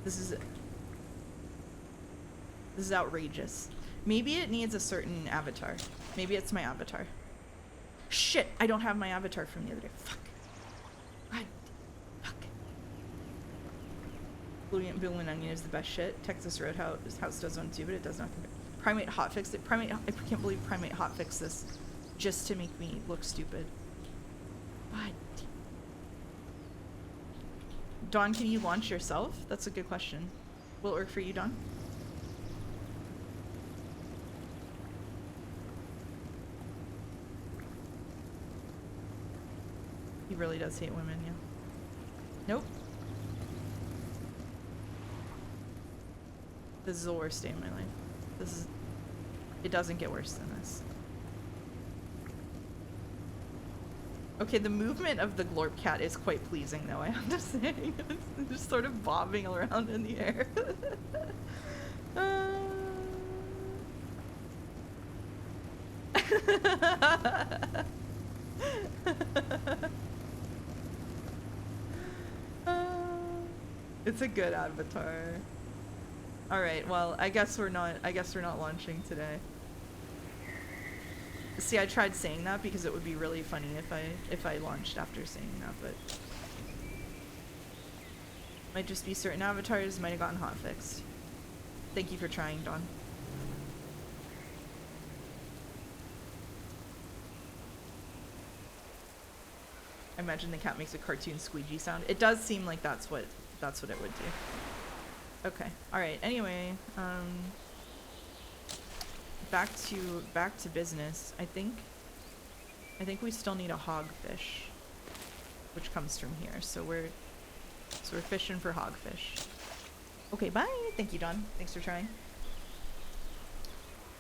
This is outrageous. Maybe it needs a certain avatar. Maybe it's my avatar. Shit, I don't have my avatar from the other day. Fuck. God. Fuck. Bloomin' Onion is the best shit. Texas Roadhouse does one too, but it does not compare. Primate hotfixed it. I can't believe Primate hotfixed this just to make me look stupid. God. Dawn, can you launch yourself? That's a good question. Will it work for you, Dawn? He really does hate women, yeah. Nope. This is the worst day of my life. It doesn't get worse than this. Okay, the movement of the Glorp cat is quite pleasing though, I have to say. It's just sort of bobbing around in the air. It's a good avatar. Alright, well, I guess we're not launching today. See, I tried saying that because it would be really funny if I launched after saying that, but might just be certain avatars might have gotten hotfixed. Thank you for trying, Dawn. I imagine the cat makes a cartoon squeegee sound. It does seem like that's what it would do. Okay. All right. Anyway, back to business. I think we still need a hogfish, which comes from here. So we're fishing for hogfish. Okay, bye. Thank you, Don. Thanks for trying.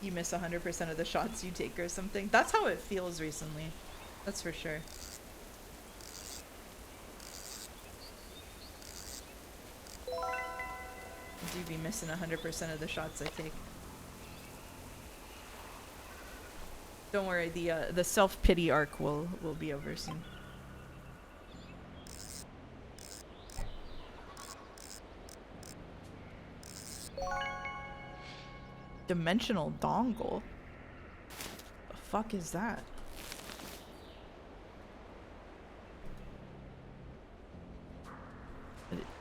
You miss 100% of the shots you take or something. That's how it feels recently. That's for sure. I do be missing 100% of the shots I take. Don't worry, the self-pity arc will be over soon. Dimensional dongle? The fuck is that?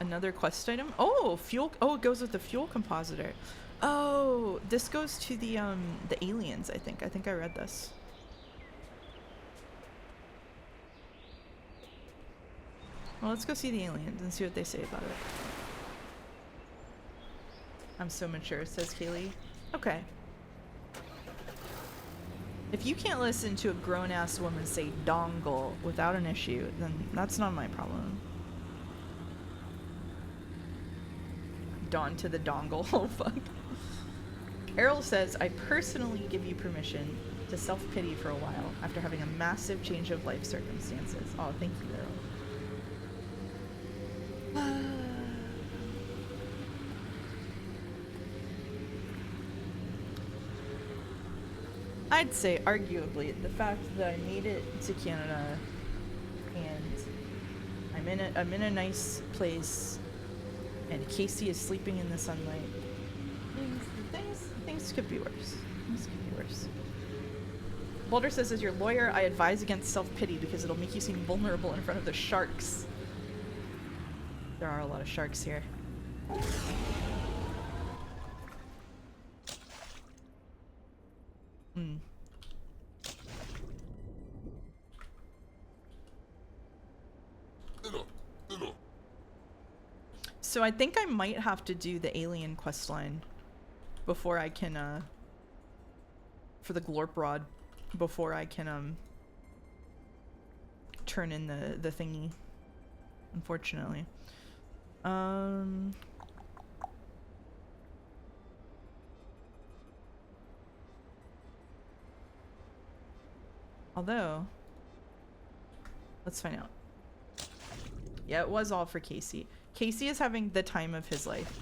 Another quest item? Oh, fuel. Oh, it goes with the fuel compositor. Oh, this goes to the aliens, I think. I think I read this. Well, let's go see the aliens and see what they say about it. I'm so mature, says Kaylee. Okay. If you can't listen to a grown-ass woman say dongle without an issue, then that's not my problem. Dawn to the dongle. Oh, fuck. Errol says, I personally give you permission to self-pity for a while after having a massive change of life circumstances. Oh, thank you, Errol. I'd say, arguably, the fact that I made it to Canada and I'm in a nice place and Casey is sleeping in the sunlight. Things could be worse. Things could be worse. Boulder says, as your lawyer, I advise against self-pity because it'll make you seem vulnerable in front of the sharks. There are a lot of sharks here. So I think I might have to do the alien quest line before I can, for the glorp rod, before I can, turn in the thingy, unfortunately. Although, let's find out. Yeah, it was all for Casey. Casey is having the time of his life,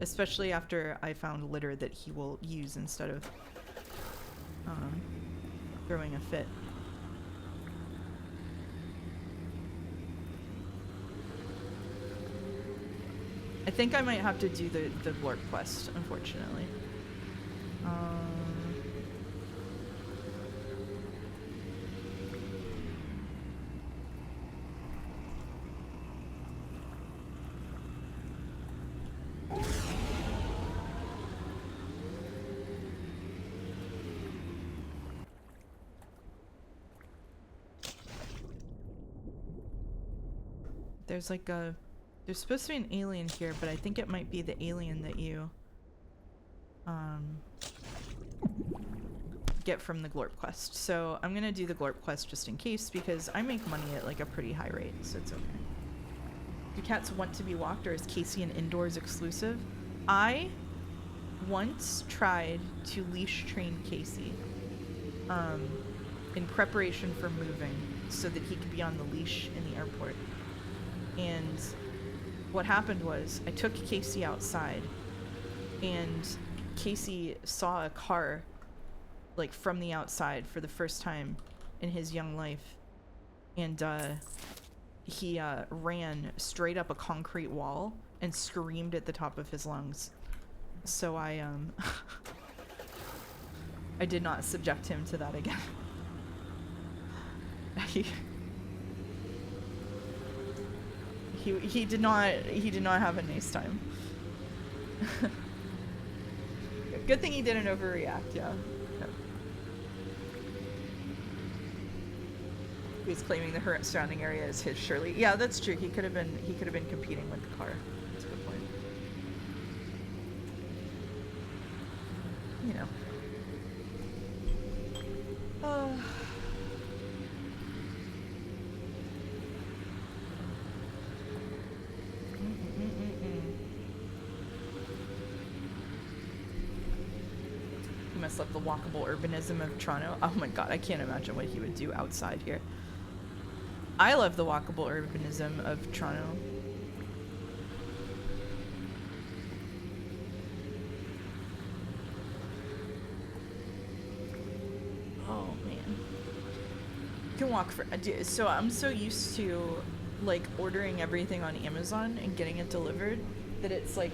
especially after I found litter that he will use instead of throwing a fit. I think I might have to do the glorp quest, unfortunately. There's like there's supposed to be an alien here, but I think it might be the alien that you get from the glorp quest. So I'm gonna do the glorp quest just in case, because I make money at like a pretty high rate, so it's okay. Do cats want to be walked, or is Casey an indoors exclusive? I once tried to leash train Casey in preparation for moving so that he could be on the leash in the airport. And what happened was I took Casey outside and Casey saw a car like from the outside for the first time in his young life, and he ran straight up a concrete wall and screamed at the top of his lungs. So I I did not subject him to that again. He did not have a nice time. Good thing he didn't overreact, yeah. He's claiming the surrounding area is his. Surely, yeah, that's true. He could have been competing with the car. That's a good point. You know. He must love the walkable urbanism of Toronto. Oh my god, I can't imagine what he would do outside here. I love the walkable urbanism of Toronto. Oh man. You can walk for so I'm so used to like ordering everything on Amazon and getting it delivered that it's like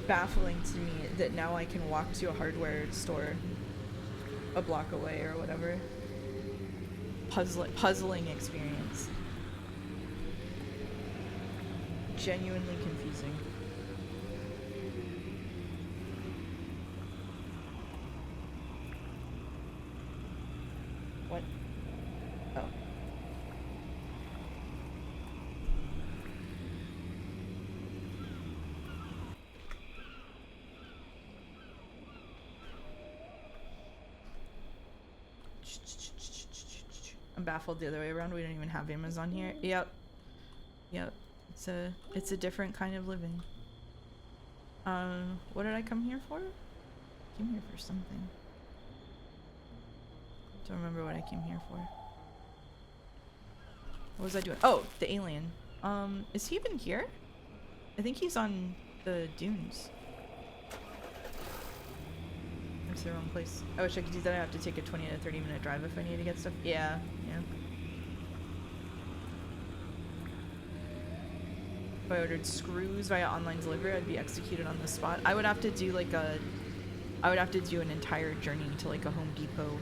baffling to me that now I can walk to a hardware store a block away or whatever. Puzzling experience. Genuinely confusing. What? Oh. I'm baffled the other way around. We don't even have Amazon here. Yep. Yep. It's a different kind of living. What did I come here for? I came here for something. Don't remember what I came here for. What was I doing? Oh, the alien. Is he even here? I think he's on the dunes. That's the wrong place. I wish I could do that. I have to take a 20 to 30 minute drive if I need to get stuff. Yeah, yeah. If I ordered screws via online delivery, I'd be executed on the spot. I would have to do like I would have to do an entire journey to like a Home Depot,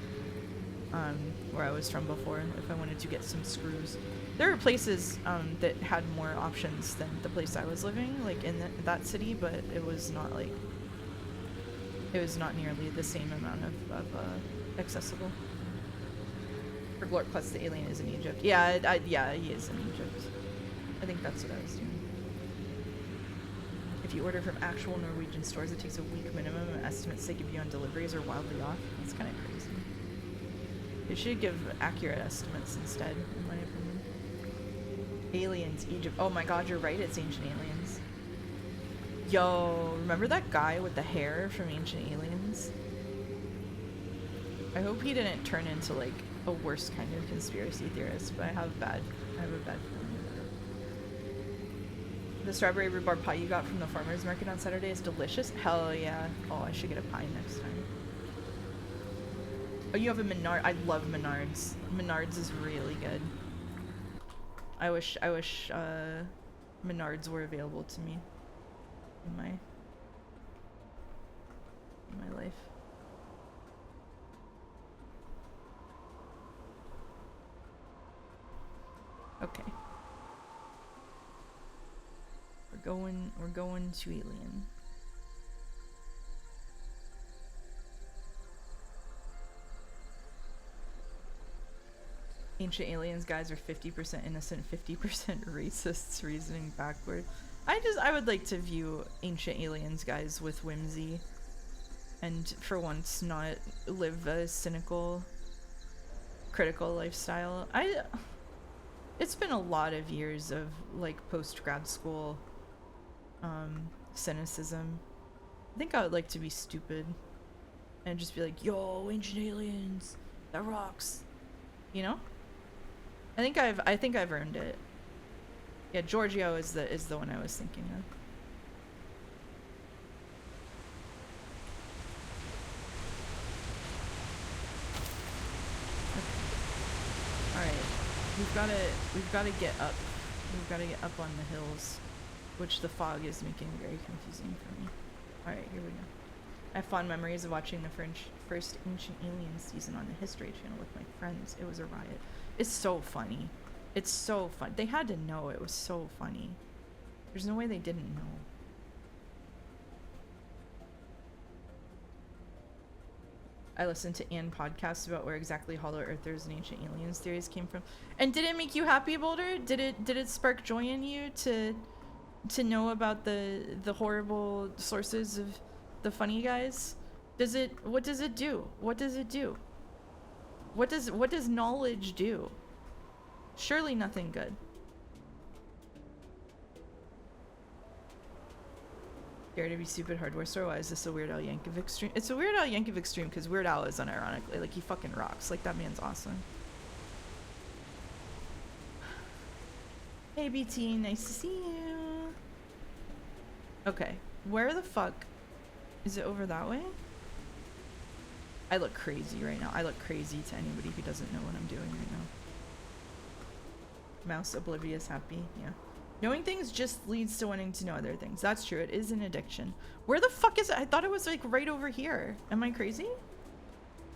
where I was from before, if I wanted to get some screws. There were places that had more options than the place I was living, like in that city, but it was not like, it was not nearly the same amount of accessible. For Glorp plus the alien is in Egypt. Yeah, yeah, he is in Egypt. I think that's what I was doing. If you order from actual Norwegian stores, it takes a week minimum, and estimates they give you on deliveries are wildly off. That's kind of crazy. They should give accurate estimates instead, in my opinion. Aliens, Egypt. Oh my god, you're right, it's Ancient Aliens. Yo, remember that guy with the hair from Ancient Aliens? I hope he didn't turn into like a worse kind of conspiracy theorist, but I have a bad feeling about it. The strawberry rhubarb pie you got from the farmer's market on Saturday is delicious. Hell yeah. Oh, I should get a pie next time. Oh, you have a Menard. I love Menards. Menards is really good. I wish Menards were available to me in my life. Okay. We're going to Alien. Ancient Aliens guys are 50% innocent, 50% racists, reasoning backward. I would like to view Ancient Aliens guys with whimsy and for once not live a cynical, critical lifestyle. It's been a lot of years of like post-grad school cynicism. I think I would like to be stupid and just be like, yo, Ancient Aliens, that rocks, you know? I think I've earned it. Yeah, Giorgio is the one I was thinking of. Okay. All right, we've got to get up. We've got to get up on the hills, which the fog is making very confusing for me. All right, here we go. I have fond memories of watching the first Ancient Aliens season on the History Channel with my friends. It was a riot. It's so funny. It's so fun. They had to know it was so funny. There's no way they didn't know. I listened to Ann podcasts about where exactly Hollow Earthers and ancient aliens theories came from. And did it make you happy, Boulder? Did it spark joy in you to know about the horrible sources of the funny guys? What does it do? What does it do? What does knowledge do? Surely nothing good. Scared to be stupid hardware store. Why is this a Weird Al Yankovic stream? It's a Weird Al Yankovic stream because Weird Al is unironically, like, he fucking rocks. Like, that man's awesome. Hey BT, nice to see you. Okay, where the fuck is it? Over that way? I look crazy right now. I look crazy to anybody who doesn't know what I'm doing right now. Mouse oblivious happy, yeah. Knowing things just leads to wanting to know other things. That's true, it is an addiction. Where the fuck is it? I thought it was like right over here. Am I crazy?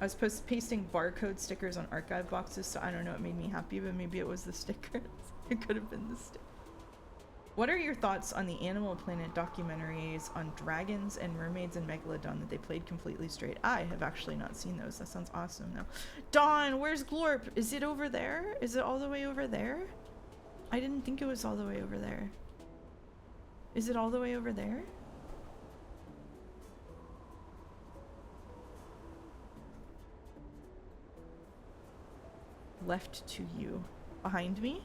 I was pasting barcode stickers on archive boxes, so I don't know, it made me happy, but maybe it was the stickers. It could have been the sticker. What are your thoughts on the Animal Planet documentaries on dragons and mermaids and megalodon that they played completely straight? I have actually not seen those. That sounds awesome though. Dawn, where's Glorp? Is it over there? Is it all the way over there? I didn't think it was all the way over there. Is it all the way over there? Left to you. Behind me?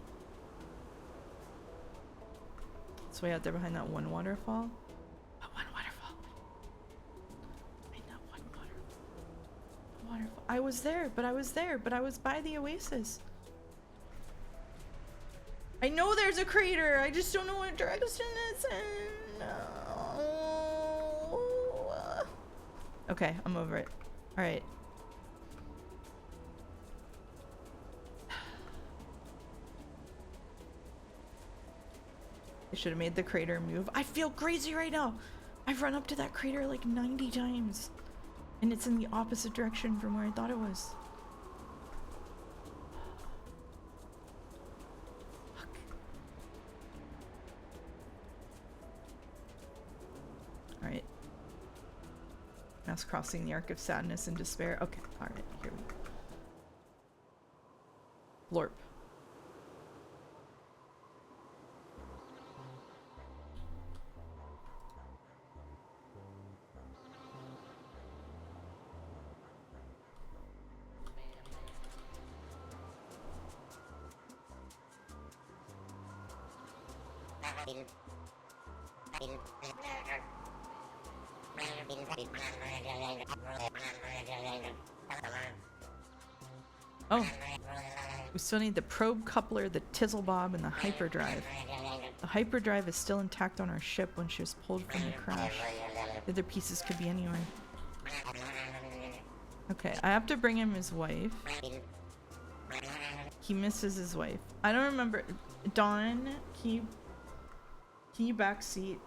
It's way out there behind that one waterfall. Oh, one waterfall. Behind that one waterfall. I was there, but I was by the oasis. I know there's a crater. I just don't know what direction it's in. No. Okay, I'm over it. All right. I should have made the crater move. I feel crazy right now. I've run up to that crater like 90 times. And it's in the opposite direction from where I thought it was. Fuck. Alright. Mouse crossing the arc of sadness and despair. Okay, alright, here we go. Lorp. Oh, we still need the probe coupler, the tizzle bob, and the hyperdrive. The hyperdrive is still intact on our ship when she was pulled from the crash. The other pieces could be anywhere. Okay, I have to bring him his wife. He misses his wife. I don't remember. Dawn, can you backseat?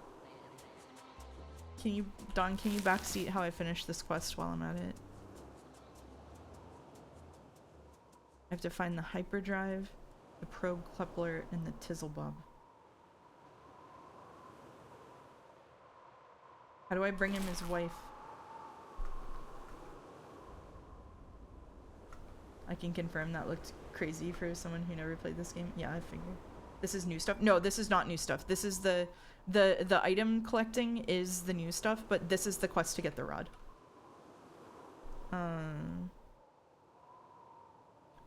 Dawn, can you backseat how I finish this quest while I'm at it? I have to find the hyperdrive, the probe coupler, and the tizzle bob. How do I bring him his wife? I can confirm that looked crazy for someone who never played this game. Yeah, I figured. This is new stuff. No, this is not new stuff. This is the item collecting is the new stuff, but this is the quest to get the rod.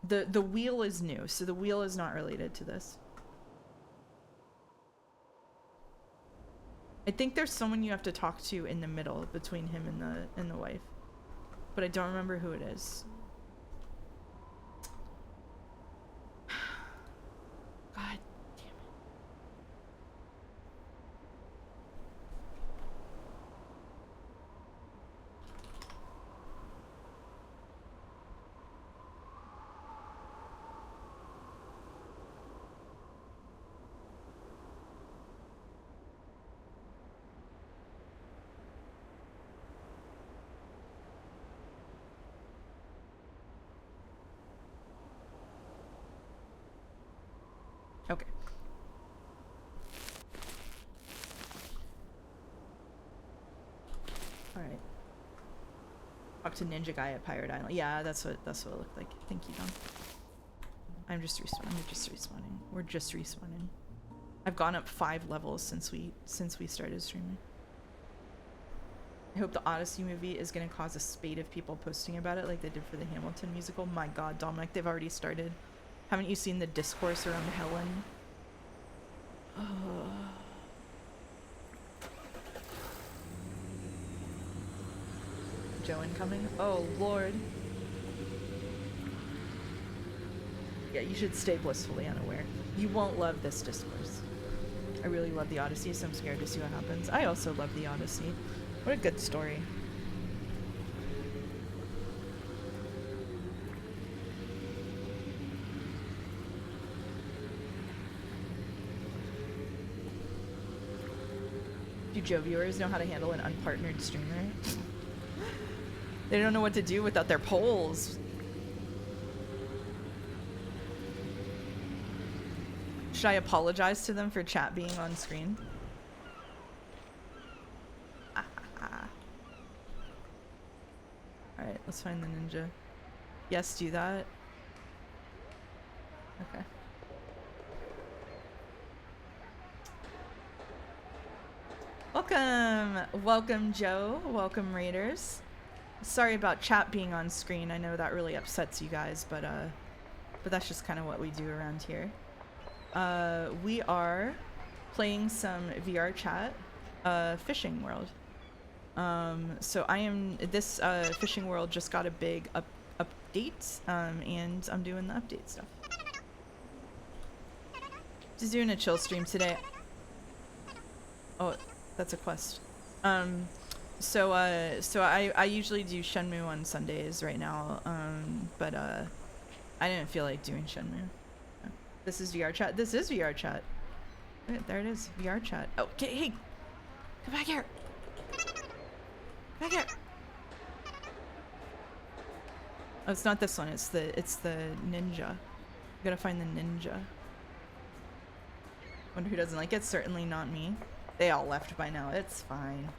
The wheel is new, so the wheel is not related to this. I think there's someone you have to talk to in the middle between him and the wife, but I don't remember who it is. God damn it. Okay. All right. Talk to Ninja Guy at Pirate Island. Yeah, that's what it looked like. Thank you, Don. I'm just respawning. We're just respawning. I've gone up 5 levels since we started streaming. I hope the Odyssey movie is gonna cause a spate of people posting about it like they did for the Hamilton musical. My god, Dominic, they've already started. Haven't you seen the discourse around Helen? Joe incoming? Oh lord. Yeah, you should stay blissfully unaware. You won't love this discourse. I really love the Odyssey, so I'm scared to see what happens. I also love the Odyssey. What a good story. Do Joe viewers know how to handle an unpartnered streamer? They don't know what to do without their polls. Should I apologize to them for chat being on screen? Alright, let's find the ninja. Yes, do that. Okay. Welcome! Welcome, Joe. Welcome, Raiders. Sorry about chat being on screen. I know that really upsets you guys, but that's just kind of what we do around here. We are playing some VRChat fishing world. So this fishing world just got a big update, and I'm doing the update stuff. Just doing a chill stream today. Oh, that's a quest. So I usually do Shenmue on Sundays right now, but I didn't feel like doing Shenmue. This is VRChat. This is VRChat. There it is, VRChat. Oh, okay, hey, come back here. Back here. Oh, it's not this one. It's the ninja. You gotta find the ninja. Wonder who doesn't like it. Certainly not me. They all left by now. It's fine.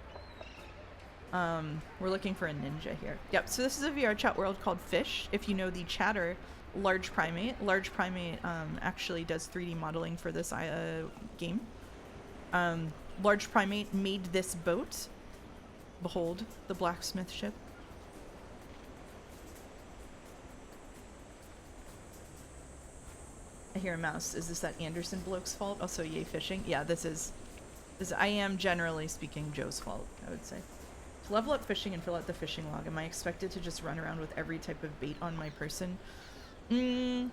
We're looking for a ninja here. Yep. So this is a VRChat world called Fish. If you know the chatter, Large Primate. Large Primate actually does 3D modeling for this game. Large Primate made this boat. Behold, the blacksmith ship. I hear a mouse. Is this that Anderson bloke's fault? Also, yay fishing. Yeah, this is I am generally speaking Joe's fault, I would say. To level up fishing and fill out the fishing log, am I expected to just run around with every type of bait on my person? If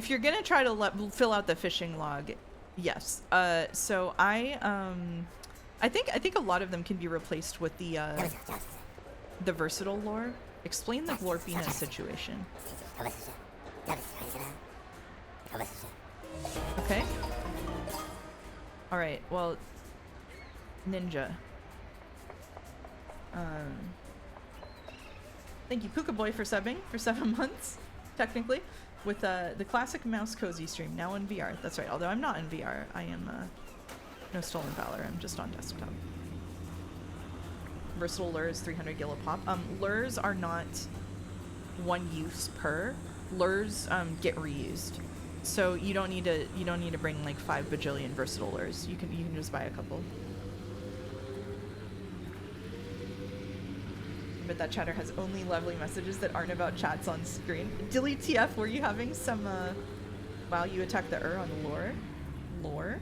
you're gonna try to fill out the fishing log, yes. So I think a lot of them can be replaced with the versatile lore. Explain the glorpina situation. Okay. All right. Well, ninja. Thank you, Puka Boy, for subbing for 7 months, technically, with the classic mouse cozy stream now in VR. That's right. Although I'm not in VR, I am no Stolen Valor. I'm just on desktop. Versatile lures, 300 gil a pop. Lures are not one use per. Lures get reused, so you don't need to bring like 5 bajillion versatile lures. You can just buy a couple. But that chatter has only lovely messages that aren't about chats on screen. Delete TF, were you having some wow, you attacked the on the lore? Lore?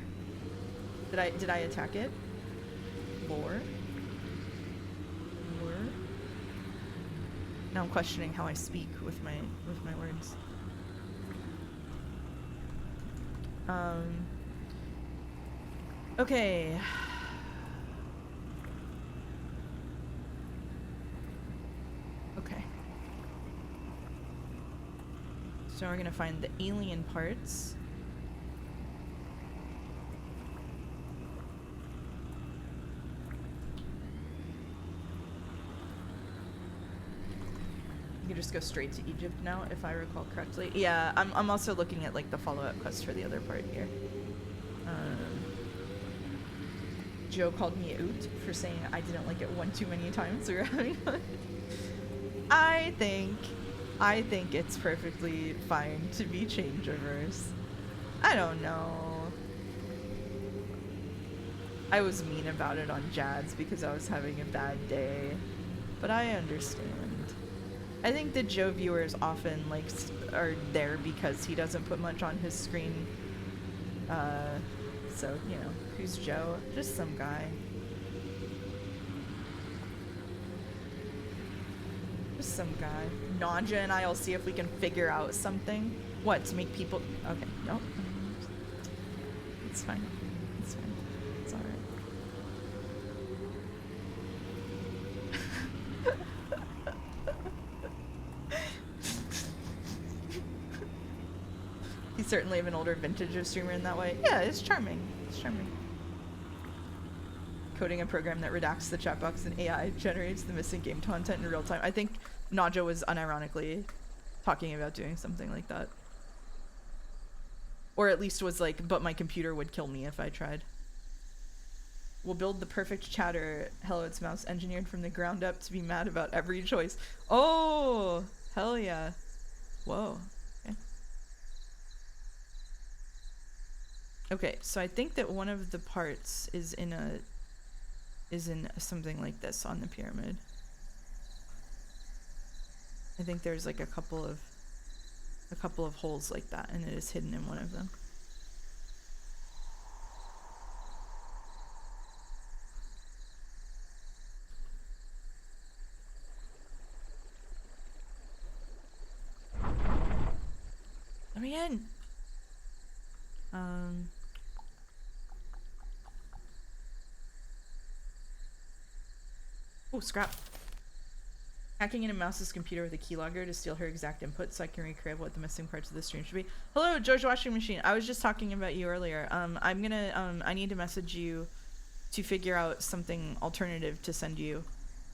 Did I attack it? Lore? Lore? Now I'm questioning how I speak with my words. Okay. Okay. So we're gonna find the alien parts. You can just go straight to Egypt now, if I recall correctly. Yeah, I'm also looking at like the follow-up quest for the other part here. Joe called me out for saying I didn't like it one too many times. We were having fun. I think it's perfectly fine to be change averse. I don't know. I was mean about it on Jad's because I was having a bad day, but I understand. I think the Joe viewers often like are there because he doesn't put much on his screen. So, you know, who's Joe? Just some guy. Just some guy. Naja and I'll see if we can figure out something. What, to make people... Okay, no. It's fine. It's fine. It's alright. He's certainly of an older vintage of streamer in that way. Yeah, it's charming. It's charming. Coding a program that redacts the chat box and AI generates the missing game content in real time. I think Naja was unironically talking about doing something like that. Or at least was like, but my computer would kill me if I tried. We'll build the perfect chatter. Hello, it's Mouse, engineered from the ground up to be mad about every choice. Oh, hell yeah. Whoa. Okay. Okay, so I think that one of the parts is in something like this on the pyramid. I think there's like a couple of holes like that, and it is hidden in one of them. Let me in. Oh, scrap. Hacking into Mouse's computer with a keylogger to steal her exact input so I can recreate what the missing parts of the stream should be. Hello, George Washing Machine. I was just talking about you earlier. I'm gonna, I need to message you to figure out something alternative to send you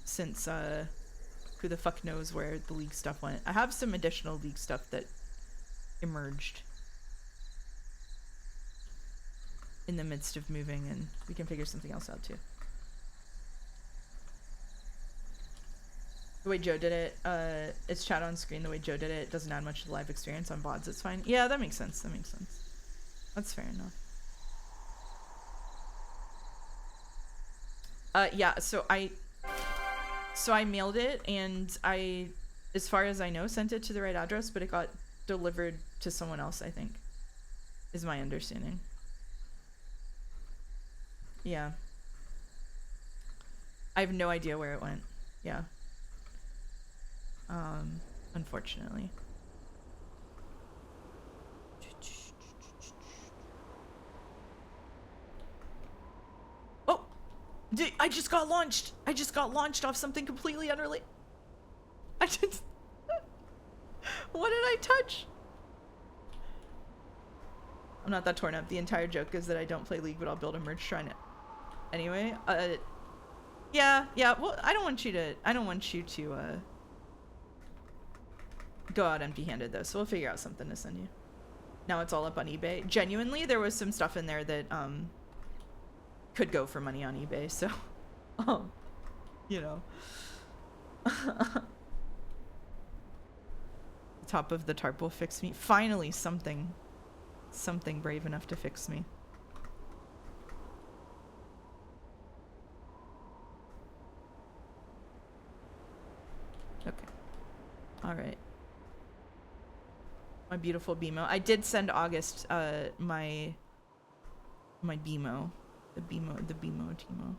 since, who the fuck knows where the League stuff went. I have some additional League stuff that emerged in the midst of moving, and we can figure something else out too. The way Joe did it, it's chat on screen. The way Joe did it doesn't add much to the live experience on VODs. It's fine. Yeah, that makes sense. That makes sense. That's fair enough. Yeah, so I mailed it, and I, as far as I know, sent it to the right address, but it got delivered to someone else, I think, is my understanding. Yeah. I have no idea where it went. Yeah. Unfortunately. Oh! I just got launched! I just got launched off something completely unrelated. I just... What did I touch? I'm not that torn up. The entire joke is that I don't play League, but I'll build a merch shrine. Anyway, yeah, well, I don't want you to go out empty-handed though, so we'll figure out something to send you. Now it's all up on eBay. Genuinely, there was some stuff in there that could go for money on eBay, so you know. The top of the tarp will fix me. Finally, something brave enough to fix me. Okay. All right. My beautiful BMO. I did send August my BMO. The BMO Timo.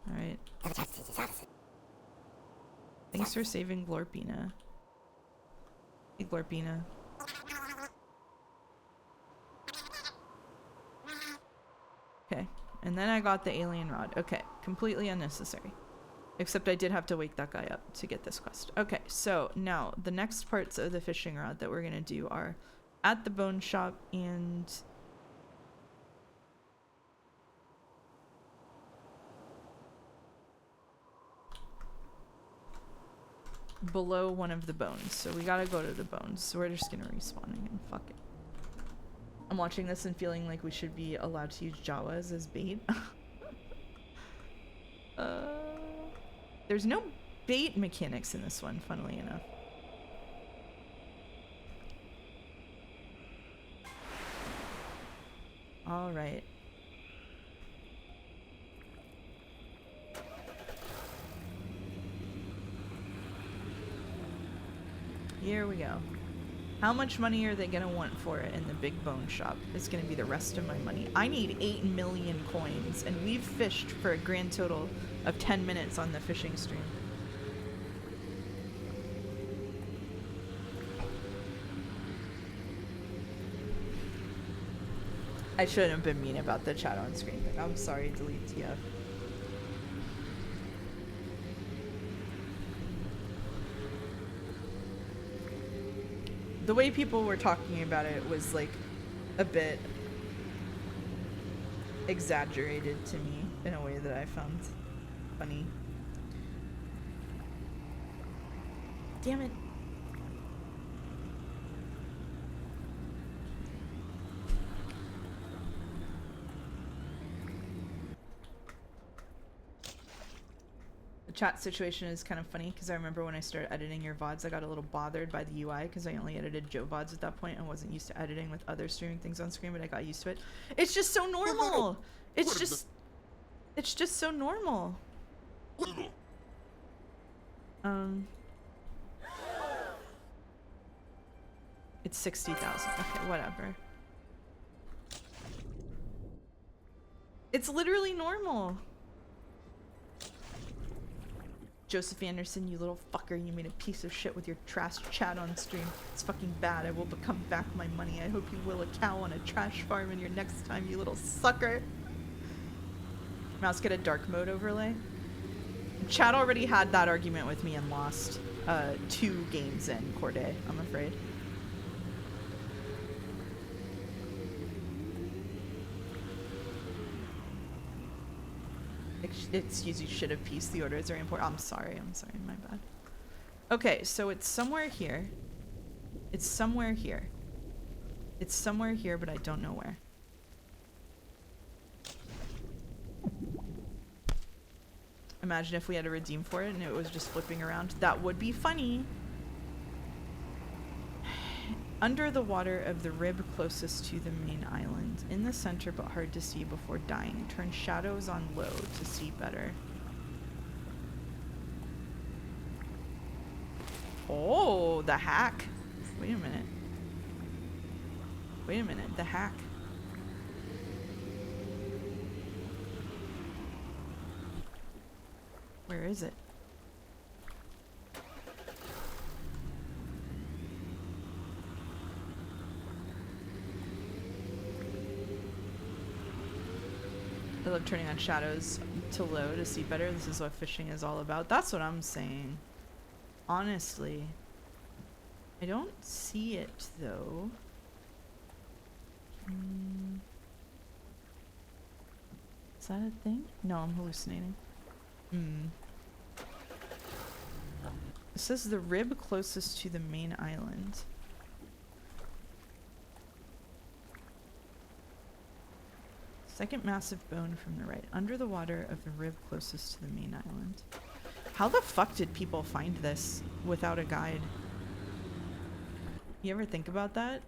Alright. Thanks for saving Glorpina. Hey Glorpina. Okay. And then I got the alien rod. Okay. Completely unnecessary. Except I did have to wake that guy up to get this quest. Okay, so now the next parts of the fishing rod that we're gonna do are at the bone shop and below one of the bones. So we gotta go to the bones. So we're just gonna respawn again. Fuck it. I'm watching this and feeling like we should be allowed to use Jawas as bait. There's no bait mechanics in this one, funnily enough. All right. Here we go. How much money are they gonna want for it in the big bone shop? It's gonna be the rest of my money. I need 8 million coins, and we've fished for a grand total of 10 minutes on the fishing stream. I shouldn't have been mean about the chat on screen thing. I'm sorry, delete TF. The way people were talking about it was like a bit exaggerated to me in a way that I found funny. Damn it. Chat situation is kind of funny because I remember when I started editing your VODs, I got a little bothered by the UI because I only edited Joe VODs at that point and wasn't used to editing with other streaming things on screen, but I got used to it. It's just so normal. It's just so normal. It's 60,000. Okay, whatever. It's literally normal. Joseph Anderson, you little fucker, you made a piece of shit with your trash chat on stream. It's fucking bad. I will become back my money. I hope you will a cow on a trash farm in your next time, you little sucker. Mouse, get a dark mode overlay. Chat already had that argument with me and lost 2 games in Corday, I'm afraid. Excuse you, should have pieced the order is very important. I'm sorry, my bad. Okay, so it's somewhere here. It's somewhere here. It's somewhere here, but I don't know where. Imagine if we had to redeem for it and it was just flipping around. That would be funny. Under the water of the rib closest to the main island. In the center but hard to see before dying. Turn shadows on low to see better. Oh, the hack. Wait a minute. Wait a minute, the hack. Where is it? I love turning on shadows to low to see better. This is what fishing is all about. That's what I'm saying. Honestly. I don't see it, though. Is that a thing? No, I'm hallucinating. It says the rib closest to the main island. Second massive bone from the right. Under the water of the rib closest to the main island. How the fuck did people find this without a guide? You ever think about that?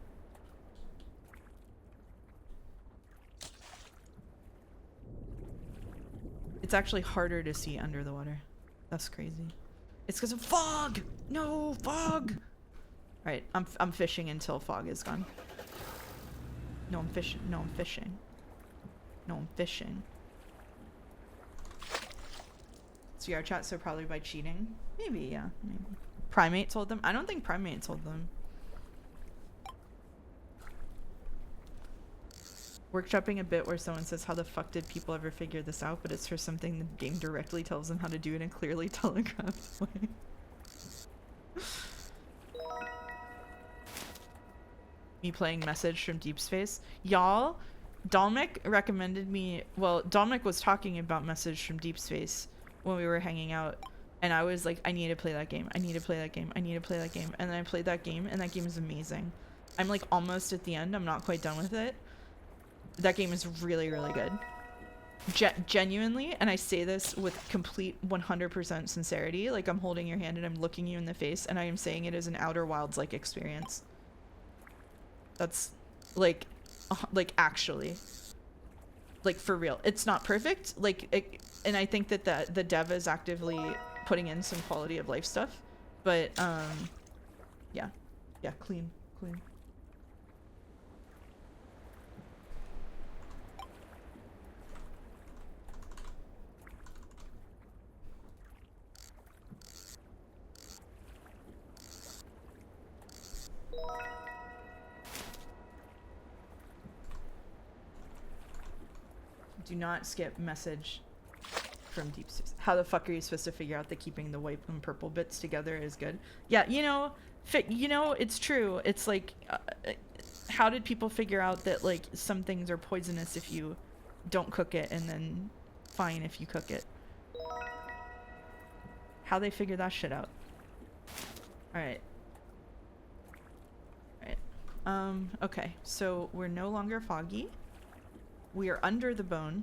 It's actually harder to see under the water. That's crazy. It's because of fog! No, fog! Alright, I'm fishing until fog is gone. No, I'm fishing. No, I'm fishing. No, I'm fishing. It's VRChat, so probably by cheating. Maybe, yeah. Maybe. Primate told them? I don't think Primate told them. Workshopping a bit where someone says, how the fuck did people ever figure this out? But it's for something the game directly tells them how to do it in a clearly telegraphed way. Me playing Message from Deep Space. Y'all, Dominic recommended me, well, Dominic was talking about Message from Deep Space when we were hanging out, and I was like, I need to play that game, I need to play that game, I need to play that game, and then I played that game, and that game is amazing. I'm like almost at the end. I'm not quite done with it. That game is really, really good. Genuinely, and I say this with complete 100% sincerity, like I'm holding your hand and I'm looking you in the face and I am saying it is an Outer Wilds-like experience. That's like actually, like for real. It's not perfect, like and I think that the dev is actively putting in some quality of life stuff, but yeah, clean. Do not skip message from deep space. How the fuck are you supposed to figure out that keeping the white and purple bits together is good? Yeah, you know, it's true. It's like, how did people figure out that like some things are poisonous if you don't cook it and then fine if you cook it? How they figure that shit out? All right. Okay, so we're no longer foggy. We are under the bone.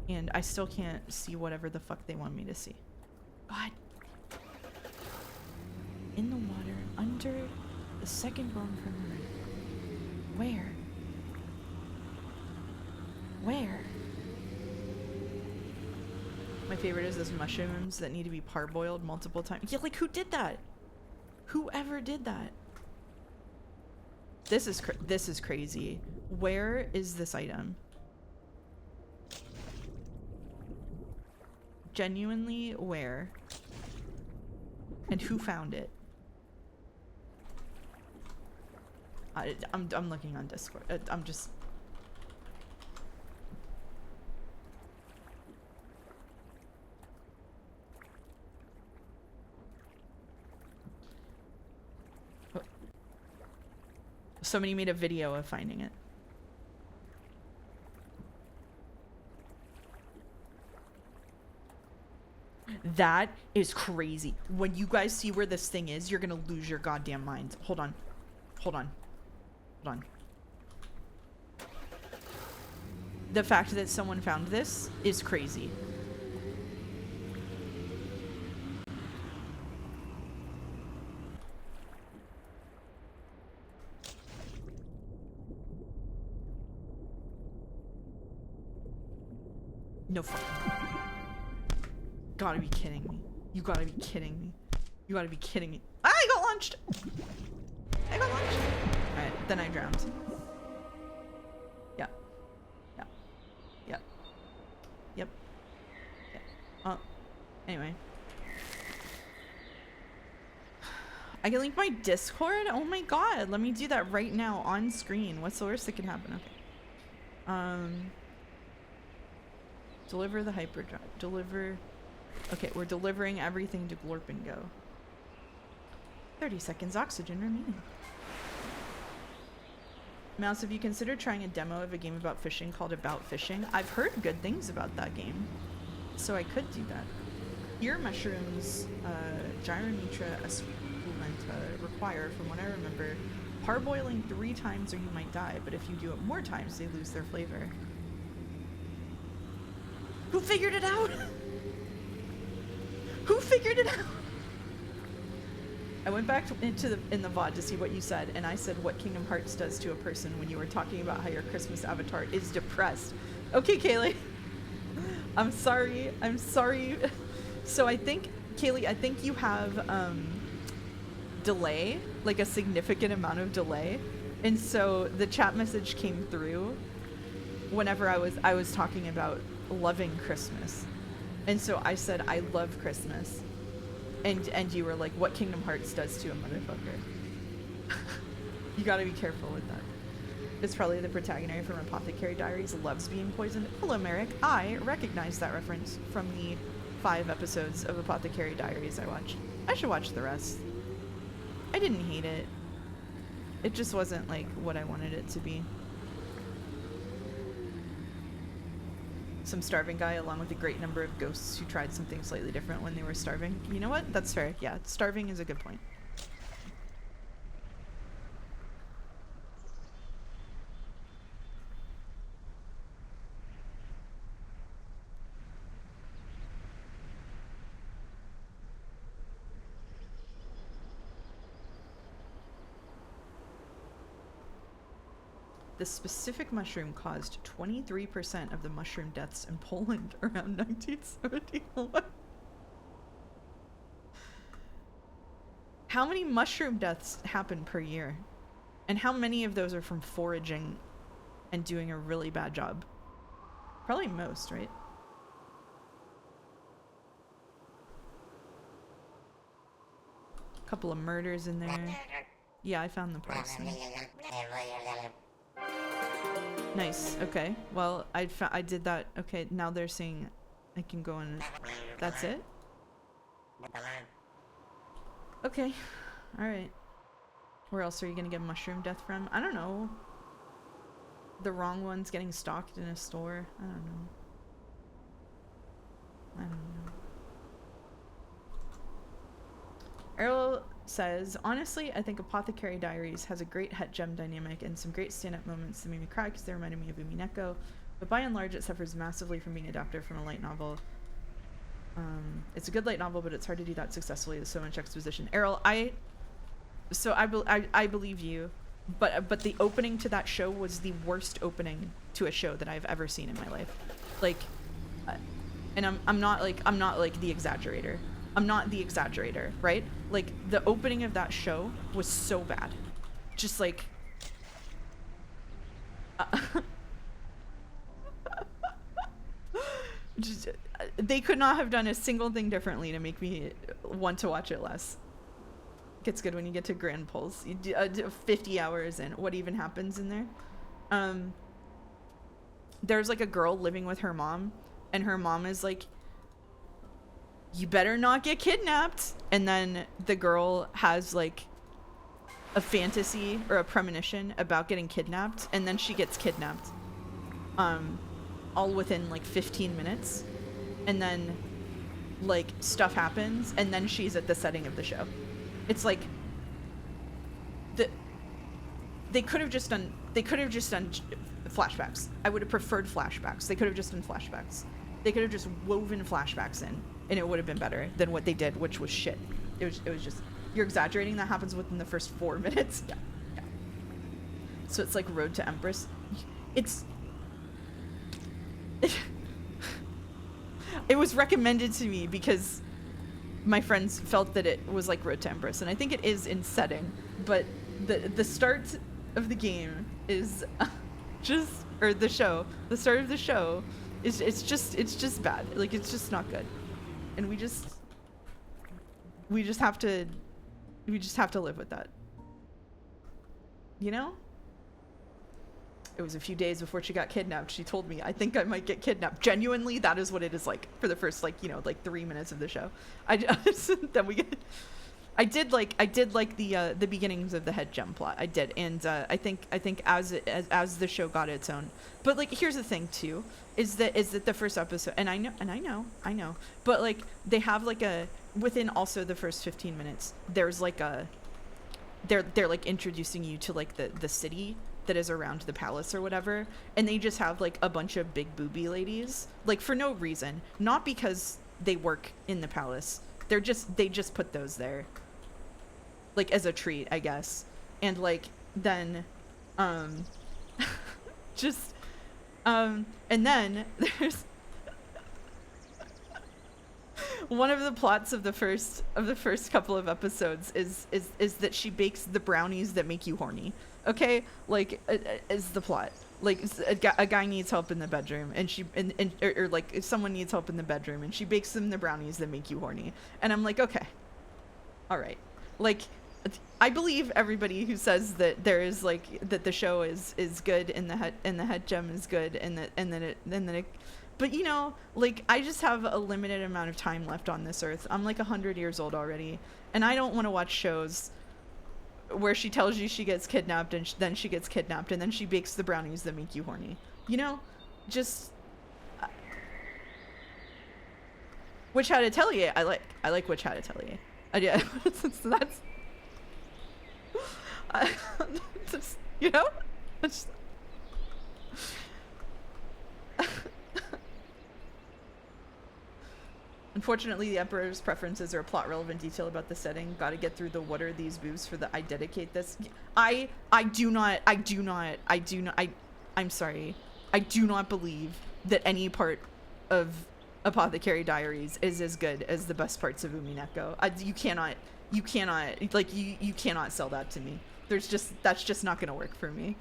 And I still can't see whatever the fuck they want me to see. God. In the water, under the second bone from the right. Where? Where? My favorite is those mushrooms that need to be parboiled multiple times. Yeah, like who did that? Whoever did that? This is crazy. Where is this item? Genuinely, where? And who found it? I'm looking on Discord. I'm just. Somebody made a video of finding it. That is crazy. When you guys see where this thing is, you're gonna lose your goddamn minds. Hold on. Hold on. Hold on. The fact that someone found this is crazy. No fucking. Gotta be kidding me. You gotta be kidding me. You gotta be kidding me. Ah, I got launched! I got launched! Alright, then I drowned. Yeah. Yeah. Yep. Yep. Yeah. Anyway. I can link my Discord? Oh my god, let me do that right now on screen. What's the worst that can happen? Okay. Deliver the hyperdrive. Deliver. Okay, we're delivering everything to Glorp and Go. 30 seconds oxygen remaining. Mouse, have you considered trying a demo of a game about fishing called About Fishing? I've heard good things about that game, so I could do that. Ear mushrooms, Gyrometra esculenta require, from what I remember, parboiling 3 times or you might die, but if you do it more times, they lose their flavor. Who figured it out? Who figured it out? I went back in the VOD to see what you said, and I said what Kingdom Hearts does to a person when you were talking about how your Christmas avatar is depressed. Okay, Kaylee. I'm sorry. I'm sorry. So I think, Kaylee, I think you have delay, like a significant amount of delay, and so the chat message came through whenever I was talking about loving Christmas, and so I said I love Christmas, and you were like, what Kingdom Hearts does to a motherfucker. You gotta be careful with that. It's probably the protagonist from Apothecary Diaries loves being poisoned. Hello, Merrick. I recognize that reference from the 5 episodes of Apothecary Diaries I watched. I should watch the rest. I didn't hate it. It just wasn't like what I wanted it to be. some starving guy along with a great number of ghosts who tried something slightly different when they were starving. You know what? That's fair. Yeah, starving is a good point. The specific mushroom caused 23% of the mushroom deaths in Poland around 1971. How many mushroom deaths happen per year? And how many of those are from foraging and doing a really bad job? Probably most, right? A couple of murders in there. Yeah, I found the person. Nice. Okay. Well, I did that. Okay, now they're saying I can go and... That's it? Okay. Alright. Where else are you gonna get mushroom death from? I don't know. The wrong one's getting stalked in a store. I don't know. I don't know. Errol says, honestly, I think Apothecary Diaries has a great het gem dynamic and some great stand-up moments that made me cry because they reminded me of Umineko, but by and large it suffers massively from being adapted from a light novel. It's a good light novel, but it's hard to do that successfully. There's so much exposition. Errol, I believe you, but the opening to that show was the worst opening to a show that I've ever seen in my life. Like, and I'm not like the exaggerator. I'm not the exaggerator, right? Like, the opening of that show was so bad. Just like... they could not have done a single thing differently to make me want to watch it less. Gets good when you get to grand pulls. You do, 50 hours in. What even happens in there? There's like a girl living with her mom, and her mom is like, you better not get kidnapped. And then the girl has like a fantasy or a premonition about getting kidnapped, and then she gets kidnapped. All within like 15 minutes. And then like stuff happens, and then she's at the setting of the show. It's like they could have just done flashbacks. I would have preferred flashbacks. They could have just done flashbacks. They could have just woven flashbacks in, and it would have been better than what they did, which was shit. It was just, you're exaggerating. That happens within the first 4 minutes. Yeah. So it's like Road to Empress. It was recommended to me because my friends felt that it was like Road to Empress, and I think it is in setting, but the start of the game is the start of the show is it's just bad. Like, it's just not good, and we just have to live with that, you know. It was a few days before she got kidnapped. She told me, I think I might get kidnapped. Genuinely, that is what it is like for the first, like, 3 minutes of the show. I did like the beginnings of the head gem plot. I did. And I think as the show got its own. But like, here's the thing too, is that the first episode, and I know, but like, they have like within also the first 15 minutes, there's like they're like introducing you to like the city that is around the palace or whatever, and they just have like a bunch of big booby ladies, like, for no reason, not because they work in the palace. They just put those there like as a treat, I guess. And like, then and then there's one of the plots of the first couple of episodes is that she bakes the brownies that make you horny. Okay, like, is the plot. Like, a guy needs help in the bedroom, and or like, if someone needs help in the bedroom, and she bakes them the brownies that make you horny. And I'm like, okay, all right. Like, I believe everybody who says that there is like that the show is good and the head gem is good, and then it. But you know, like, I just have a limited amount of time left on this earth. I'm like 100 years old already, and I don't want to watch shows where she tells you she gets kidnapped, and then she gets kidnapped, and then she bakes the brownies that make you horny. You know, just WitchHat Atelier, I like WitchHat Atelier. Yeah, that's just, you know, it's, unfortunately, the Emperor's preferences are a plot-relevant detail about the setting. Gotta get through the what are these boobs for the I dedicate this. I'm sorry. I do not believe that any part of Apothecary Diaries is as good as the best parts of Umineko. You cannot, like, you cannot sell that to me. That's just not gonna work for me.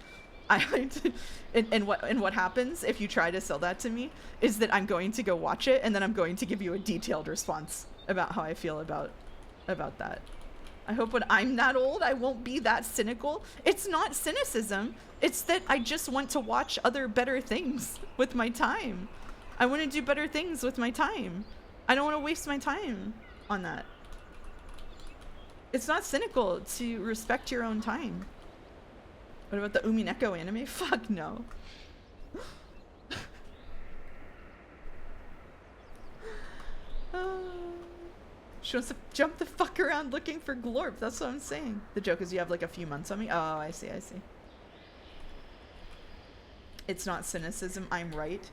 And what happens if you try to sell that to me is that I'm going to go watch it and then I'm going to give you a detailed response about how I feel about that. I hope when I'm that old I won't be that cynical. It's not cynicism. It's that I just want to watch other better things with my time. I want to do better things with my time. I don't want to waste my time on that. It's not cynical to respect your own time. What about the Umineko anime? Fuck no. She wants to jump the fuck around looking for glorp. That's what I'm saying. The joke is you have like a few months on me. Oh, I see, I see. It's not cynicism, I'm right.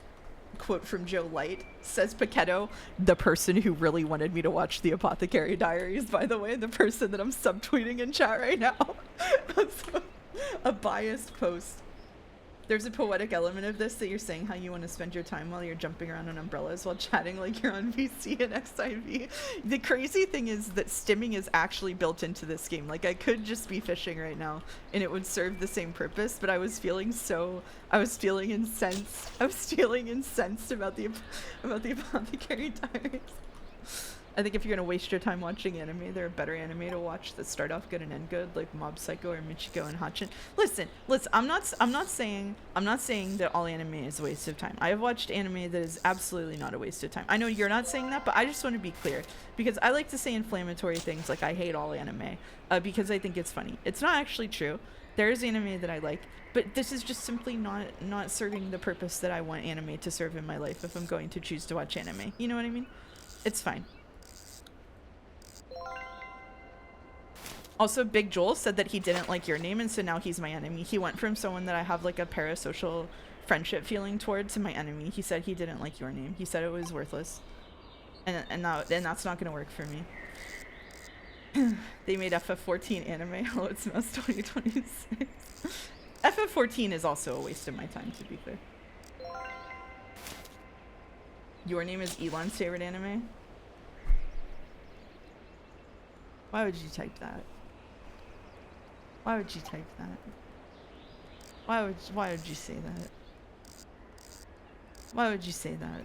Quote from Joe Light, says Paquetto, the person who really wanted me to watch the Apothecary Diaries, by the way, the person that I'm subtweeting in chat right now. That's a biased post. There's a poetic element of this that you're saying how you want to spend your time while you're jumping around on umbrellas while chatting like you're on VC and XIV. The crazy thing is that stimming is actually built into this game. Like I could just be fishing right now and it would serve the same purpose, but I was feeling incensed about the Apothecary Diaries. I think if you're gonna waste your time watching anime, there are better anime to watch that start off good and end good, like Mob Psycho or Michiko and Hachin. Listen, I'm not saying that all anime is a waste of time. I have watched anime that is absolutely not a waste of time. I know you're not saying that, but I just want to be clear because I like to say inflammatory things like I hate all anime because I think it's funny. It's not actually true. There's anime that I like, but this is just simply not serving the purpose that I want anime to serve in my life if I'm going to choose to watch anime. You know what I mean? It's fine. Also, Big Joel said that he didn't like your name, and so now he's my enemy. He went from someone that I have like a parasocial friendship feeling toward to my enemy. He said he didn't like your name. He said it was worthless, and that's not gonna work for me. They made FF14 anime. Hello, it smells 2026. FF14 is also a waste of my time, to be clear. Your name is Elon's favorite anime? Why would you type that? Why would you type that? Why would you say that? Why would you say that?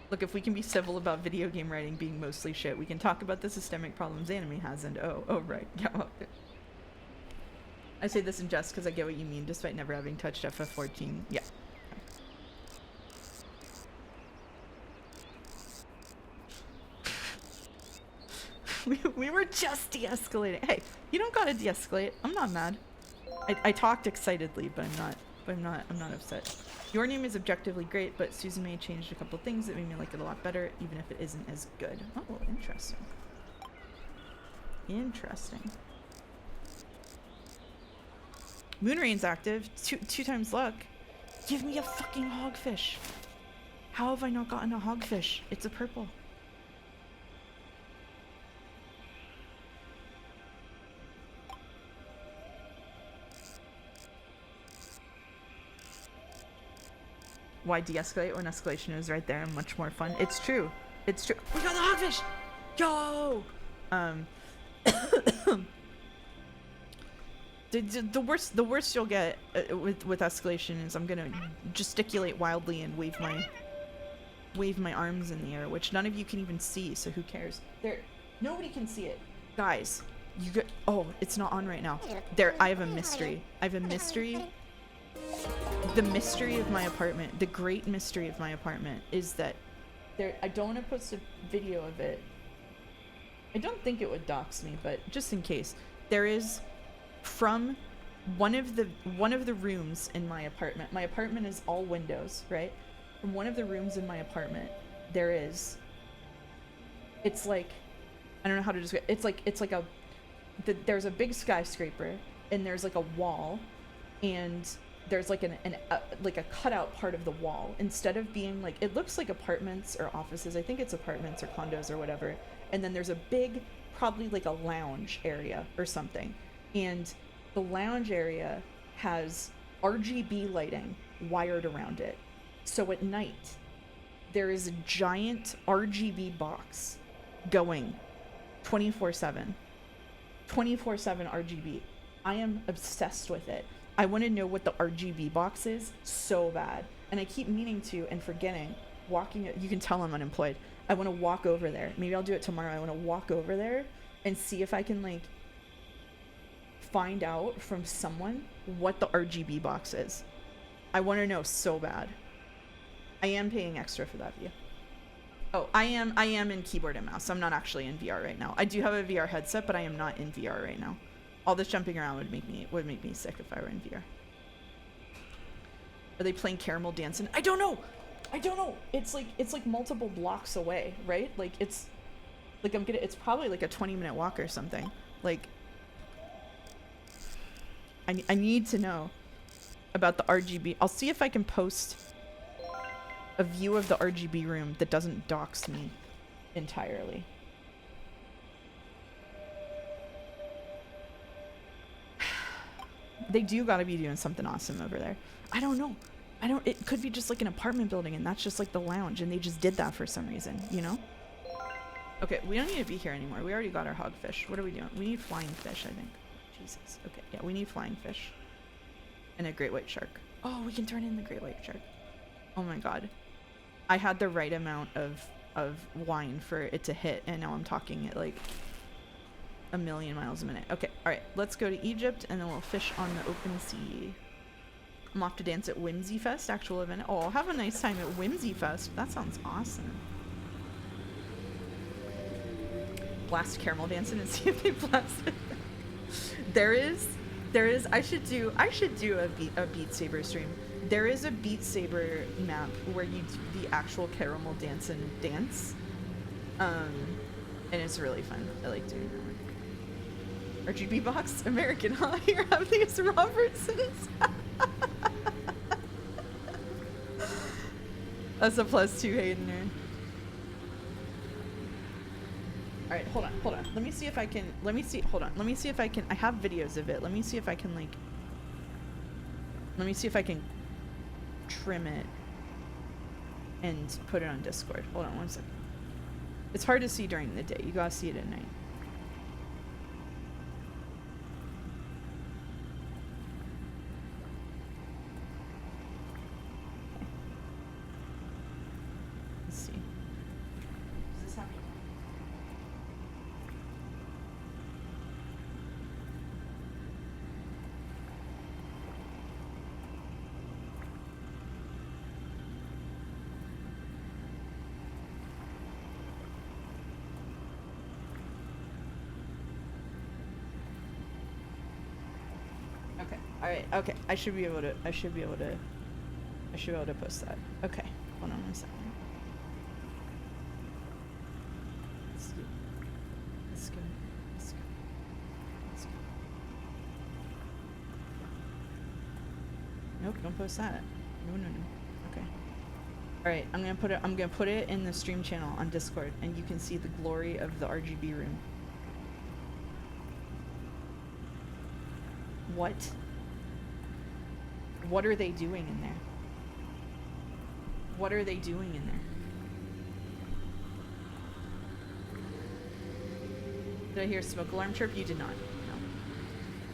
Look, if we can be civil about video game writing being mostly shit, we can talk about the systemic problems anime has and oh right, yeah. Well, I say this in jest because I get what you mean, despite never having touched FF14. Yeah. We were just de-escalating. Hey, you don't gotta de-escalate. I'm not mad. I talked excitedly, but I'm not upset. Your name is objectively great, but Suzume changed a couple things that made me like it a lot better, even if it isn't as good. Oh, interesting. Interesting. Moonrain's active. Two times luck. Give me a fucking hogfish. How have I not gotten a hogfish? It's a purple. Why de-escalate when escalation is right there and much more fun? It's true. It's true. We got the hogfish! Yo! The worst you'll get with escalation is I'm gonna gesticulate wildly and wave my arms in the air, which none of you can even see, so who cares? Nobody can see it. Guys, oh, it's not on right now. I have a mystery. The mystery of my apartment, the great mystery of my apartment is that I don't want to post a video of it. I don't think it would dox me, but just in case, there is from one of the rooms in my apartment is all windows, right? from one of the rooms in my apartment, there is, it's like, I don't know how to describe, it's like a, there's a big skyscraper, and there's like a wall, and there's like like a cutout part of the wall. Instead of being like, it looks like apartments or offices, I think it's apartments or condos or whatever, and then there's a big, probably like a lounge area or something, and the lounge area has RGB lighting wired around it. So at night, there is a giant RGB box going 24/7. 24/7 RGB. I am obsessed with it. I want to know what the RGB box is so bad. And I keep meaning to and forgetting. You can tell I'm unemployed. I want to walk over there. Maybe I'll do it tomorrow. I want to walk over there and see if I can like find out from someone what the RGB box is. I want to know so bad. I am paying extra for that view. Oh, I am in keyboard and mouse. I'm not actually in VR right now. I do have a VR headset, but I am not in VR right now. All this jumping around would make me sick if I were in VR. Are they playing Caramel Dancing? I don't know. It's like multiple blocks away, right? Like it's probably like a 20-minute walk or something. Like I need to know about the RGB. I'll see if I can post a view of the RGB room that doesn't dox me entirely. They do gotta be doing something awesome over there. I don't know. It could be just like an apartment building and that's just like the lounge and they just did that for some reason, you know? Okay, we don't need to be here anymore. We already got our hogfish. What are we doing? We need flying fish, I think. Jesus. Okay, yeah, we need flying fish. And a great white shark. Oh, we can turn in the great white shark. Oh my god. I had the right amount of wine for it to hit and now I'm talking at like a million miles a minute. Okay, alright, let's go to Egypt and then we'll fish on the open sea. I'm off to dance at Whimsy Fest, actual event. Oh, I'll have a nice time at Whimsy Fest. That sounds awesome. Blast caramel dancing and see if they blast it. There is, I should do a Beat Saber stream. There is a Beat Saber map where you do the actual caramel dance and dance. And it's really fun. I like doing that. RGB box? American, huh? Here, have these Robertsons. That's a +2 Haydener. Alright, hold on. Let me see if I can, I have videos of it. Let me see if I can trim it and put it on Discord. Hold on one second. It's hard to see during the day. You gotta see it at night. Let's see. Is this happening? Alright, okay. I should be able to post that. Okay. Hold on one second. Let's go. Nope, don't post that. No. Okay. Alright, I'm gonna put it in the stream channel on Discord and you can see the glory of the RGB room. What? What are they doing in there? What are they doing in there? Did I hear a smoke alarm chirp? You did not. No.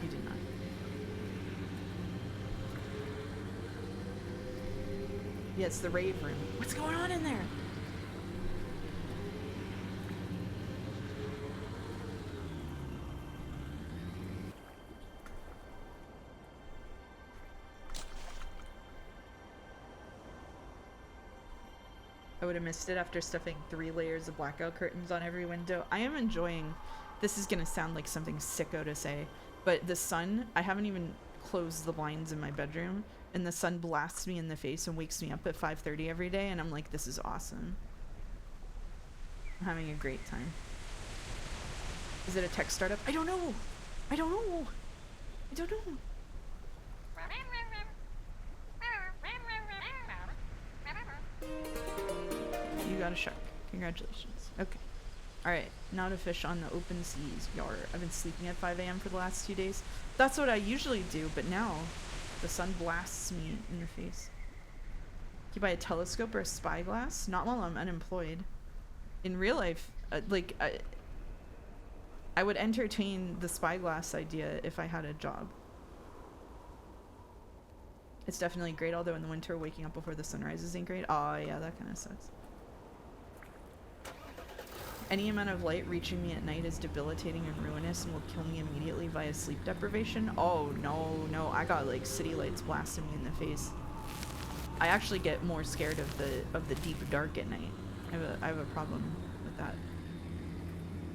You did not. Yeah, it's the rave room. What's going on in there? I would have missed it after stuffing 3 layers of blackout curtains on every window. I am enjoying, this is gonna sound like something sicko to say, but the sun, I haven't even close the blinds in my bedroom, and the sun blasts me in the face and wakes me up at 5:30 every day, and I'm like, this is awesome. I'm having a great time. Is it a tech startup? I don't know. I don't know. I don't know. You got a shark. Congratulations. Okay. Alright, now to fish on the open seas. Yar. I've been sleeping at 5 a.m. for the last 2 days. That's what I usually do, but now the sun blasts me in the face. Can you buy a telescope or a spyglass? Not while I'm unemployed. In real life, I would entertain the spyglass idea if I had a job. It's definitely great, although in the winter waking up before the sunrise isn't great. Oh yeah, that kind of sucks. Any amount of light reaching me at night is debilitating and ruinous and will kill me immediately via sleep deprivation. Oh no, I got like city lights blasting me in the face. I actually get more scared of the deep dark at night. I have a problem with that.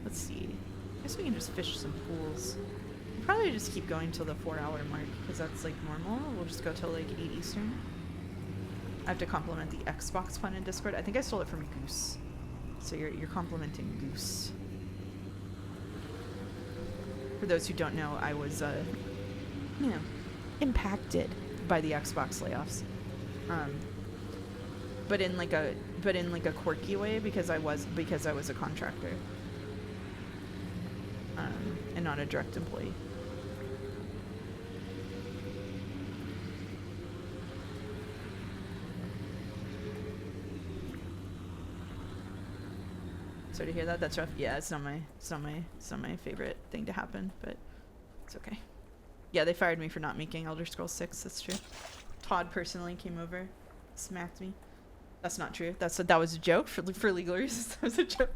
Let's see. I guess we can just fish some pools. We'll probably just keep going till the 4-hour mark because that's like normal. We'll just go till like 8 Eastern. I have to compliment the Xbox pun in Discord. I think I stole it from Goose. So you're complimenting Goose. For those who don't know, I was you know, impacted by the Xbox layoffs. But in like a quirky way because I was a contractor. And not a direct employee. Sorry to hear that. That's rough. Yeah, it's not my favorite thing to happen, but it's okay. Yeah, they fired me for not making Elder Scrolls 6. That's true. Todd personally came over, smacked me. That's not true. That was a joke for legal reasons. That was a joke.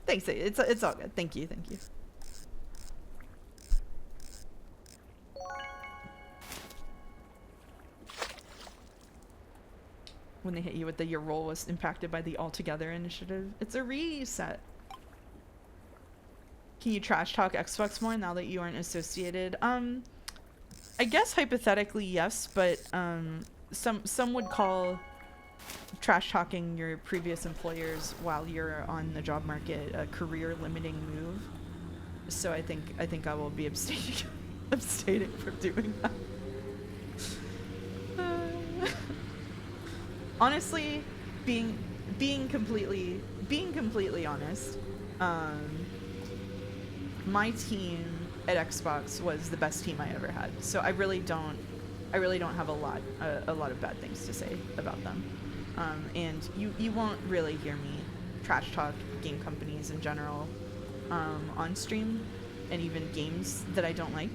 Thanks. It's all good. Thank you. When they hit you with the your role was impacted by the Altogether initiative. It's a reset. Can you trash talk Xbox more now that you aren't associated? I guess hypothetically yes, but some would call trash talking your previous employers while you're on the job market a career limiting move. So I think I will be abstaining from doing that. Honestly, being completely honest, my team at Xbox was the best team I ever had. So I really don't have a lot of bad things to say about them. And you won't really hear me trash talk game companies in general on stream, and even games that I don't like.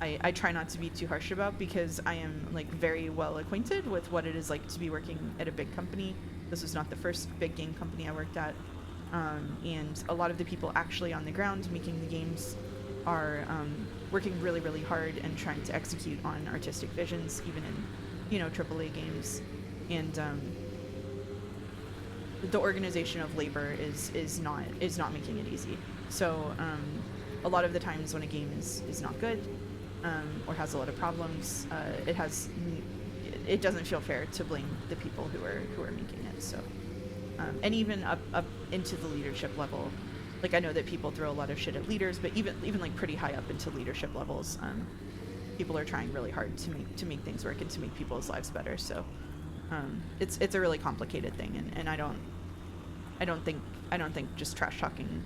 I try not to be too harsh about because I am like very well acquainted with what it is like to be working at a big company. This was not the first big game company I worked at. And a lot of the people actually on the ground making the games are working really, really hard and trying to execute on artistic visions, even in, you know, AAA games. And the organization of labor is not making it easy. So a lot of the times when a game is not good, or has a lot of problems, it doesn't feel fair to blame the people who are making it. So, and even up into the leadership level, like I know that people throw a lot of shit at leaders, but even like pretty high up into leadership levels, people are trying really hard to make things work and to make people's lives better. So, it's a really complicated thing, and I don't think just trash talking,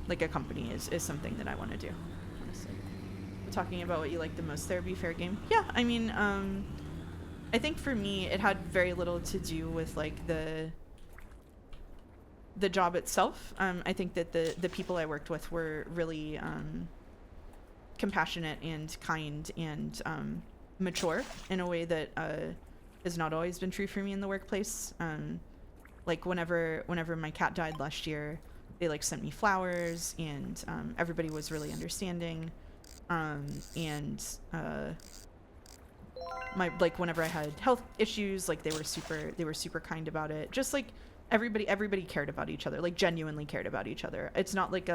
like a company is something that I want to do. Talking about what you like the most there, be fair game. Yeah, I mean, I think for me it had very little to do with like the job itself. I think that the people I worked with were really compassionate and kind and mature in a way that has not always been true for me in the workplace. Like whenever my cat died last year, they like sent me flowers, and everybody was really understanding. And whenever I had health issues, like they were super kind about it. Just like everybody cared about each other, like genuinely cared about each other. It's not like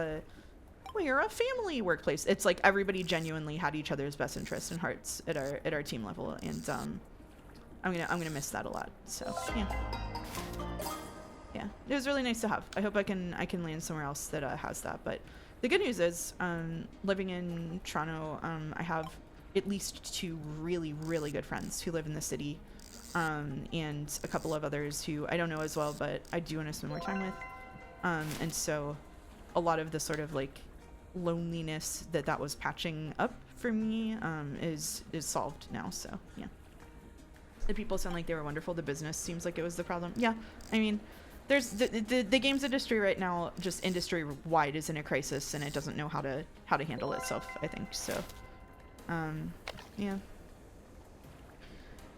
we're a family workplace. It's like everybody genuinely had each other's best interests and hearts at our team level, and I'm gonna miss that a lot. So yeah, yeah, it was really nice to have. I hope I can land somewhere else that has that. But the good news is, living in Toronto, I have at least 2 really good friends who live in the city, and a couple of others who I don't know as well, but I do want to spend more time with. And so a lot of the sort of like loneliness that was patching up for me is solved now. So yeah, the people sound like they were wonderful. The business seems like it was the problem. Yeah, I mean, there's the games industry right now, just industry wide, is in a crisis, and it doesn't know how to handle itself, I think. So yeah.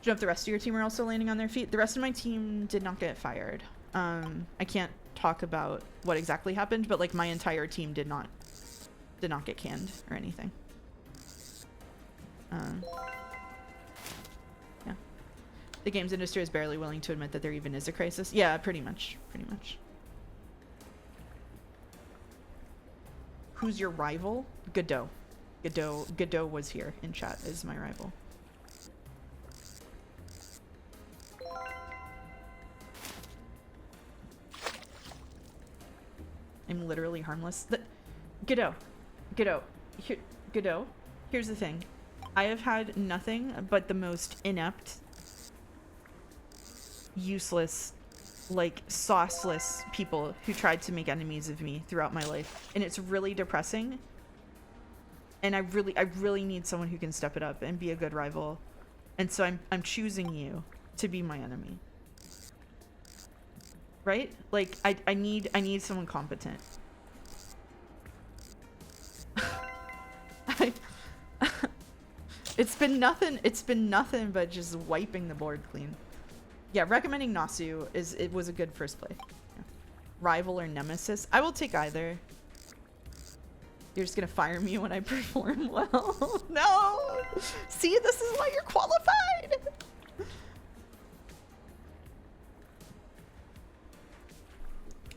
Do you know if the rest of your team are also landing on their feet? The rest of my team did not get fired. I can't talk about what exactly happened, but like my entire team did not get canned or anything. Yeah. The games industry is barely willing to admit that there even is a crisis. Yeah, pretty much. Who's your rival? Godot. Godot was here in chat as my rival. I'm literally harmless. Godot, here's the thing. I have had nothing but the most inept, useless, like sauceless people who tried to make enemies of me throughout my life, and it's really depressing. And I really need someone who can step it up and be a good rival, and so I'm choosing you to be my enemy. Right? Like I need someone competent. It's been nothing but just wiping the board clean. Yeah, recommending Nasu was a good first play. Yeah. Rival or nemesis? I will take either. You're just gonna fire me when I perform well. No! See, this is why you're qualified!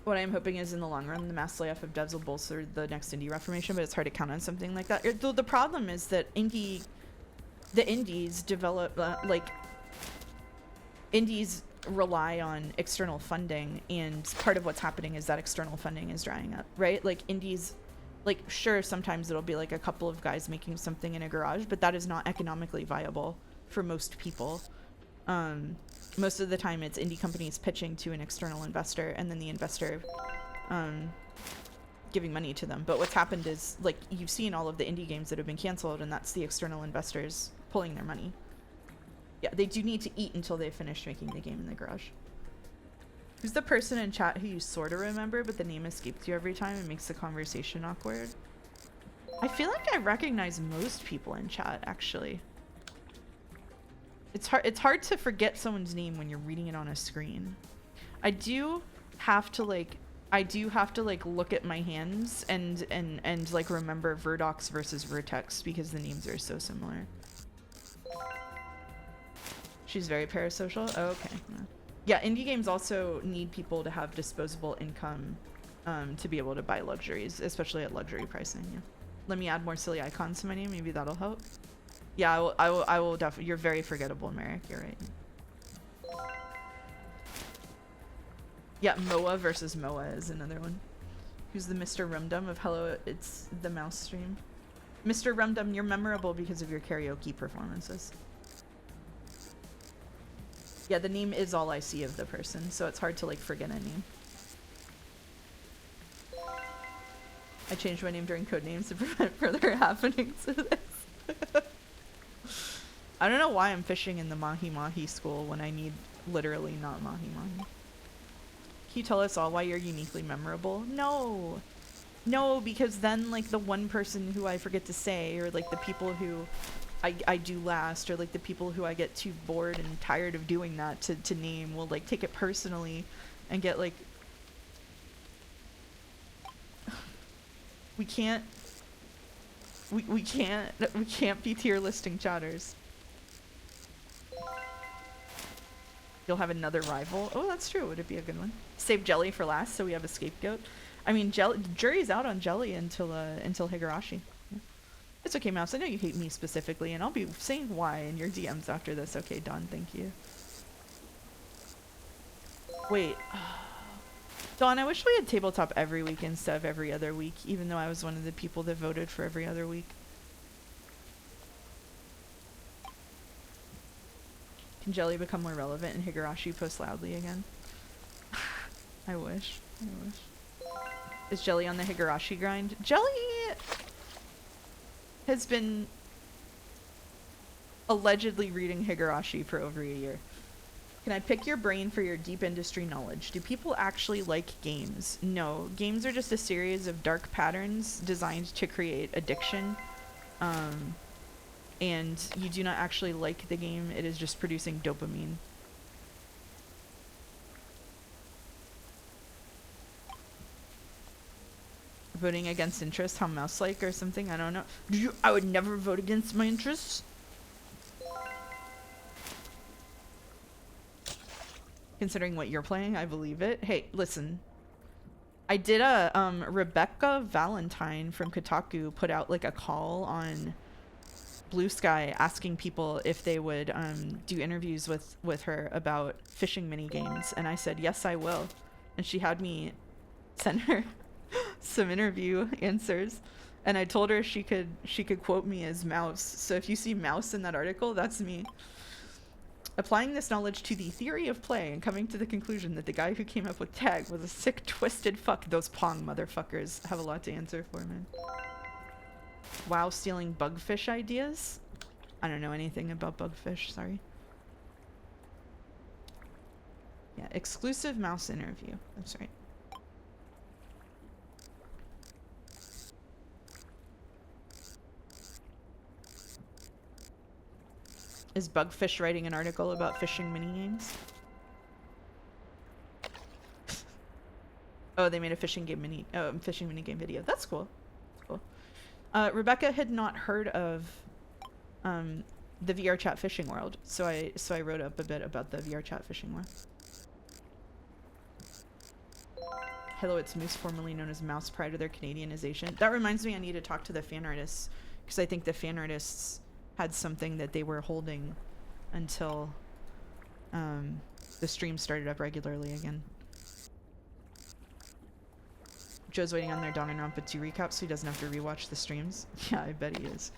What I'm hoping is, in the long run, the mass layoff of devs will bolster the next indie reformation, but it's hard to count on something like that. The problem is that the indies develop, indies rely on external funding, and part of what's happening is that external funding is drying up, right? Like, indies, like, sure, sometimes it'll be like a couple of guys making something in a garage, but that is not economically viable for most people. Most of the time it's indie companies pitching to an external investor, and then the investor giving money to them. But what's happened is, like, you've seen all of the indie games that have been canceled, and that's the external investors pulling their money. Yeah, they do need to eat until they finish making the game in the garage. Who's the person in chat who you sort of remember, but the name escapes you every time and makes the conversation awkward? I feel like I recognize most people in chat, actually. It's hard to forget someone's name when you're reading it on a screen. I do have to look at my hands and like remember Verdox versus Vertex because the names are so similar. She's very parasocial. Oh, okay. Yeah, indie games also need people to have disposable income to be able to buy luxuries, especially at luxury pricing. Yeah. Let me add more silly icons to my name. Maybe that'll help. Yeah, I will definitely. You're very forgettable, Merrick. You're right. Yeah, Moa versus Moa is another one. Who's the Mr. Rumdum of Hello, It's the Mouse stream? Mr. Rumdum, you're memorable because of your karaoke performances. Yeah, the name is all I see of the person, so it's hard to like forget a name. I changed my name during Codenames to prevent further happenings of this. I don't know why I'm fishing in the Mahi Mahi school when I need literally not Mahi Mahi. Can you tell us all why you're uniquely memorable? No. No, because then like the one person who I forget to say, or like the people who I do last, or like the people who I get too bored and tired of doing that to name will like take it personally and get like... We can't be tier listing chatters. You'll have another rival. Oh, that's true. Would it be a good one? Save Jelly for last so we have a scapegoat. I mean, jury's out on Jelly until Higurashi. Yeah. It's okay, Mouse. I know you hate me specifically, and I'll be saying why in your DMs after this. Okay, done. Thank you. Wait. Dawn, I wish we had tabletop every week instead of every other week, even though I was one of the people that voted for every other week. Can Jelly become more relevant and Higurashi post loudly again? I wish. I wish. Is Jelly on the Higurashi grind? Jelly has been allegedly reading Higurashi for over a year. Can I pick your brain for your deep industry knowledge? Do people actually like games? No. Games are just a series of dark patterns designed to create addiction. And you do not actually like the game. It is just producing dopamine. Voting against interests, how mouse-like or something? I don't know. I would never vote against my interests. Considering what you're playing, I believe it. Hey, listen. I did a, Rebecca Valentine from Kotaku put out like a call on Blue Sky asking people if they would do interviews with her about fishing mini games, and I said yes I will, and she had me send her some interview answers, and I told her she could quote me as Mouse. So if you see Mouse in that article, that's me. Applying this knowledge to the theory of play and coming to the conclusion that the guy who came up with tag was a sick, twisted fuck. Those Pong motherfuckers have a lot to answer for, man. WoW stealing bugfish ideas? I don't know anything about bugfish, sorry. Yeah, exclusive Mouse interview. That's right. Is Bugfish writing an article about fishing minigames? Oh, they made a fishing minigame video. That's cool. Cool. Rebecca had not heard of the VRChat fishing world, so I wrote up a bit about the VRChat fishing world. Hello, it's Moose, formerly known as Mouse, prior to their Canadianization. That reminds me, I need to talk to the fan artists, because I think the fan artists had something that they were holding until the stream started up regularly again. Joe's waiting on their Danganronpa 2 recap so he doesn't have to rewatch the streams. Yeah, I bet he is.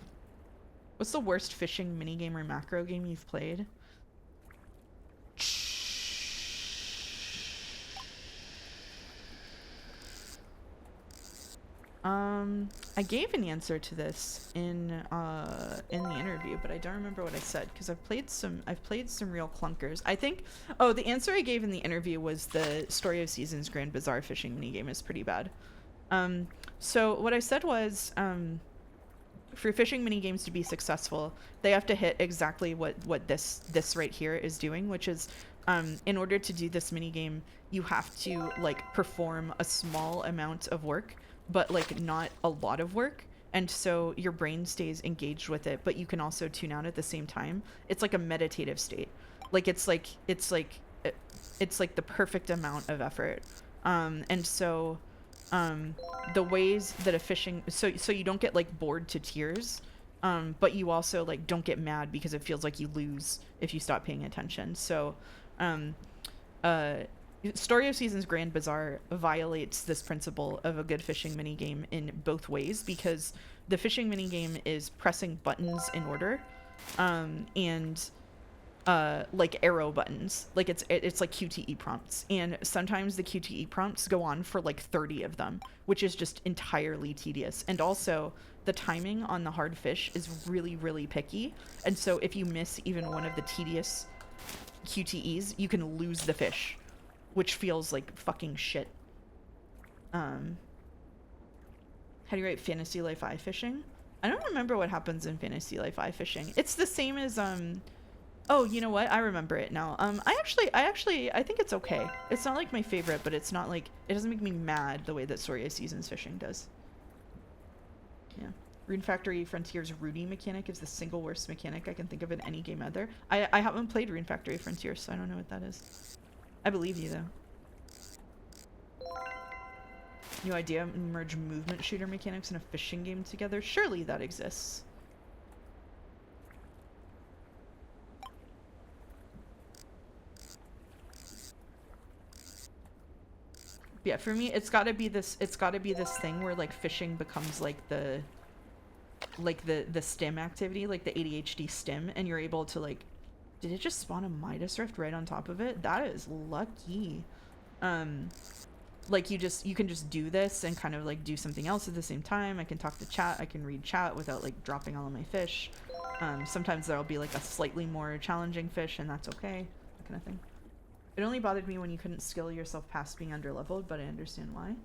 What's the worst fishing minigame or macro game you've played? I gave an answer to this in the interview, but I don't remember what I said because I've played some real clunkers. I think the answer I gave in the interview was the Story of Seasons Grand Bazaar fishing minigame is pretty bad. So what I said was for fishing minigames to be successful, they have to hit exactly what this right here is doing, which is in order to do this minigame, you have to like perform a small amount of work, but like not a lot of work, and so your brain stays engaged with it, but you can also tune out at the same time. It's like a meditative state. Like it's like the perfect amount of effort. And so the ways that a fishing so you don't get like bored to tears, but you also like don't get mad because it feels like you lose if you stop paying attention. So Story of Seasons Grand Bazaar violates this principle of a good fishing minigame in both ways, because the fishing minigame is pressing buttons in order, and like arrow buttons. Like it's like QTE prompts, and sometimes the QTE prompts go on for like 30 of them, which is just entirely tedious. And also the timing on the hard fish is really, really picky, and so if you miss even one of the tedious QTEs, you can lose the fish, which feels like fucking shit. How do you write Fantasy Life Eye Fishing? I don't remember what happens in Fantasy Life Eye Fishing. It's the same as oh, you know what? I remember it now. I think it's okay. It's not like my favorite, but it's not like, it doesn't make me mad the way that Story of Seasons Fishing does. Yeah. Rune Factory Frontiers Rudy mechanic is the single worst mechanic I can think of in any game ever. I haven't played Rune Factory Frontiers, so I don't know what that is. I believe you, though. New idea, merge movement shooter mechanics in a fishing game together. Surely that exists. Yeah, for me, it's gotta be this thing where like fishing becomes like the stim activity, like the ADHD stim, and you're able to like, did it just spawn a Midas Rift right on top of it? That is lucky. Like you can just do this and kind of like do something else at the same time. I can talk to chat, I can read chat without like dropping all of my fish. Sometimes there'll be like a slightly more challenging fish and that's okay, that kind of thing. It only bothered me when you couldn't skill yourself past being underleveled, but I understand why.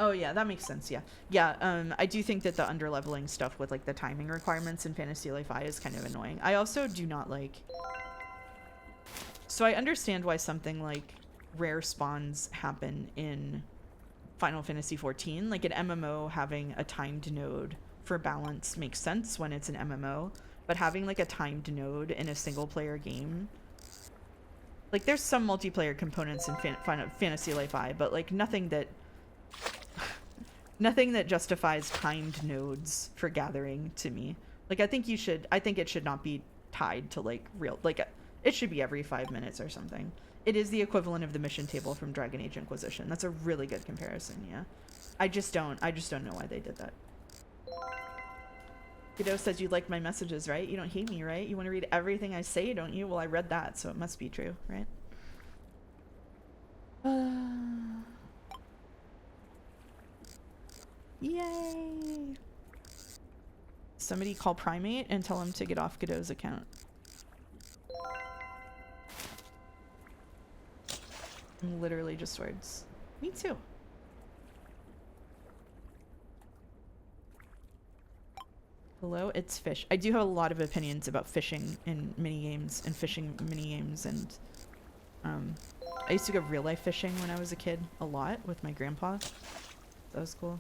Oh yeah, that makes sense, yeah. Yeah, I do think that the underleveling stuff with like the timing requirements in Fantasy Life I is kind of annoying. I also do not like... So I understand why something like rare spawns happen in Final Fantasy XIV. Like an MMO having a timed node for balance makes sense when it's an MMO, but having like a timed node in a single player game, like there's some multiplayer components in Final Fantasy Life I, but like nothing that justifies timed nodes for gathering to me. Like I think it should not be tied to like real, like it should be every 5 minutes or something. It is the equivalent of the mission table from Dragon Age Inquisition. That's a really good comparison, yeah. I just don't know why they did that. Guido says you like my messages, right? You don't hate me, right? You want to read everything I say, don't you? Well, I read that, so it must be true, right? Yay! Somebody call Primate and tell him to get off Godot's account. Literally just words. Me too. Hello, it's Fish. I do have a lot of opinions about fishing in minigames and fishing minigames, and I used to go real life fishing when I was a kid a lot with my grandpa. That was cool.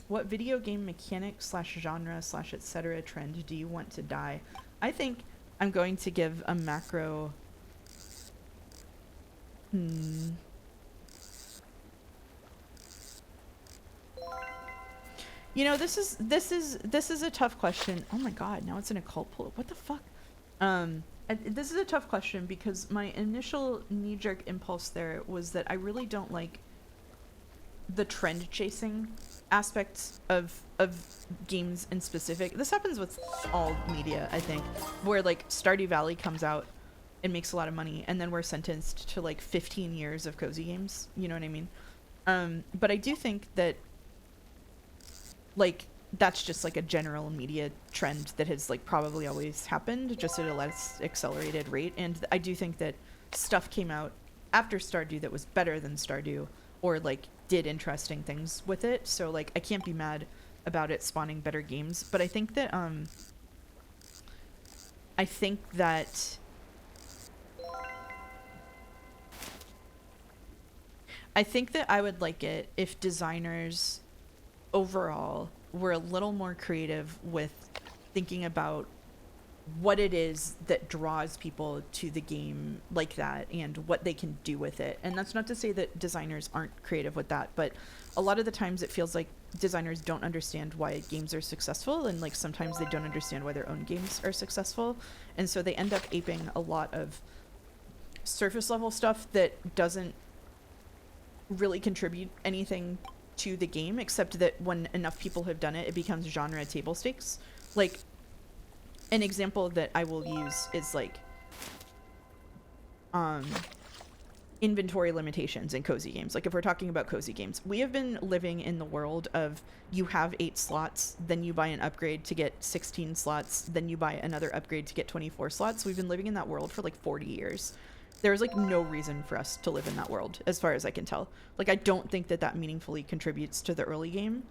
What video game mechanic slash genre slash etc. trend do you want to die? I think I'm going to give a macro. You know, this is a tough question. Oh my god, now it's in a cult pool. What the fuck? This is a tough question because my initial knee-jerk impulse there was that I really don't like the trend chasing aspects of games in specific. This happens with all media, I think, where like Stardew Valley comes out and makes a lot of money, and then we're sentenced to like 15 years of cozy games. You know what I mean? But I do think that like that's just like a general media trend that has like probably always happened, just at a less accelerated rate. And I do think that stuff came out after Stardew that was better than Stardew, or like did interesting things with it. So like I can't be mad about it spawning better games, but I think that I would like it if designers overall were a little more creative with thinking about what it is that draws people to the game like that and what they can do with it. And that's not to say that designers aren't creative with that, but a lot of the times it feels like designers don't understand why games are successful, and like sometimes they don't understand why their own games are successful, and so they end up aping a lot of surface level stuff that doesn't really contribute anything to the game, except that when enough people have done it, it becomes genre table stakes. Like, an example that I will use is like inventory limitations in cozy games. Like if we're talking about cozy games, we have been living in the world of you have 8 slots, then you buy an upgrade to get 16 slots, then you buy another upgrade to get 24 slots. We've been living in that world for like 40 years. There's like no reason for us to live in that world, as far as I can tell. Like I don't think that that meaningfully contributes to the early game.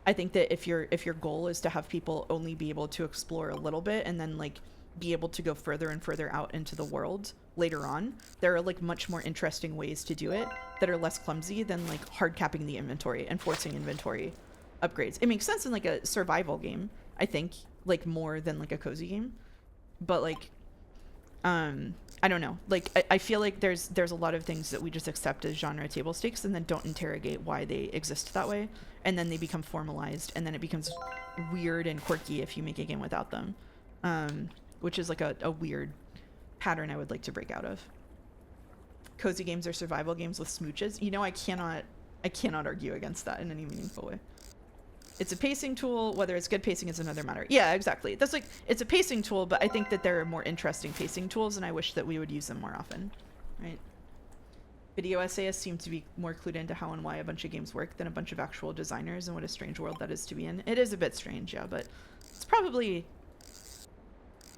I think that if your goal is to have people only be able to explore a little bit and then like be able to go further and further out into the world later on, there are like much more interesting ways to do it that are less clumsy than like hard capping the inventory and forcing inventory upgrades. It makes sense in like a survival game, I think, like more than like a cozy game. But like I don't know. Like, I feel like there's a lot of things that we just accept as genre table stakes and then don't interrogate why they exist that way. And then they become formalized, and then it becomes weird and quirky if you make a game without them. Which is like a weird pattern I would like to break out of. Cozy games are survival games with smooches. You know, I cannot argue against that in any meaningful way. It's a pacing tool. Whether it's good pacing is another matter. Yeah, exactly. That's like, it's a pacing tool, but I think that there are more interesting pacing tools, and I wish that we would use them more often, right? Video essayists seem to be more clued into how and why a bunch of games work than a bunch of actual designers, and what a strange world that is to be in. It is a bit strange, yeah, but it's probably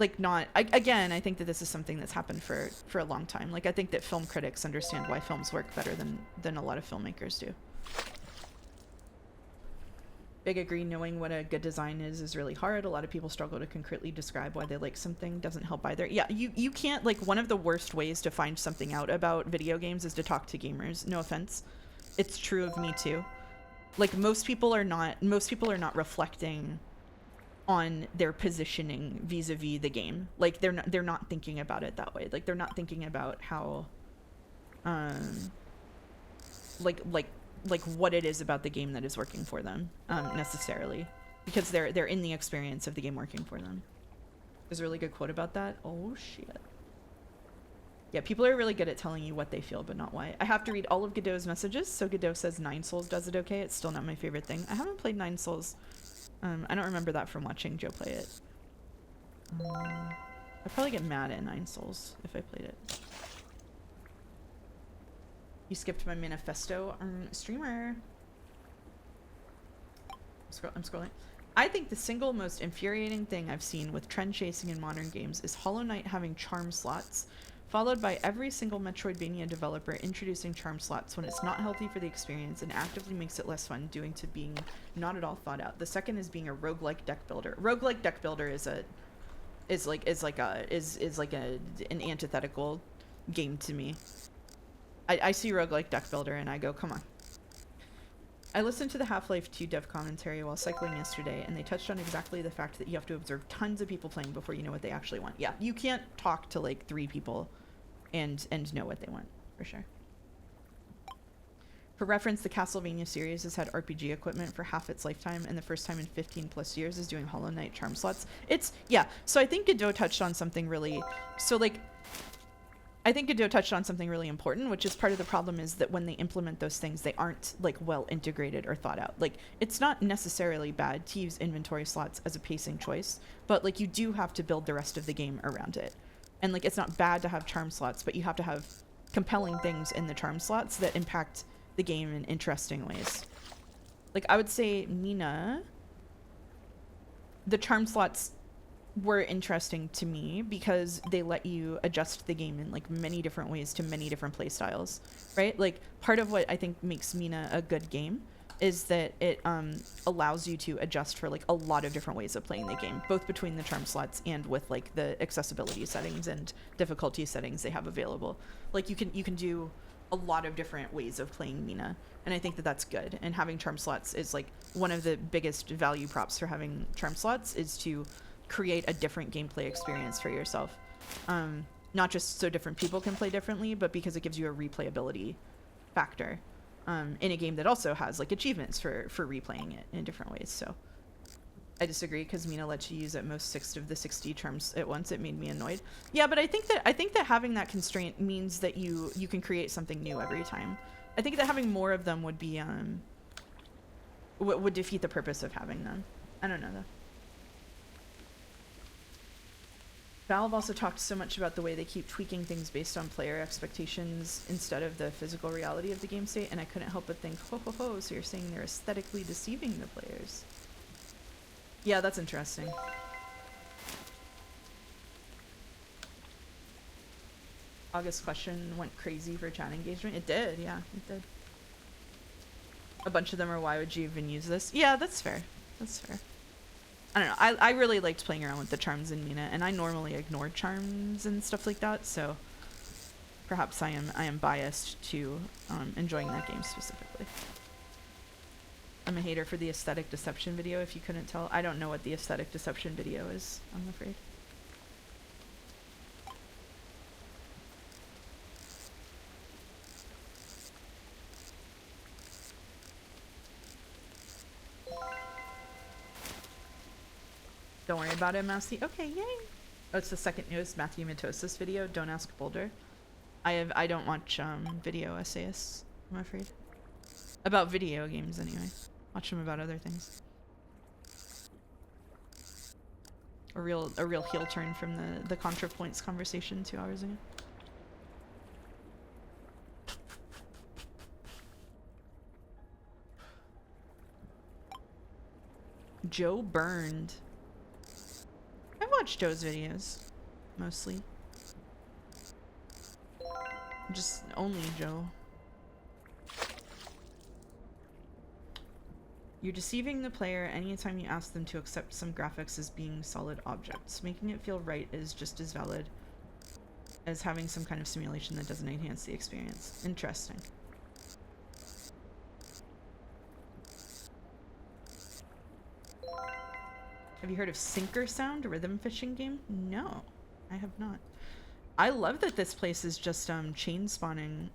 like not, again, I think that this is something that's happened for a long time. Like, I think that film critics understand why films work better than a lot of filmmakers do. Big agree, knowing what a good design is really hard. A lot of people struggle to concretely describe why they like something. Doesn't help either. Yeah, you can't, like, one of the worst ways to find something out about video games is to talk to gamers. No offense. It's true of me too. Like, most people are not reflecting on their positioning vis-a-vis the game. Like, they're not thinking about it that way. Like, they're not thinking about how like what it is about the game that is working for them, necessarily, because they're in the experience of the game working for them. There's a really good quote about that. Oh shit. Yeah, people are really good at telling you what they feel, but not why. I have to read all of Godot's messages. So Godot says Nine Souls does it okay. It's still not my favorite thing. I haven't played Nine Souls. I don't remember that from watching Joe play it. I'd probably get mad at Nine Souls if I played it. You skipped my manifesto, streamer. I'm scrolling. I think the single most infuriating thing I've seen with trend chasing in modern games is Hollow Knight having charm slots, followed by every single Metroidvania developer introducing charm slots when it's not healthy for the experience and actively makes it less fun, due to being not at all thought out. The second is being a roguelike deck builder. Roguelike deck builder is like an antithetical game to me. I see roguelike deck builder and I go, come on. I listened to the Half-Life 2 dev commentary while cycling yesterday, and they touched on exactly the fact that you have to observe tons of people playing before you know what they actually want. Yeah, you can't talk to like 3 people and know what they want, for sure. For reference, the Castlevania series has had RPG equipment for half its lifetime, and the first time in 15 plus years is doing Hollow Knight charm slots. Yeah, so I think Godot touched on something really, I think Godot touched on something really important, which is part of the problem is that when they implement those things, they aren't like well integrated or thought out. Like, it's not necessarily bad to use inventory slots as a pacing choice, but like you do have to build the rest of the game around it. And like, it's not bad to have charm slots, but you have to have compelling things in the charm slots that impact the game in interesting ways. Like, I would say Mina, the charm slots were interesting to me because they let you adjust the game in like many different ways to many different play styles, right? Like, part of what I think makes Mina a good game is that it allows you to adjust for like a lot of different ways of playing the game, both between the charm slots and with like the accessibility settings and difficulty settings they have available. Like, you can do a lot of different ways of playing Mina, and I think that that's good. And having charm slots is like one of the biggest value props for having charm slots is to create a different gameplay experience for yourself. Not just so different people can play differently, but because it gives you a replayability factor in a game that also has like achievements for replaying it in different ways. So I disagree, because Mina lets you use at most 6 of the 60 charms at once. It made me annoyed. Yeah, but I think that having that constraint means that you can create something new every time. I think that having more of them would be would defeat the purpose of having them. I don't know though. Valve also talked so much about the way they keep tweaking things based on player expectations instead of the physical reality of the game state, and I couldn't help but think, ho ho ho, so you're saying they're aesthetically deceiving the players. Yeah, that's interesting. August's question went crazy for chat engagement. It did, yeah, it did. A bunch of them are, why would you even use this? Yeah, that's fair. That's fair. I don't know. I really liked playing around with the charms in Mina, and I normally ignore charms and stuff like that, so perhaps I am biased to enjoying that game specifically. I'm a hater for the aesthetic deception video, if you couldn't tell. I don't know what the aesthetic deception video is, I'm afraid. Don't worry about it, Mousy. Okay, yay. Oh, it's the second newest Matthew Matosis video. Don't ask Boulder. I don't watch video essayists, I'm afraid. About video games anyway. Watch them about other things. A real heel turn from the ContraPoints conversation 2 hours ago. Joe Burned. I've watched Joe's videos, mostly. Just only Joe. You're deceiving the player anytime you ask them to accept some graphics as being solid objects. Making it feel right is just as valid as having some kind of simulation that doesn't enhance the experience. Interesting. Have you heard of Sinker Sound, a rhythm fishing game? No, I have not. I love that this place is just chain spawning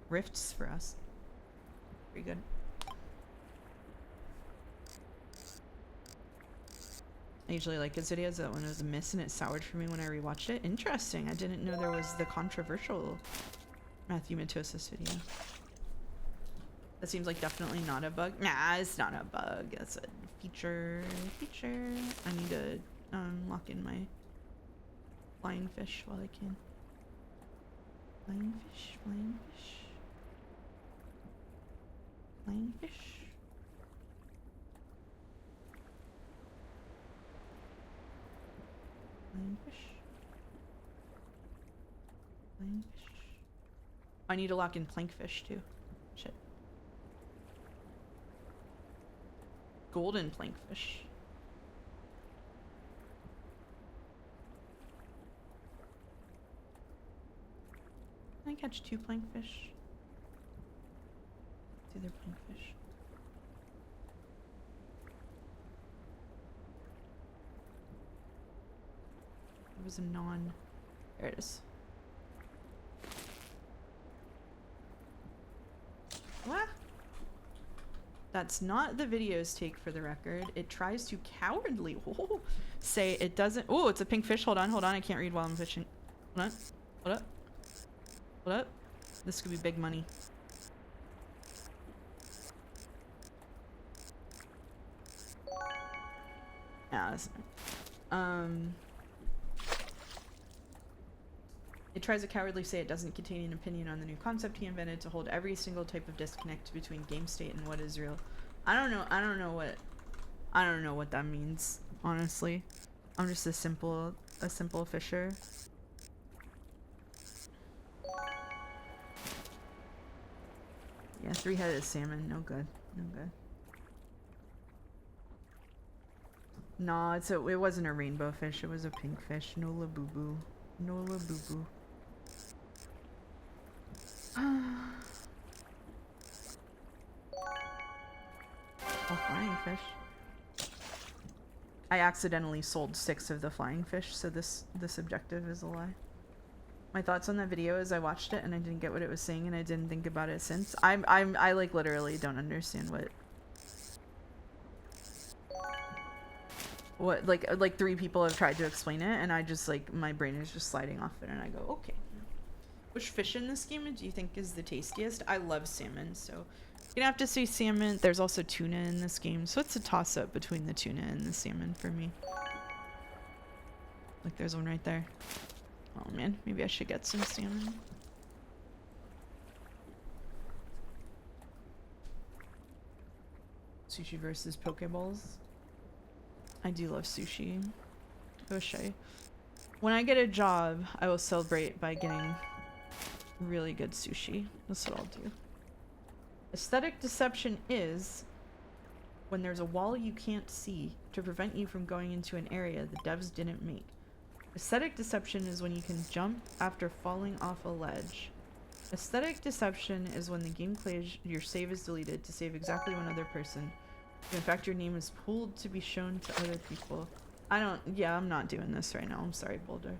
rifts for us. Pretty good. I usually like his videos. That one was a miss and it soured for me when I rewatched it. Interesting. I didn't know there was the controversial Matthew Matosis video. That seems like definitely not a bug. Nah, it's not a bug. That's a feature. I need to lock in my flying fish while I can. Flying fish, flying fish. Flying fish. Flying fish. Flying fish. I need to lock in plankfish too. Shit. Golden plankfish. Can I catch 2 plankfish? The other plankfish. It was a non. There it is. What? That's not the video's take, for the record. It tries to cowardly say it doesn't. Oh, it's a pink fish. Hold on. I can't read while I'm fishing. Hold on. Hold up. Hold up. This could be big money. Yeah, that's It tries to cowardly say it doesn't contain an opinion on the new concept he invented to hold every single type of disconnect between game state and what is real. I don't know what that means, honestly. I'm just a simple fisher. Yeah, 3-headed salmon, no good. No good. Nah, it wasn't a rainbow fish, it was a pink fish. Nola boo boo. Nola boo boo. Oh, flying fish. I accidentally sold 6 of the flying fish, so this objective is a lie. My thoughts on that video is I watched it and I didn't get what it was saying and I didn't think about it since. I like literally don't understand what like 3 people have tried to explain it and I just like my brain is just sliding off it and I go, okay. Which fish in this game do you think is the tastiest? I love salmon, so you're gonna have to say salmon. There's also tuna in this game, so it's a toss-up between the tuna and the salmon for me. Like there's one right there. Oh man, maybe I should get some salmon. Sushi versus Pokeballs. I do love sushi. I wish when I get a job, I will celebrate by getting really good sushi. That's what I'll do. Aesthetic deception is when there's a wall you can't see to prevent you from going into an area the devs didn't make. Aesthetic deception is when you can jump after falling off a ledge. Aesthetic deception is when the game plays your save is deleted to save exactly one other person. In fact, your name is pooled to be shown to other people. I'm not doing this right now. I'm sorry, Boulder.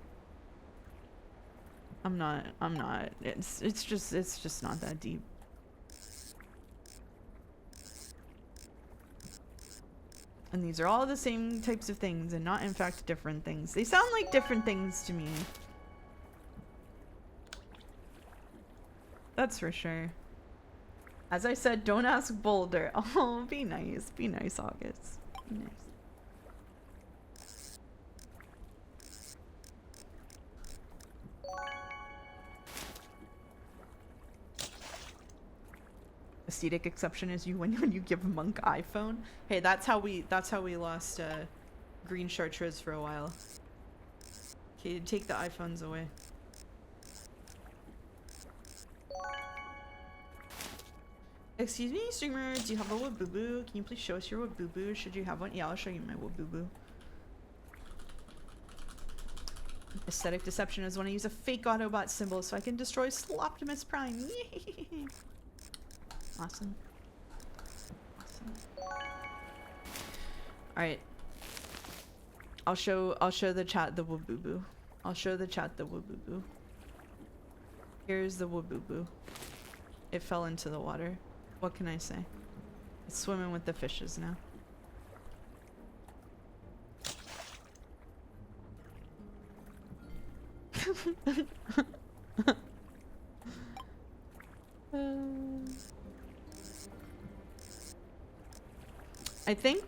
I'm not. It's just not that deep. And these are all the same types of things and not in fact different things. They sound like different things to me. That's for sure. As I said, don't ask Boulder. Oh, be nice. Be nice, August. Be nice. Aesthetic exception is you when you give Monk iPhone. Hey, that's how we lost green chartreuse for a while. Okay, take the iPhones away. Excuse me, streamer, do you have a Wabubu? Can you please show us your Wabubu? Should you have one? Yeah, I'll show you my Wabubu. Aesthetic deception is when I use a fake Autobot symbol so I can destroy Sloptimus Prime. Awesome. Awesome. Alright. I'll show the chat the Wabubu. I'll show the chat the Wabubu. Here's the Wabubu. It fell into the water. What can I say? It's swimming with the fishes now. I think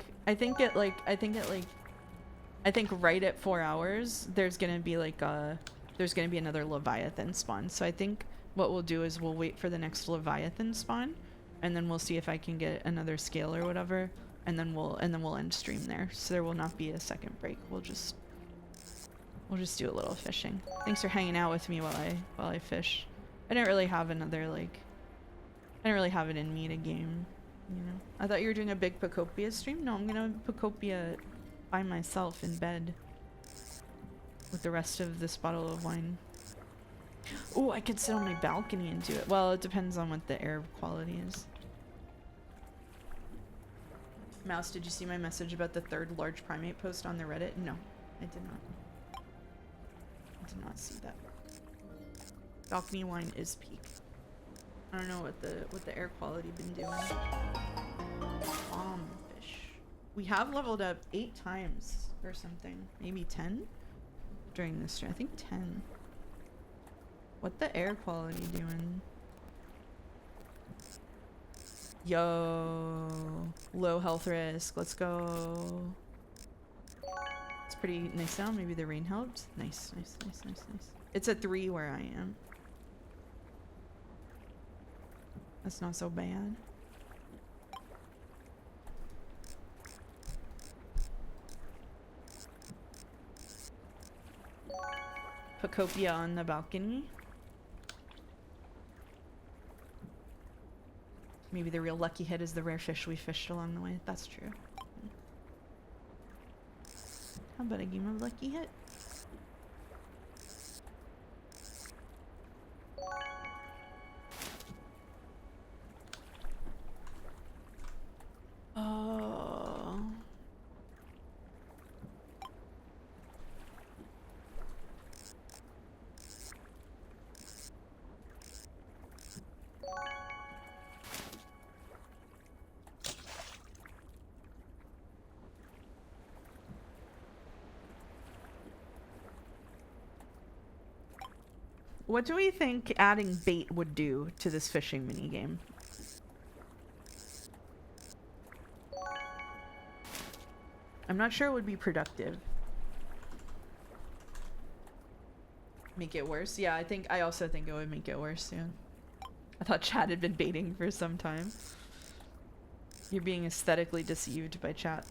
right at 4 hours there's gonna be like another Leviathan spawn. So I think what we'll do is we'll wait for the next Leviathan spawn, and then we'll see if I can get another scale or whatever, and then we'll end stream there. So there will not be a second break. We'll just do a little fishing. Thanks for hanging out with me while I fish. I didn't really have another I didn't really have it in me to game, you know. I thought you were doing a big Pacopia stream. No, I'm gonna Pacopia by myself in bed with the rest of this bottle of wine. Oh, I could sit on my balcony and do it. Well, it depends on what the air quality is. Mouse, did you see my message about the third large primate post on the Reddit? No, I did not. I did not see that. Balcony wine is peak. I don't know what the air quality been doing. Fish. We have leveled up 8 times or something. Maybe 10 during this stream. I think 10. What the air quality doing? Yo, low health risk. Let's go. It's pretty nice now. Maybe the rain helped. Nice, nice, nice, nice, nice. It's a 3 where I am. That's not so bad. Pacopia on the balcony. Maybe the real lucky hit is the rare fish we fished along the way. That's true. How about a game of lucky hit? Oh. What do we think adding bait would do to this fishing minigame? I'm not sure it would be productive. Make it worse? Yeah, I also think it would make it worse soon. I thought chat had been baiting for some time. You're being aesthetically deceived by chat.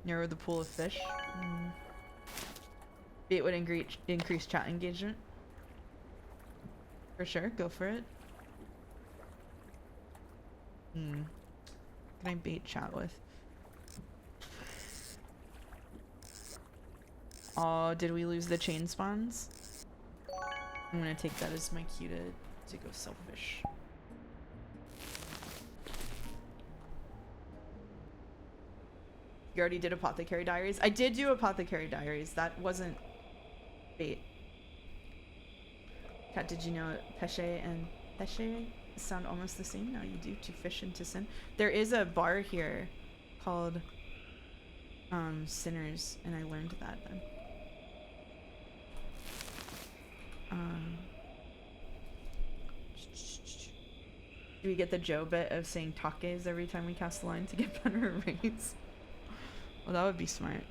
Narrow the pool of fish. Bait would increase chat engagement. For sure, go for it. Can I bait chat with? Oh, did we lose the chain spawns? I'm gonna take that as my cue to go selfish. You already did Apothecary Diaries? I did do Apothecary Diaries. That wasn't bait. Kat, did you know Pesce and Pesce sound almost the same? No, you do. To fish and to sin. There is a bar here called Sinners, and I learned that then. Do we get the Joe bit of saying takes every time we cast a line to get better rates? Well, that would be smart.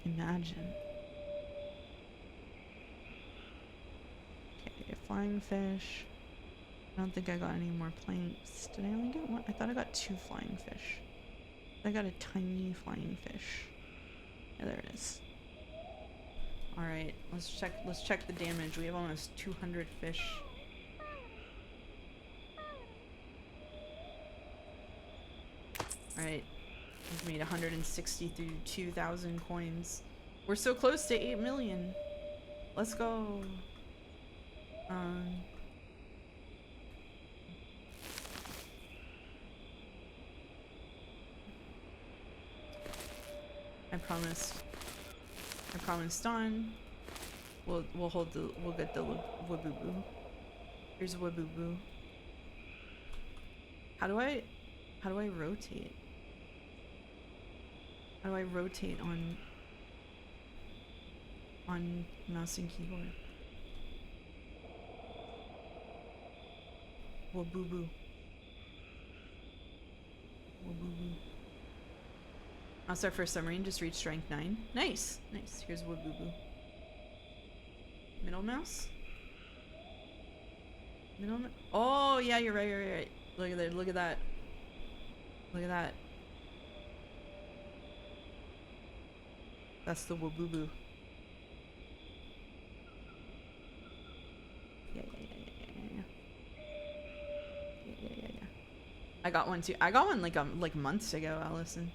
Imagine. Okay, flying fish. I don't think I got any more planks. Did I only get one? I thought I got 2 flying fish. I got a tiny flying fish. Yeah, there it is. Alright, let's check the damage. We have almost 200 fish. Alright. We've made 162,000 coins. We're so close to 8 million. Let's go. I promised Dawn. We'll get the Waboo. Here's Waboo. How do I rotate? How do I rotate on mouse and keyboard? Waboo. Also, our first submarine just reached rank 9. Nice. Here's Waboo. Middle mouse? Oh, yeah, you're right. Look at that. Look at that. That's the Waboo. Yeah. I got one too. I got one like months ago, Allison.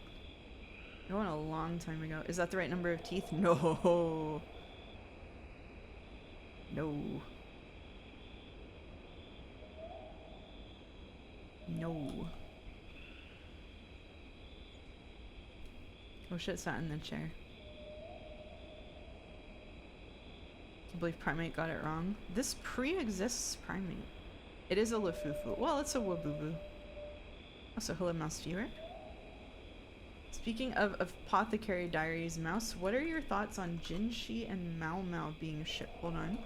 I got one a long time ago. Is that the right number of teeth? No. Oh shit, sat in the chair. I believe Primate got it wrong. This pre-exists Primate. It is a Lafufu. Well, it's a Waboo. Also, hello, Mouse Viewer. Speaking of Apothecary Diaries, Mouse, what are your thoughts on Jinshi and Mao Mao being shipped? Hold on.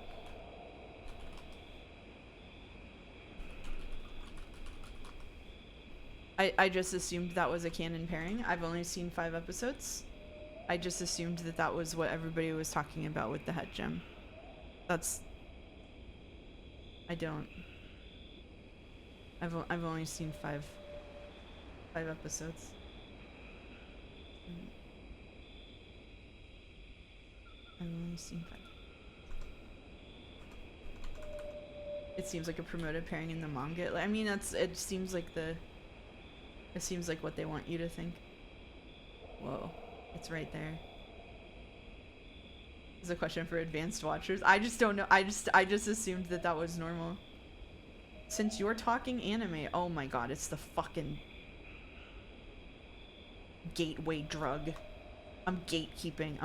I just assumed that was a canon pairing. I've only seen 5 episodes. I just assumed that was what everybody was talking about with the head gem. I don't. I've only seen 5 episodes. I've only seen 5. It seems like a promoted pairing in the manga. I mean, it seems like what they want you to think. Whoa, it's right there. This is a question for advanced watchers. I just don't know. I just assumed that was normal. Since you're talking anime, oh my god, it's the fucking gateway drug. I'm gatekeeping.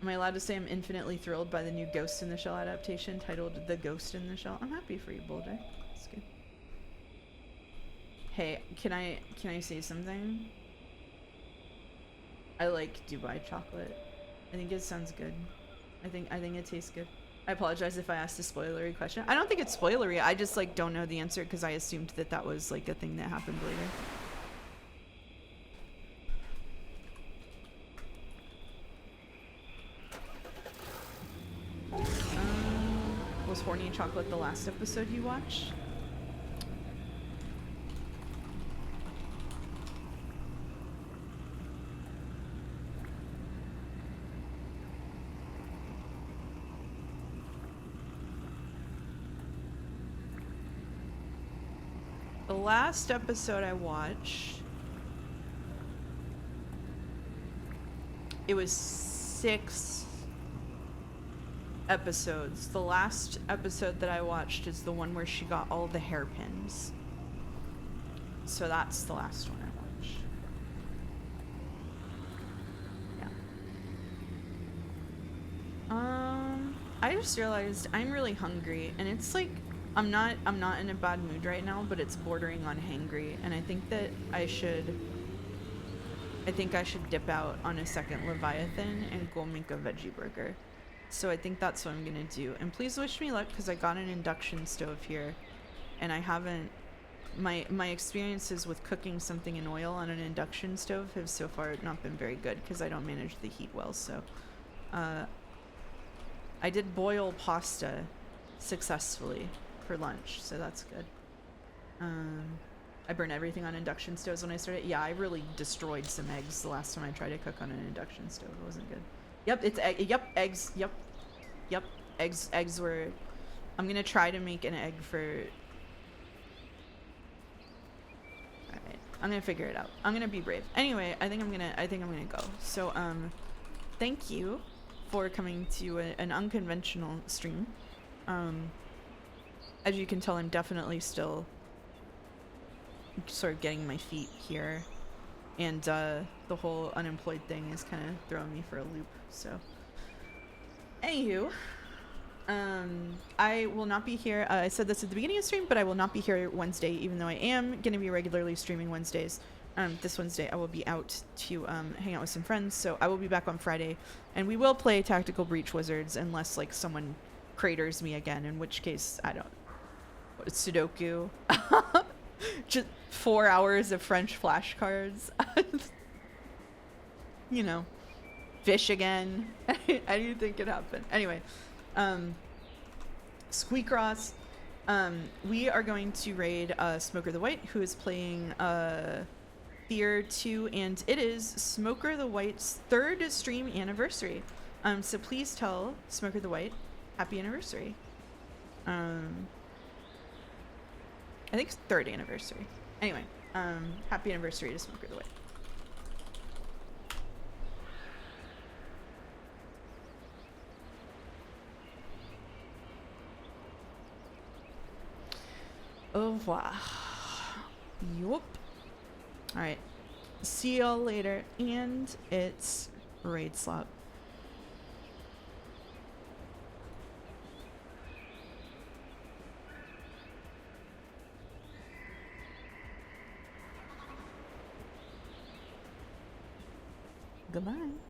Am I allowed to say I'm infinitely thrilled by the new Ghost in the Shell adaptation titled The Ghost in the Shell? I'm happy for you, Boulder. That's good. Hey, can I say something? I like Dubai chocolate. I think it sounds good. I think it tastes good. I apologize if I asked a spoilery question. I don't think it's spoilery. I just like don't know the answer because I assumed that was like a thing that happened later. Was Horny Chocolate the last episode you watched? The last episode I watched, it was 6 episodes. The last episode that I watched is the one where she got all the hairpins. So that's the last one I watched. Yeah. just realized I'm really hungry, and it's like I'm not in a bad mood right now, but it's bordering on hangry, and I think that I should dip out on a second Leviathan and go make a veggie burger. So I think that's what I'm gonna do. And please wish me luck, because I got an induction stove here, and I haven't. My experiences with cooking something in oil on an induction stove have so far not been very good, because I don't manage the heat well. So I did boil pasta successfully for lunch, so that's good. I burned everything on induction stoves when I started. Yeah, I really destroyed some eggs the last time I tried to cook on an induction stove. It wasn't good. Yep, it's eggs. Yep, eggs were. I'm gonna try to make an egg for. All right, I'm gonna figure it out. I'm gonna be brave. Anyway, I think I'm gonna go. So thank you for coming to an unconventional stream. As you can tell, I'm definitely still sort of getting my feet here, and the whole unemployed thing is kind of throwing me for a loop. So anywho, I will not be here. I said this at the beginning of the stream, but I will not be here Wednesday, even though I am going to be regularly streaming Wednesdays. This Wednesday I will be out to hang out with some friends, so I will be back on Friday, and we will play Tactical Breach Wizards unless like someone craters me again, in which case I don't. What, Sudoku? Just 4 hours of French flashcards. You know, fish again. Anything could happen. Anyway, Squeakross. We are going to raid Smoker the White, who is playing Fear 2, and it is Smoker the White's 3rd stream anniversary. So please tell Smoker the White happy anniversary. I think it's 3rd anniversary. Anyway, happy anniversary to Smoker the White. Au revoir. Yup. Alright. See y'all later. And it's raid slot. Goodbye.